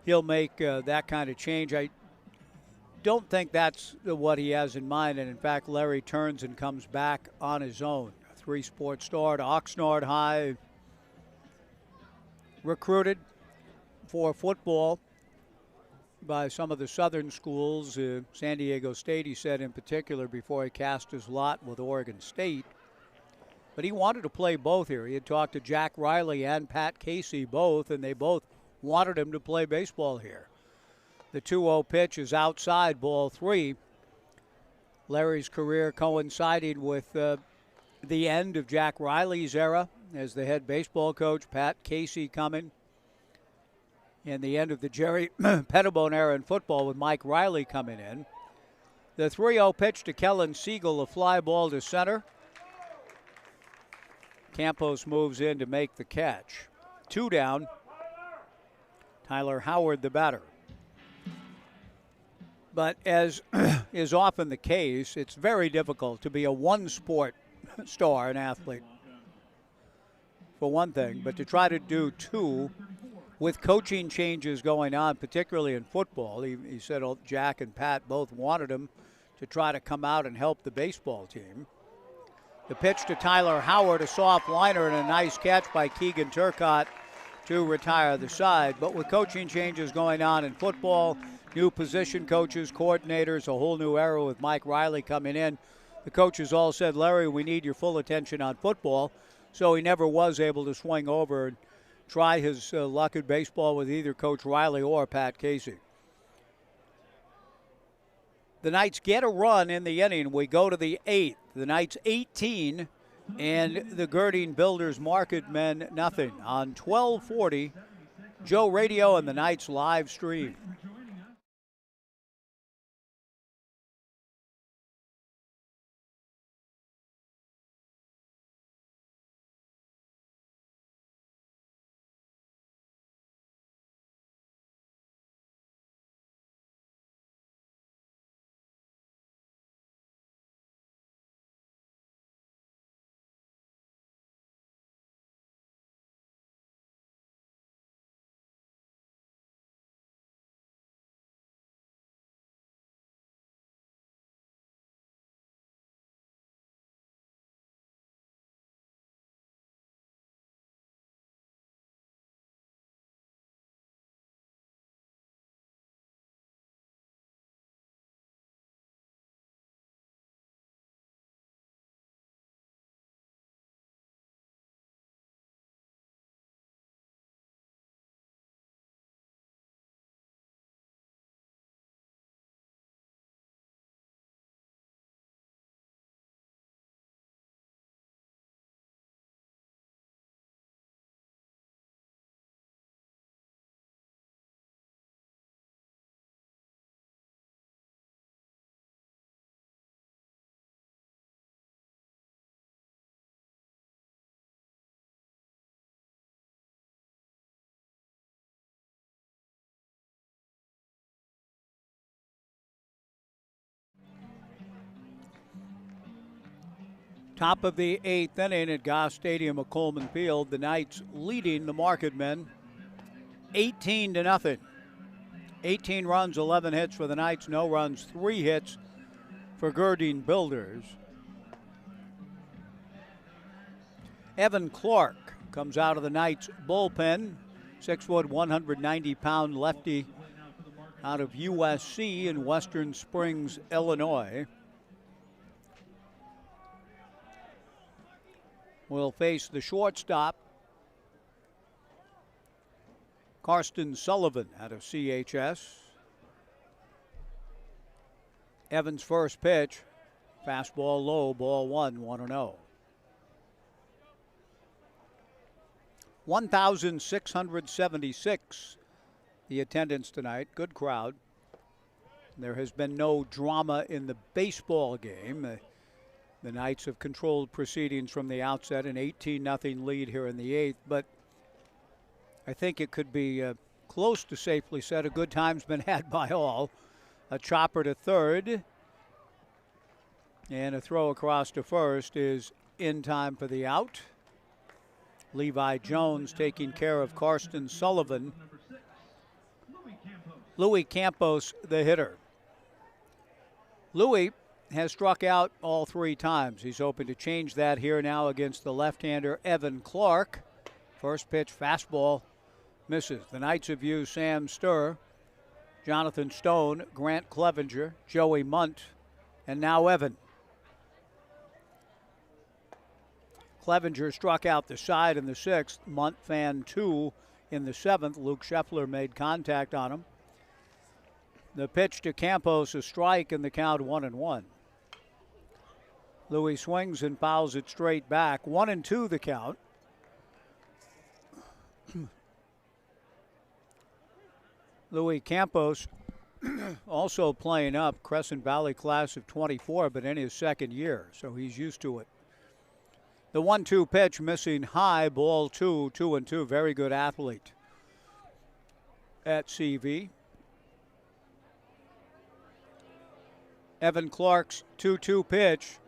He'll make that kind of change. I don't think that's what he has in mind. And in fact, Larry turns and comes back on his own. 3-sport start, Oxnard High, recruited for football by some of the southern schools. San Diego State, he said in particular, before he cast his lot with Oregon State. But he wanted to play both here. He had talked to Jack Riley and Pat Casey both, and they both wanted him to play baseball here. The 2-0 pitch is outside, ball 3. Larry's career coinciding with the end of Jack Riley's era as the head baseball coach, Pat Casey coming, and the end of the Jerry Pettibone era in football with Mike Riley coming in. The 3-0 pitch to Kellen Siegel, a fly ball to center. Campos moves in to make the catch. 2 down. Tyler Howard, the batter. But as is often the case, it's very difficult to be a one-sport star, an athlete, for one thing, but to try to do 2 with coaching changes going on, particularly in football. He said Jack and Pat both wanted him to try to come out and help the baseball team. The pitch to Tyler Howard, a soft liner and a nice catch by Keegan Turcotte to retire the side. But with coaching changes going on in football, new position coaches, coordinators, a whole new era with Mike Riley coming in, the coaches all said, Larry, we need your full attention on football. So he never was able to swing over and try his luck at baseball with either Coach Riley or Pat Casey. The Knights get a run in the inning. We go to the 8th. The Knights 18 and the Gerding Builders Marketmen nothing on 1240 Joe Radio and the Knights live stream. Top of the 8th inning at Goss Stadium at Coleman Field. The Knights leading the Marketmen 18-0. 18 runs, 11 hits for the Knights, no runs, 3 hits for Gerding Builders. Evan Clark comes out of the Knights bullpen. 6', 190-pound lefty out of USC in Western Springs, Illinois. Will face the shortstop, Karsten Sullivan out of CHS. Evans' first pitch, fastball low, ball 1-0. 1,676 the attendance tonight. Good crowd. There has been no drama in the baseball game. The Knights have controlled proceedings from the outset, an 18-0 lead here in the 8th, but I think it could be close to safely said a good time's been had by all. A chopper to third and a throw across to first is in time for the out. Levi Jones taking care of Karsten Sullivan. Louis Campos, the hitter. Louis has struck out all 3 times. He's hoping to change that here now against the left-hander Evan Clark. First pitch, fastball, misses. The Knights have used Sam Sturr, Jonathan Stone, Grant Clevenger, Joey Munt, and now Evan. Clevenger struck out the side in the 6th. Munt fanned 2 in the 7th. Luke Shepler made contact on him. The pitch to Campos, a strike, in the count 1-1. Louis swings and fouls it straight back. 1-2 the count. Louis Campos also playing up, Crescent Valley class of 24, but in his 2nd year, so he's used to it. The 1-2 pitch missing high, ball 2, 2-2. Very good athlete at CV. Evan Clark's 2-2 pitch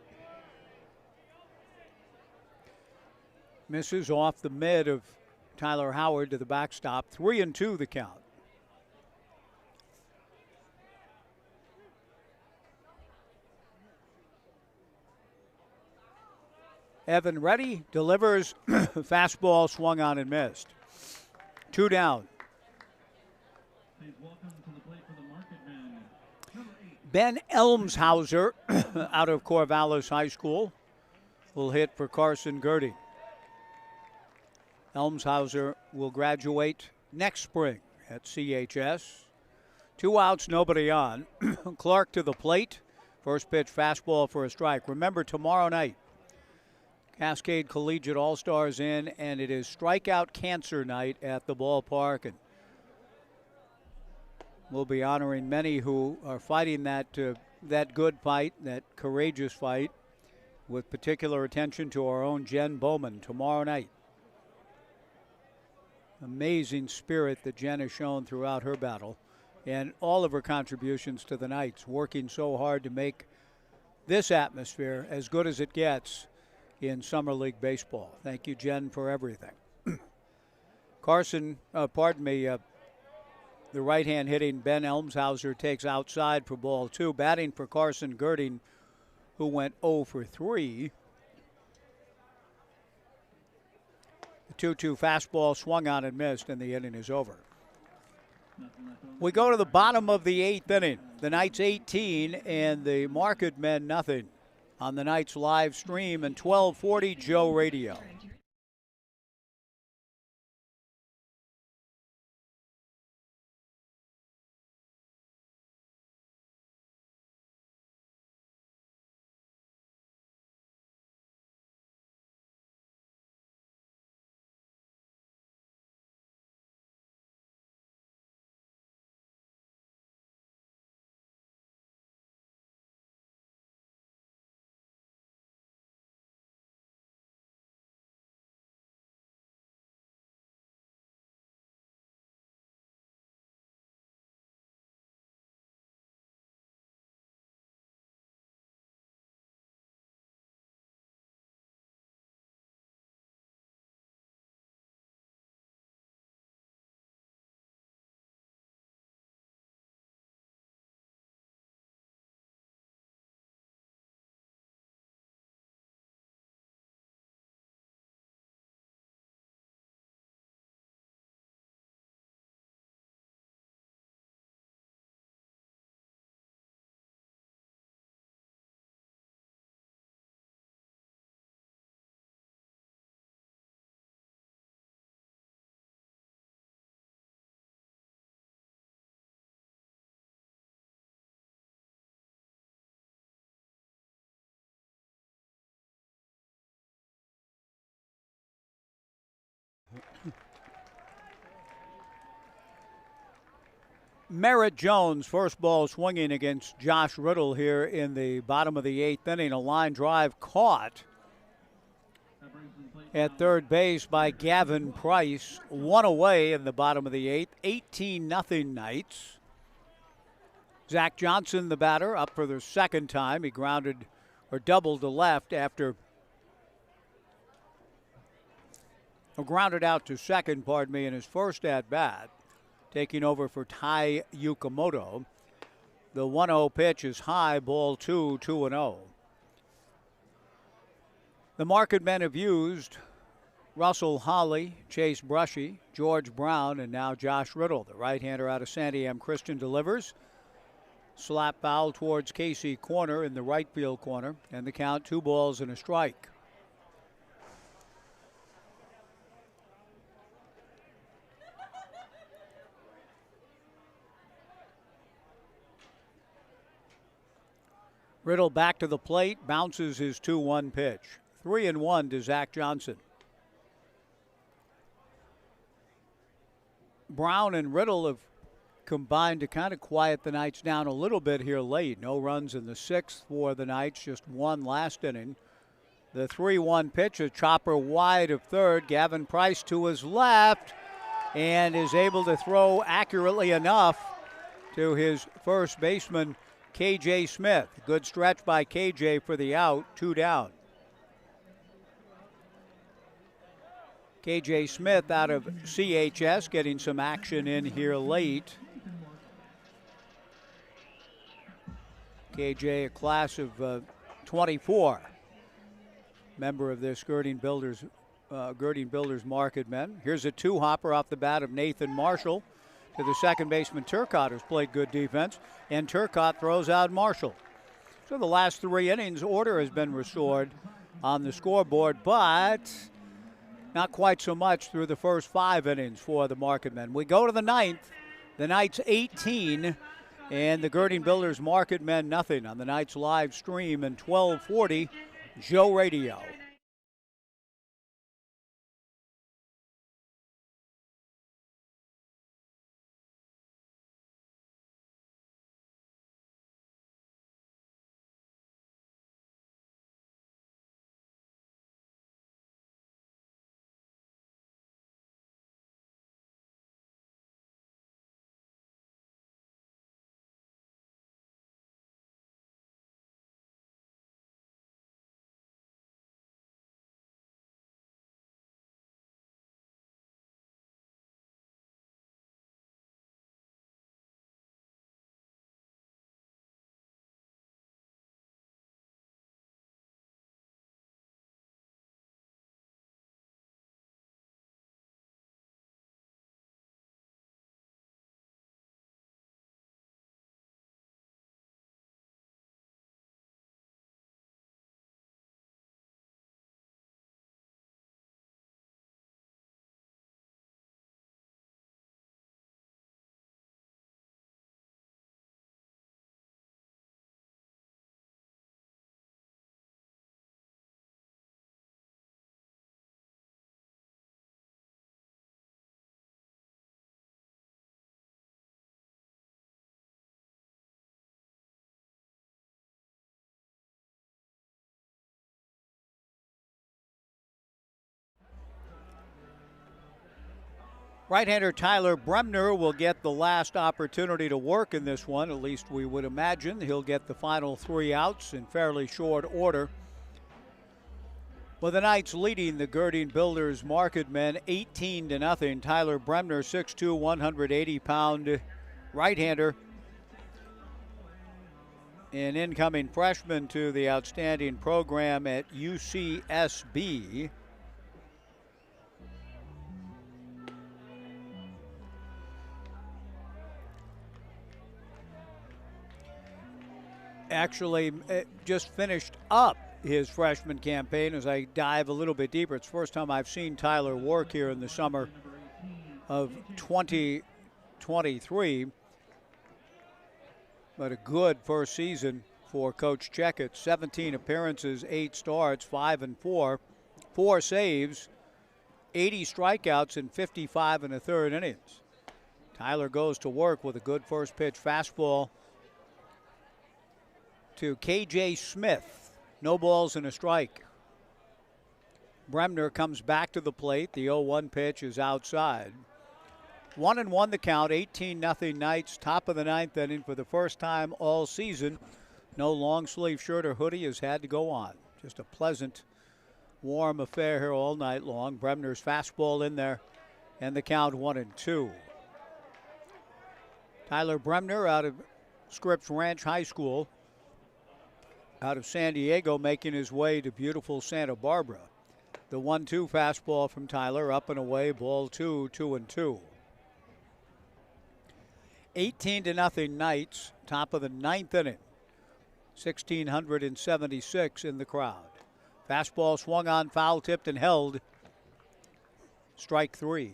misses off the mid of Tyler Howard to the backstop. 3-2 the count. Evan ready, delivers, fastball swung on and missed. 2 down. Please welcome to the plate for the Marketmen, number 8. Ben Elmshauser out of Corvallis High School will hit for Carson Gerding. Elmshauser will graduate next spring at CHS. 2 outs, nobody on. Clark to the plate. First pitch, fastball for a strike. Remember, tomorrow night, Cascade Collegiate All-Stars in, and it is strikeout cancer night at the ballpark. And we'll be honoring many who are fighting that good fight, that courageous fight, with particular attention to our own Jen Bowman tomorrow night. Amazing spirit that Jen has shown throughout her battle and all of her contributions to the Knights, working so hard to make this atmosphere as good as it gets in Summer League Baseball. Thank you, Jen, for everything. The right-hand hitting Ben Elmshauser takes outside for ball 2. Batting for Carson Gerding, who went 0 for 3. The 2-2 fastball swung on and missed, and the inning is over. We go to the bottom of the 8th inning. The Knights 18 and the Marketmen nothing on the Knights live stream and 1240 Joe Radio. Merritt Jones, first ball swinging against Josh Riddle here in the bottom of the 8th inning. A line drive caught at third base by Gavin Price. One away in the bottom of the 8th. 18-0 Knights. Zach Johnson, the batter, up for the second time. He grounded or doubled to left after grounded out to second, in his first at-bat. Taking over for Tai Yukamoto. The 1-0 pitch is high, ball 2, 2-0. The Marketmen have used Russell Holly, Chase Brushy, George Brown, and now Josh Riddle. The right-hander out of Santiam Christian delivers. Slap foul towards Casey Corner in the right field corner, and the count 2 balls and a strike. Riddle back to the plate, bounces his 2-1 pitch. 3-1 to Zach Johnson. Brown and Riddle have combined to kind of quiet the Knights down a little bit here late. No runs in the 6th for the Knights, just 1 last inning. The 3-1 pitch, a chopper wide of third. Gavin Price to his left and is able to throw accurately enough to his first baseman, KJ Smith. Good stretch by KJ for the out, 2 down. KJ Smith out of CHS getting some action in here late. KJ, a class of 24. Member of this Gerding Builders Marketmen. Here's a 2-hopper off the bat of Nathan Marshall to the second baseman Turcotte, who's played good defense, and Turcotte throws out Marshall. So the last 3 innings, order has been restored on the scoreboard, but not quite so much through the first 5 innings for the Marketmen. We go to the 9th. The Knights 18 and the Gerding Builders Marketmen nothing on the Knights live stream and 1240 Joe Radio. Right-hander Tyler Bremner will get the last opportunity to work in this one. At least we would imagine he'll get the final 3 outs in fairly short order. With the Knights leading the Gerding Builders Marketmen 18-0. Tyler Bremner, 6'2", 180-pound right-hander. An incoming freshman to the outstanding program at UCSB. Actually just finished up his freshman campaign. As I dive a little bit deeper, it's the first time I've seen Tyler work here in the summer of 2023. But a good first season for Coach Checkett. 17 appearances, 8 starts, 5-4, 4 saves, 80 strikeouts in 55 1/3 innings. Tyler goes to work with a good first pitch fastball to KJ Smith. No balls and a strike. Bremner comes back to the plate. The 0-1 pitch is outside. 1-1 the count, 18-0 Knights. Top of the ninth inning for the first time all season. No long sleeve shirt or hoodie has had to go on. Just a pleasant, warm affair here all night long. Bremner's fastball in there, and the count 1-2. Tyler Bremner out of Scripps Ranch High School, out of San Diego, making his way to beautiful Santa Barbara. The 1-2 fastball from Tyler, up and away, ball 2, 2-2. 18-0 Knights, top of the ninth inning. 1,676 in the crowd. Fastball swung on, foul tipped and held. Strike 3.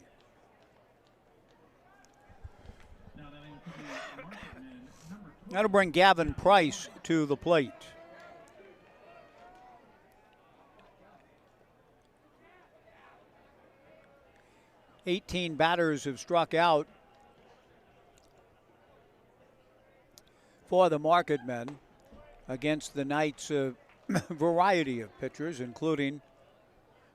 That'll bring Gavin Price to the plate. Eighteen batters have struck out for the Marketmen against the Knights' variety of pitchers, including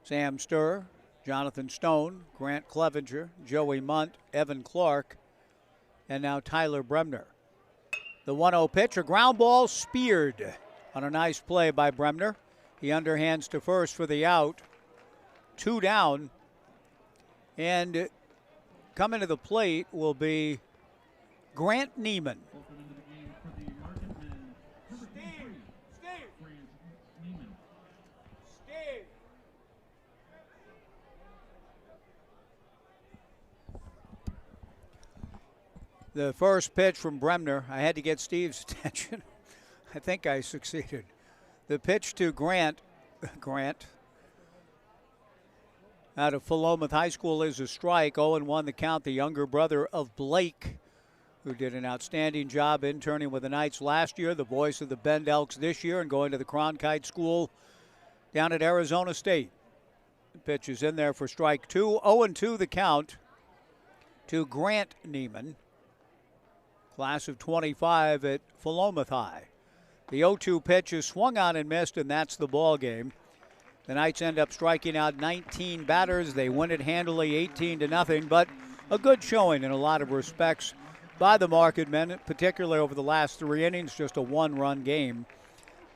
Sam Sturr, Jonathan Stone, Grant Clevenger, Joey Munt, Evan Clark, and now Tyler Bremner. The 1-0 pitch, a ground ball speared on a nice play by Bremner. He underhands to first for the out. 2 down. And coming to the plate will be Grant Neiman. The first pitch from Bremner, I had to get Steve's attention. I think I succeeded. The pitch to Grant out of Philomath High School is a strike. 0-1 the count. The younger brother of Blake, who did an outstanding job interning with the Knights last year, the voice of the Bend Elks this year, and going to the Cronkite School down at Arizona State. The pitch is in there for strike 2. 0-2 the count to Grant Neiman, class of 25 at Philomath High. The 0-2 pitch is swung on and missed, and that's the ball game. The Knights end up striking out 19 batters. They win it handily, 18-0, but a good showing in a lot of respects by the Marketmen, particularly over the last 3 innings, just a 1-run game.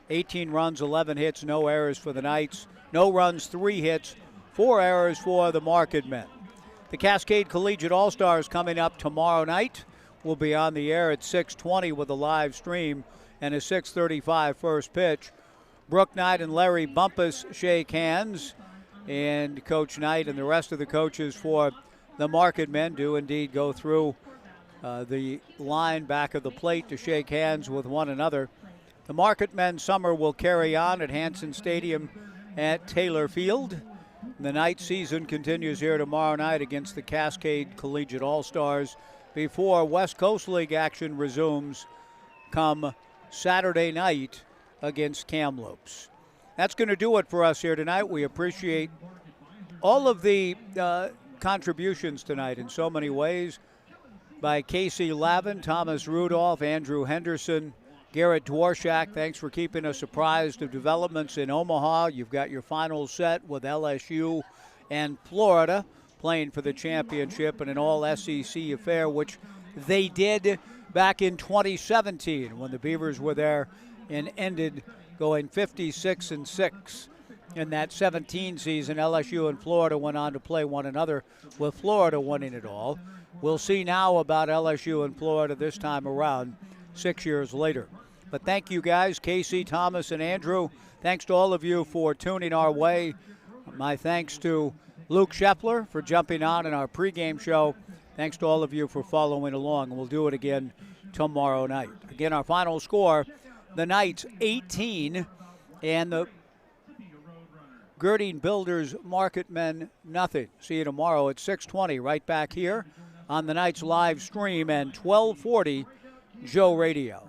18 runs, 11 hits, no errors for the Knights. No runs, 3 hits, 4 errors for the Marketmen. The Cascade Collegiate All-Stars coming up tomorrow night. We'll be on the air at 6:20 with a live stream and a 6:35 first pitch. Brooke Knight and Larry Bumpus shake hands, and Coach Knight and the rest of the coaches for the Marketmen do indeed go through the line back of the plate to shake hands with one another. The Marketmen summer will carry on at Hanson Stadium at Taylor Field. The night season continues here tomorrow night against the Cascade Collegiate All-Stars before West Coast League action resumes come Saturday night against Kamloops. That's going to do it for us here tonight. We appreciate all of the contributions tonight in so many ways by Casey Lavin, Thomas Rudolph, Andrew Henderson, Garrett Dworshak. Thanks for keeping us apprised of developments in Omaha. You've got your final set with LSU and Florida playing for the championship in an all-SEC affair, which they did back in 2017 when the Beavers were there and ended going 56-6. In that 17 season, LSU and Florida went on to play one another, with Florida winning it all. We'll see now about LSU and Florida this time around, 6 years later. But thank you guys, Casey, Thomas, and Andrew. Thanks to all of you for tuning our way. My thanks to Luke Shepler for jumping on in our pregame show. Thanks to all of you for following along. We'll do it again tomorrow night. Again, our final score, the Knights 18 and the Gerding Builders Marketmen nothing. See you tomorrow at 6:20 right back here on the Knights live stream and 1240 Joe Radio.